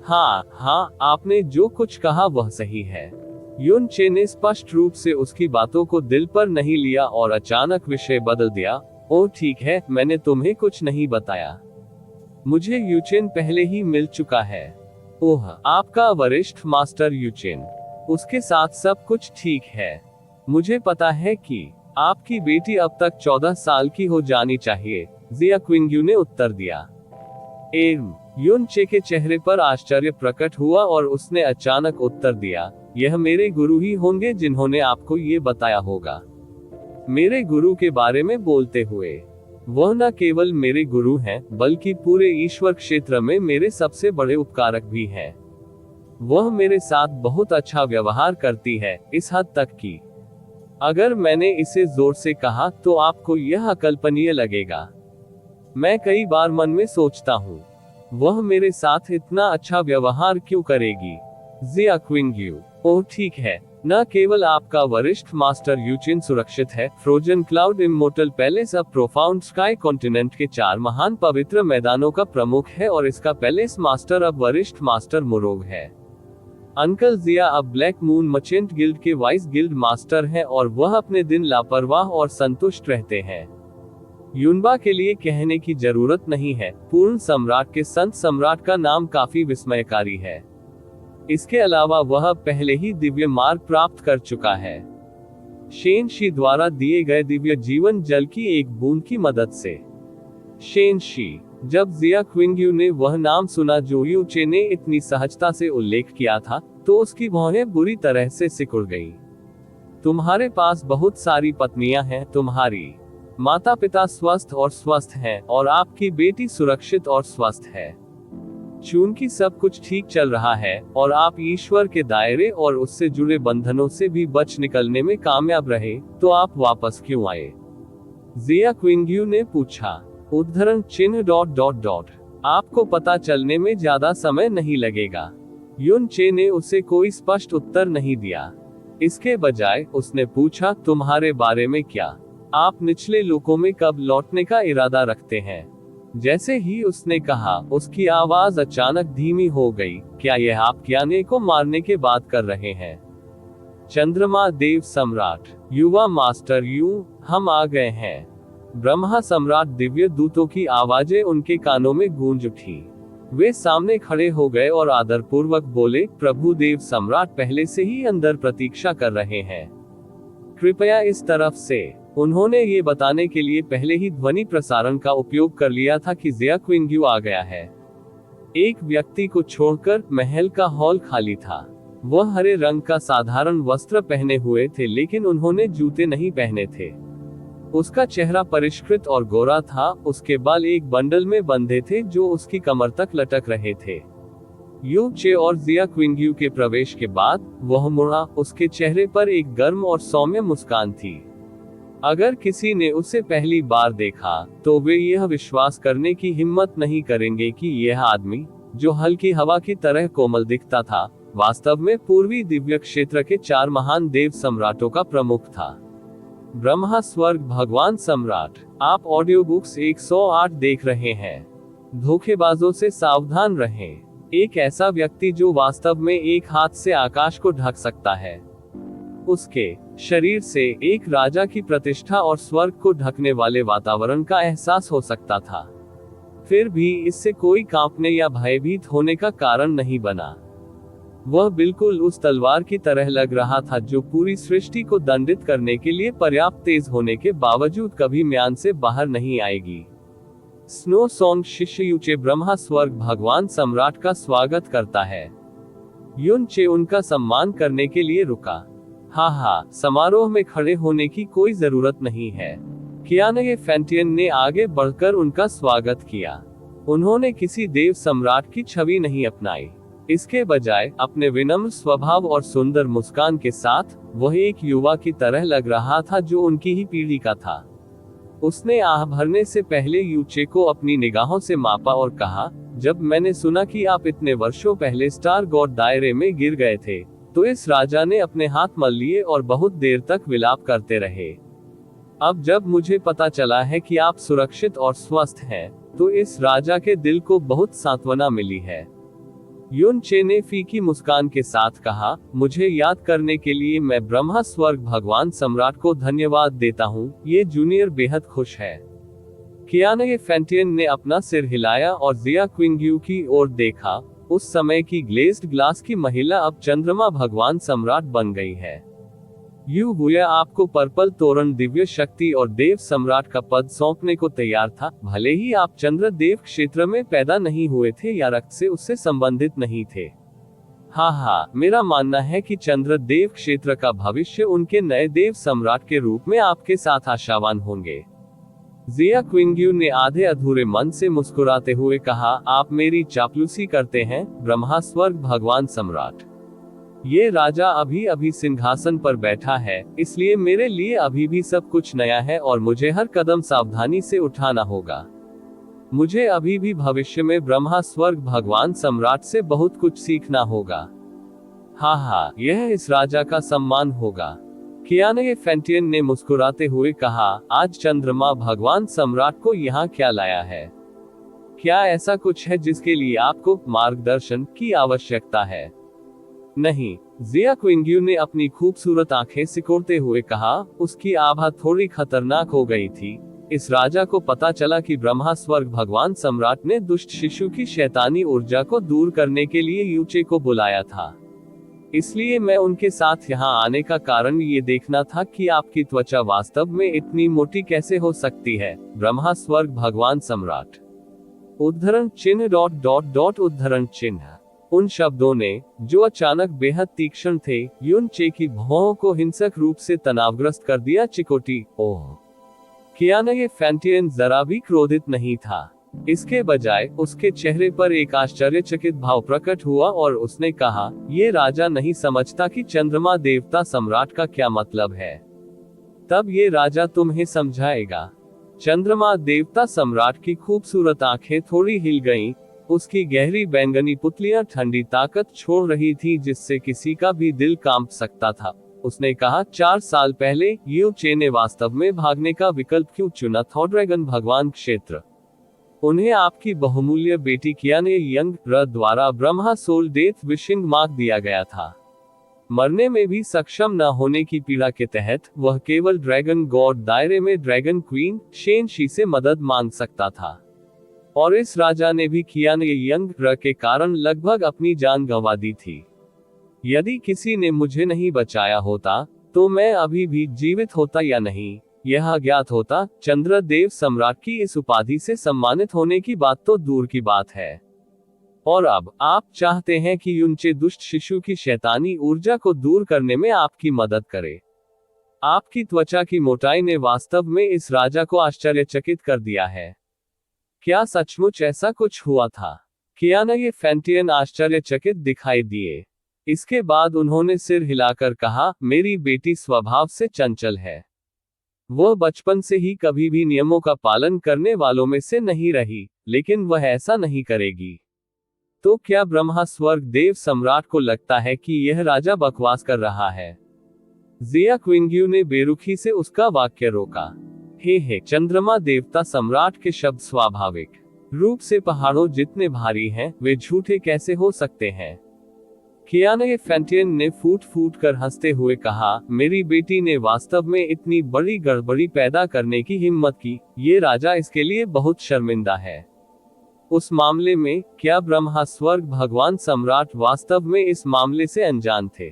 S1: हाँ, आपने जो कुछ कहा वह सही है। यून चे ने स्पष्ट रूप से उसकी बातों को दिल पर नहीं लिया और अचानक विषय बदल दिया। ओह ठीक है, मैंने तुम्हें कुछ नहीं बताया। मुझे यूचेन पहले ही मिल चुका है। ओह, आपका वरिष्ठ मास्टर यूचेन, उसके साथ सब कुछ ठीक है। मुझे पता है कि आपकी बेटी अब तक 14 साल की हो जानी चाहिए, जिया क्विंग्यू ने उत्तर दिया। यून चे के चेहरे पर आश्चर्य प्रकट हुआ और उसने अचानक उत्तर दिया, यह मेरे गुरु ही होंगे जिन्होंने आपको ये बताया होगा। मेरे गुरु के बारे में बोलते हुए, वह न केवल मेरे गुरु हैं, बल्कि पूरे ईश्वर क्षेत्र में मेरे सबसे बड़े उपकारक भी हैं। वह मेरे साथ बहुत अच्छा व्यवहार करती है, इस हद तक कि अगर मैंने इसे जोर से कहा तो आपको यह अकल्पनीय लगेगा। मैं कई बार मन में सोचता हूँ, वह मेरे साथ इतना अच्छा व्यवहार क्यों करेगी? जिया क्विंग्यू। ओह ठीक है, न केवल आपका वरिष्ठ मास्टर यूचेन सुरक्षित है, फ्रोजन क्लाउड इमोर्टल पैलेस अब प्रोफाउंड स्काई कॉन्टिनेंट के 4 महान पवित्र मैदानों का प्रमुख है और इसका पैलेस मास्टर अब वरिष्ठ मास्टर मुरोग है। अंकल जिया अब ब्लैक मून मर्चेंट गिल्ड के वाइस गिल्ड मास्टर हैं और वह अपने दिन लापरवाह और संतुष्ट रहते हैं। युनबा के लिए कहने की जरूरत नहीं है, पूर्ण सम्राट के संत सम्राट का नाम काफी विस्मयकारी है। इसके अलावा वह पहले ही दिव्य मार्ग प्राप्त कर चुका है, शेनशी द्वारा दिए गए दिव्य जीवन जल की एक बूंद की मदद से। शेनशी। जब जिया क्विंगयू ने वह नाम सुना जो यू चे ने इतनी सहजता से उल्लेख किया था, तो उसकी भौहें बुरी तरह से सिकुड़ गईं। तुम्हारे पास बहुत सारी पत्नियां हैं, तुम्हारी माता पिता स्वस्थ और स्वस्थ हैं, और आपकी बेटी सुरक्षित और स्वस्थ है। चूंकि सब कुछ ठीक चल रहा है, और आप ईश्वर के दायरे और उससे जुड़े बंधनों से भी बच निकलने में कामयाब रहे, तो आप वापस क्यों आए? जिया क्विंगयू ने पूछा। उद्धरण चिन्ह ... आपको पता चलने में ज्यादा समय नहीं लगेगा। युन चे ने उसे कोई स्पष्ट उत्तर नहीं दिया। इसके बजाय उसने पूछा, तुम्हारे बारे में क्या? आप निचले लोकों में कब लौटने का इरादा रखते हैं? जैसे ही उसने कहा, उसकी आवाज अचानक धीमी हो गई। क्या यह आप कियाने को मारने के बाद कर रहे हैं? चंद्रमा देव सम्राट। युवा मास्टर यू, हम आ गए हैं। ब्रह्मा सम्राट दिव्य दूतों की आवाजें उनके कानों में गूंज उठी। वे सामने खड़े हो गए और आदरपूर्वक बोले, प्रभु देव सम्राट पहले से ही अंदर प्रतीक्षा कर रहे हैं। कृपया इस तरफ से। उन्होंने ये बताने के लिए पहले ही ध्वनि प्रसारण का उपयोग कर लिया था कि जिया क्विंगयू आ गया है। एक व्यक्ति को छोड़कर महल का हॉल खाली था। वह हरे रंग का साधारण वस्त्र पहने हुए थे, लेकिन उन्होंने जूते नहीं पहने थे। उसका चेहरा परिष्कृत और गोरा था, उसके बाल एक बंडल में बंधे थे जो उसकी कमर तक लटक रहे थे। यू चे और जिया क्विंगयू के प्रवेश के बाद वह मुड़ा, उसके चेहरे पर एक गर्म और सौम्य मुस्कान थी। अगर किसी ने उसे पहली बार देखा, तो वे यह विश्वास करने की हिम्मत नहीं करेंगे कि यह आदमी, जो हल्की हवा की तरह कोमल दिखता था, वास्तव में पूर्वी दिव्य क्षेत्र के 4 महान देव सम्राटों का प्रमुख था। ब्रह्मा स्वर्ग भगवान सम्राट। आप ऑडियो बुक्स 108 देख रहे हैं। धोखेबाजों से सावधान रहें। एक ऐसा व्यक्ति जो वास्तव में एक हाथ से आकाश को ढक सकता है। उसके शरीर से एक राजा की प्रतिष्ठा और स्वर्ग को ढकने वाले वातावरण का एहसास हो सकता था। फिर भी इससे कोई कांपने या भयभीत होने का कारण नहीं बना। वह बिल्कुल उस तलवार की तरह लग रहा था जो पूरी सृष्टि को दंडित करने के लिए पर्याप्त तेज होने के बावजूद कभी म्यान से बाहर नहीं आएगी। स्नो सॉन्ग शिष्य यूचे ब्रह्मा स्वर्ग भगवान सम्राट का स्वागत करता है। युन चे उनका सम्मान करने के लिए रुका। हाँ, समारोह में खड़े होने की कोई जरूरत नहीं है। कियाने फैंटियन ने आगे बढ़कर उनका स्वागत किया। उन्होंने किसी देव सम्राट की छवि नहीं अपनाई। इसके बजाय अपने विनम्र स्वभाव और सुंदर मुस्कान के साथ वह एक युवा की तरह लग रहा था जो उनकी ही पीढ़ी का था। उसने आह भरने से पहले यूचे को अपनी निगाहों से मापा और कहा, जब मैंने सुना कि आप इतने वर्षों पहले स्टार गॉड दायरे में गिर गए थे, तो इस राजा ने अपने हाथ मल लिए और बहुत देर तक विलाप करते रहे। अब जब मुझे पता चला है कि आप सुरक्षित और स्वस्थ हैं, तो इस राजा के दिल को बहुत सांत्वना मिली है। युन चे ने फीकी मुस्कान के साथ कहा, मुझे याद करने के लिए मैं ब्रह्मा स्वर्ग भगवान सम्राट को धन्यवाद देता हूँ। ये जूनियर बेहद खुश है। कियाने फैंटियन ने अपना सिर हिलाया और जिया क्विंगयू की ओर देखा। उस समय की ग्लेज्ड ग्लास की महिला अब चंद्रमा भगवान सम्राट बन गई है। यू हुआ आपको पर्पल तोरण दिव्य शक्ति और देव सम्राट का पद सौंपने को तैयार था, भले ही आप चंद्र देव क्षेत्र में पैदा नहीं हुए थे या रक्त से उससे संबंधित नहीं थे। हाँ, मेरा मानना है कि चंद्र देव क्षेत्र का भविष्य उनके नए देव सम्राट के रूप में आपके साथ आशावान होंगे। जिया क्विंगयू ने आधे अधूरे मन से मुस्कुराते हुए कहा, आप मेरी चापलूसी करते हैं ब्रह्मा स्वर्ग भगवान सम्राट। ये राजा अभी अभी सिंहासन पर बैठा है, इसलिए मेरे लिए अभी भी सब कुछ नया है और मुझे हर कदम सावधानी से उठाना होगा। मुझे अभी भी भविष्य में ब्रह्मा स्वर्ग भगवान सम्राट से बहुत कुछ सीखना होगा। हाँ, यह इस राजा का सम्मान होगा। कियाने फैंटियन ने मुस्कुराते हुए कहा, आज चंद्रमा भगवान सम्राट को यहाँ क्या लाया है? क्या ऐसा कुछ है जिसके लिए आपको मार्गदर्शन की आवश्यकता है? नहीं, जिया क्विंगयू ने अपनी खूबसूरत आंखें सिकोड़ते हुए कहा। उसकी आभा थोड़ी खतरनाक हो गई थी, इस राजा को पता चला कि ब्रह्मा स्वर्ग भगवान सम्राट ने दुष्ट शिशु की शैतानी ऊर्जा को दूर करने के लिए यूचे को बुलाया था। इसलिए मैं उनके साथ यहाँ आने का कारण ये देखना था कि आपकी त्वचा वास्तव में इतनी मोटी कैसे हो सकती है। ब्रह्मा स्वर्ग भगवान सम्राट। उद्धरण चिन्ह डॉट डॉट डॉट उद्धरण चिन्ह। उन शब्दों ने, जो अचानक बेहद तीक्ष्ण थे, युन चे की भौहों को हिंसक रूप से तनावग्रस्त कर दिया। चिकोटी, ओह! कियानगे फैंटियन जरा भी क्रोधित नहीं था। इसके बजाय उसके चेहरे पर एक आश्चर्यचकित भाव प्रकट हुआ और उसने कहा, ये राजा नहीं समझता कि चंद्रमा देवता सम्राट का क्या मतलब है। तब ये राजा तुम्हें समझाएगा। चंद्रमा देवता सम्राट की खूबसूरत आंखें थोड़ी हिल गईं, उसकी गहरी बैंगनी पुतलियां ठंडी ताकत छोड़ रही थी जिससे किसी का भी दिल कांप सकता था। उसने कहा, 4 साल पहले यू चे ने वास्तव में भागने का विकल्प क्यों चुना था? ड्रैगन भगवान क्षेत्र। उन्हें आपकी बहुमूल्य बेटी कियाने यंग र द्वारा Brahma soul death wishing mark दिया गया था। मरने में भी सक्षम न होने की पीड़ा के तहत वह केवल ड्रैगन गॉड दायरे में ड्रैगन क्वीन शेन शी से मदद मांग सकता था। और इस राजा ने भी कियाने यंग र के कारण लगभग अपनी जान गंवा दी थी। यदि किसी ने मुझे नहीं बचाया होता तो मैं अभी भी जीवित होता या नहीं, यह अज्ञात होता। चंद्रदेव सम्राट की इस उपाधि से सम्मानित होने की बात तो दूर की बात है। और अब आप चाहते हैं कि युनचे दुष्ट शिशु की शैतानी ऊर्जा को दूर करने में आपकी मदद करे। आपकी त्वचा की मोटाई ने वास्तव में इस राजा को आश्चर्यचकित कर दिया है। क्या सचमुच ऐसा कुछ हुआ था? कियानगे फैंटियन आश्चर्यचकित दिखाई दिए। इसके बाद उन्होंने सिर हिलाकर कहा, मेरी बेटी स्वभाव से चंचल है। वह बचपन से ही कभी भी नियमों का पालन करने वालों में से नहीं रही, लेकिन वह ऐसा नहीं करेगी। तो क्या ब्रह्मा स्वर्ग देव सम्राट को लगता है कि यह राजा बकवास कर रहा है? जिया क्विंग्यू ने बेरुखी से उसका वाक्य रोका। हे चंद्रमा देवता सम्राट के शब्द स्वाभाविक रूप से पहाड़ों जितने भारी हैं, वे झूठे कैसे हो सकते हैं? कियाने फैंटियन ने फूट फूट कर हंसते हुए कहा, मेरी बेटी ने वास्तव में इतनी बड़ी गड़बड़ी पैदा करने की हिम्मत की, ये राजा इसके लिए बहुत शर्मिंदा है। उस मामले में क्या ब्रह्मा स्वर्ग भगवान सम्राट वास्तव में इस मामले से अनजान थे?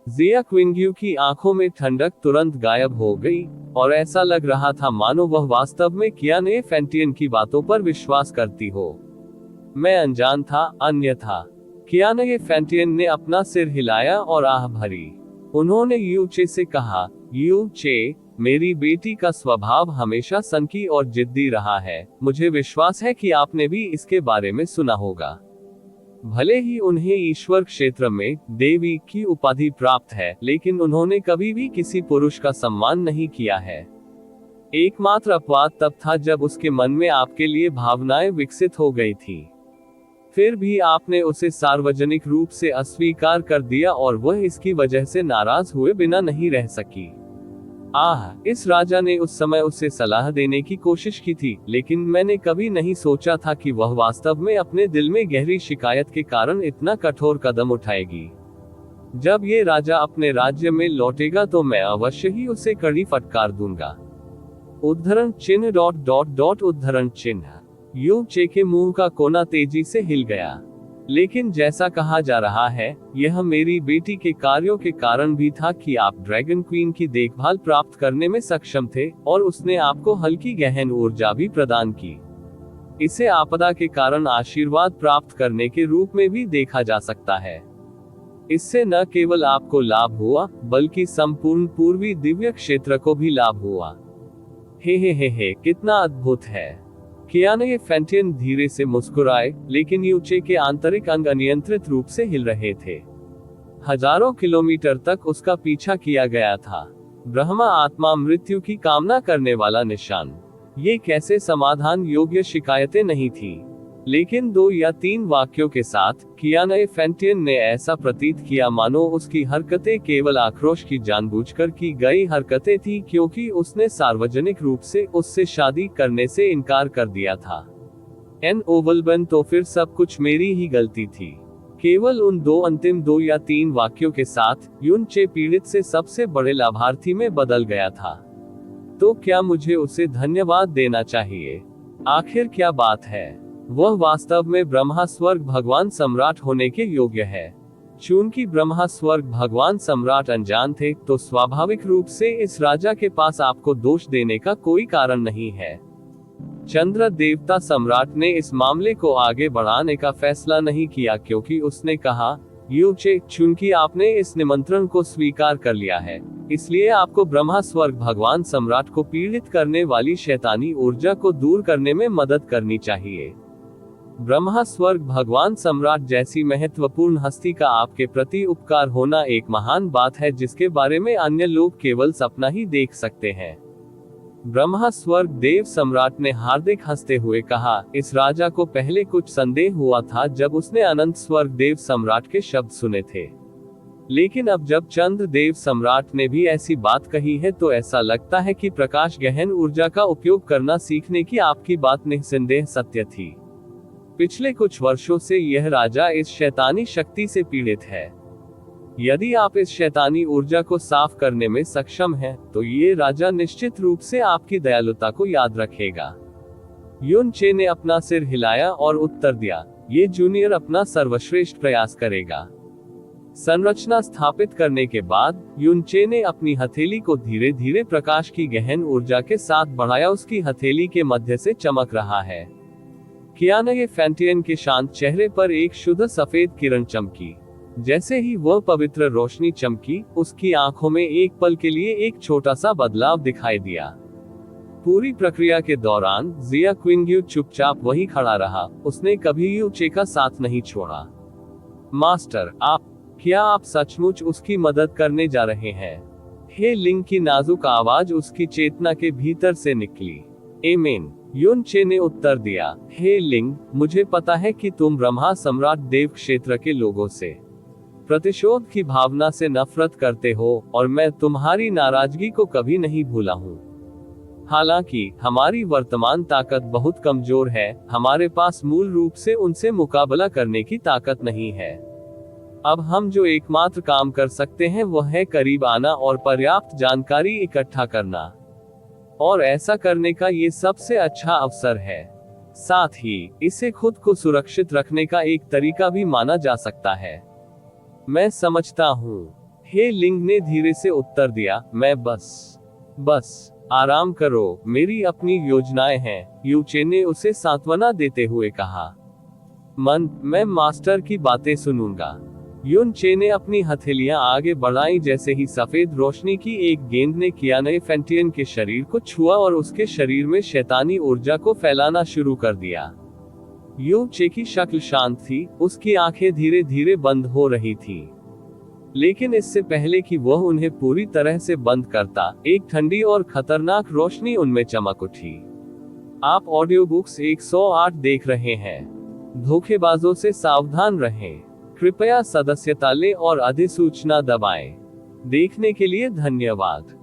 S1: जिया क्विंग्यू की आंखों में ठंडक तुरंत गायब हो गई और ऐसा लग रहा था मानो वह वास्तव में कियाने फैंटियन की बातों पर विश्वास करती हो। मैं अनजान था, अन्यथा। कियाने फैंटियन ने अपना सिर हिलाया और आह भरी। उन्होंने यू चे से कहा, यू चे, मेरी बेटी का स्वभाव हमेशा सनकी और जिद्दी रहा है। मुझे विश्वास है कि आपने भी इसके बारे में सुना होगा। भले ही उन्हें ईश्वर क्षेत्र में देवी की उपाधि प्राप्त है, लेकिन उन्होंने कभी भी किसी पुरुष का सम्मान नहीं किया है। एकमात्र अपवाद तब था जब उसके मन में आपके लिए भावनाएं विकसित हो गई थी। फिर भी आपने उसे सार्वजनिक रूप से अस्वीकार कर दिया और वह इसकी वजह से नाराज हुए बिना नहीं रह सकी। इस राजा ने उस समय उसे सलाह देने की कोशिश की थी, लेकिन मैंने कभी नहीं सोचा था कि वह वास्तव में अपने दिल में गहरी शिकायत के कारण इतना कठोर कदम उठाएगी। जब ये राजा अपने राज्य में लौटेगा तो मैं अवश्य ही उसे कड़ी फटकार दूंगा। उद्धरण चिन्ह डॉट डॉट डॉट उद्धरण चिन्ह। यू चे के मुंह का कोना तेजी से हिल गया। लेकिन जैसा कहा जा रहा है, यह मेरी बेटी के कार्यों के कारण भी था कि आप ड्रैगन क्वीन की देखभाल प्राप्त करने में सक्षम थे और उसने आपको हल्की गहन ऊर्जा भी प्रदान की। इसे आपदा के कारण आशीर्वाद प्राप्त करने के रूप में भी देखा जा सकता है। इससे न केवल आपको लाभ हुआ, बल्कि संपूर्ण पूर्वी दिव्य क्षेत्र को भी लाभ हुआ। हे, कितना अद्भुत है। कियाने फैंटियन धीरे से मुस्कुराए, लेकिन यू चे के आंतरिक अंग अनियंत्रित रूप से हिल रहे थे। हजारों किलोमीटर तक उसका पीछा किया गया था। ब्रह्मा आत्मा मृत्यु की कामना करने वाला निशान। ये कैसे समाधान योग्य शिकायतें नहीं थी, लेकिन 2 या 3 वाक्यों के साथ कियाने फैंटियन ने ऐसा प्रतीत किया मानो उसकी हरकतें केवल आक्रोश की जानबूझकर की गई हरकतें थी, क्योंकि उसने सार्वजनिक रूप से उससे शादी करने से इनकार कर दिया था। एन ओवलबन, तो फिर सब कुछ मेरी ही गलती थी। केवल उन अंतिम 2 या 3 वाक्यों के साथ युन चे पीड़ित से सबसे बड़े लाभार्थी में बदल गया था। तो क्या मुझे उसे धन्यवाद देना चाहिए? आखिर क्या बात है? वह वास्तव में ब्रह्मा स्वर्ग भगवान सम्राट होने के योग्य है। चूंकि ब्रह्मा स्वर्ग भगवान सम्राट अनजान थे, तो स्वाभाविक रूप से इस राजा के पास आपको दोष देने का कोई कारण नहीं है। चंद्र देवता सम्राट ने इस मामले को आगे बढ़ाने का फैसला नहीं किया, क्योंकि उसने कहा, यूचे, चूंकि आपने इस निमंत्रण को स्वीकार कर लिया है, इसलिए आपको ब्रह्मा स्वर्ग भगवान सम्राट को पीड़ित करने वाली शैतानी ऊर्जा को दूर करने में मदद करनी चाहिए। ब्रह्मा स्वर्ग भगवान सम्राट जैसी महत्वपूर्ण हस्ती का आपके प्रति उपकार होना एक महान बात है, जिसके बारे में अन्य लोग केवल सपना ही देख सकते हैं। ब्रह्मा स्वर्ग देव सम्राट ने हार्दिक हंसते हुए कहा, इस राजा को पहले कुछ संदेह हुआ था जब उसने अनंत स्वर्ग देव सम्राट के शब्द सुने थे, लेकिन अब जब चंद्र देव सम्राट ने भी ऐसी बात कही है, तो ऐसा लगता है कि प्रकाश गहन ऊर्जा का उपयोग करना सीखने की आपकी बात निस्संदेह सत्य थी। पिछले कुछ वर्षों से यह राजा इस शैतानी शक्ति से पीड़ित है। यदि आप इस शैतानी ऊर्जा को साफ करने में सक्षम हैं, तो ये राजा निश्चित रूप से आपकी दयालुता को याद रखेगा। युन चे ने अपना सिर हिलाया और उत्तर दिया, ये जूनियर अपना सर्वश्रेष्ठ प्रयास करेगा। संरचना स्थापित करने के बाद युन चे ने अपनी हथेली को धीरे धीरे प्रकाश की गहन ऊर्जा के साथ बढ़ाया। उसकी हथेली के मध्य से चमक रहा है। कियाना फैंटियन के शांत चेहरे पर एक शुद्ध सफेद किरण चमकी। जैसे ही वह पवित्र रोशनी चमकी, उसकी आंखों में एक पल के लिए एक छोटा सा बदलाव दिखाई दिया। पूरी प्रक्रिया के दौरान जिया क्विंग्यू चुपचाप वहीं खड़ा रहा। उसने कभी यूचे का साथ नहीं छोड़ा। मास्टर, क्या आप सचमुच उसकी मदद करने जा रहे हैं? हे लिंग की नाजुक आवाज उसकी चेतना के भीतर से निकली। एमेन, युन चे ने उत्तर दिया। हे लिंग, मुझे पता है कि तुम ब्रह्मा सम्राट देव क्षेत्र के लोगों से प्रतिशोध की भावना से नफरत करते हो, और मैं तुम्हारी नाराजगी को कभी नहीं भूला हूँ। हालांकि हमारी वर्तमान ताकत बहुत कमजोर है, हमारे पास मूल रूप से उनसे मुकाबला करने की ताकत नहीं है। अब हम जो एकमात्र काम कर सकते हैं वह है करीब आना और पर्याप्त जानकारी इकट्ठा करना, और ऐसा करने का ये सबसे अच्छा अवसर है। साथ ही इसे खुद को सुरक्षित रखने का एक तरीका भी माना जा सकता है। मैं समझता हूँ, हे लिंग ने धीरे से उत्तर दिया। मैं बस आराम करो, मेरी अपनी योजनाएं हैं, यूचे ने उसे सांत्वना देते हुए कहा। मैं मास्टर की बातें सुनूंगा। युन चे ने अपनी हथेलियां आगे बढ़ाई। जैसे ही सफेद रोशनी की एक गेंद ने कियाना फैंटियन के शरीर को छुआ और उसके शरीर में शैतानी ऊर्जा को फैलाना शुरू कर दिया। युन चे की शक्ल शांत थी, उसकी आंखें धीरे धीरे बंद हो रही थीं। लेकिन इससे पहले कि वह उन्हें पूरी तरह से बंद करता, एक ठंडी और खतरनाक रोशनी उनमें चमक उठी। आप ऑडियो बुक्स 108 देख रहे हैं। धोखेबाजों से सावधान रहें। कृपया सदस्यता लें और अधिसूचना दबाएं। देखने के लिए धन्यवाद।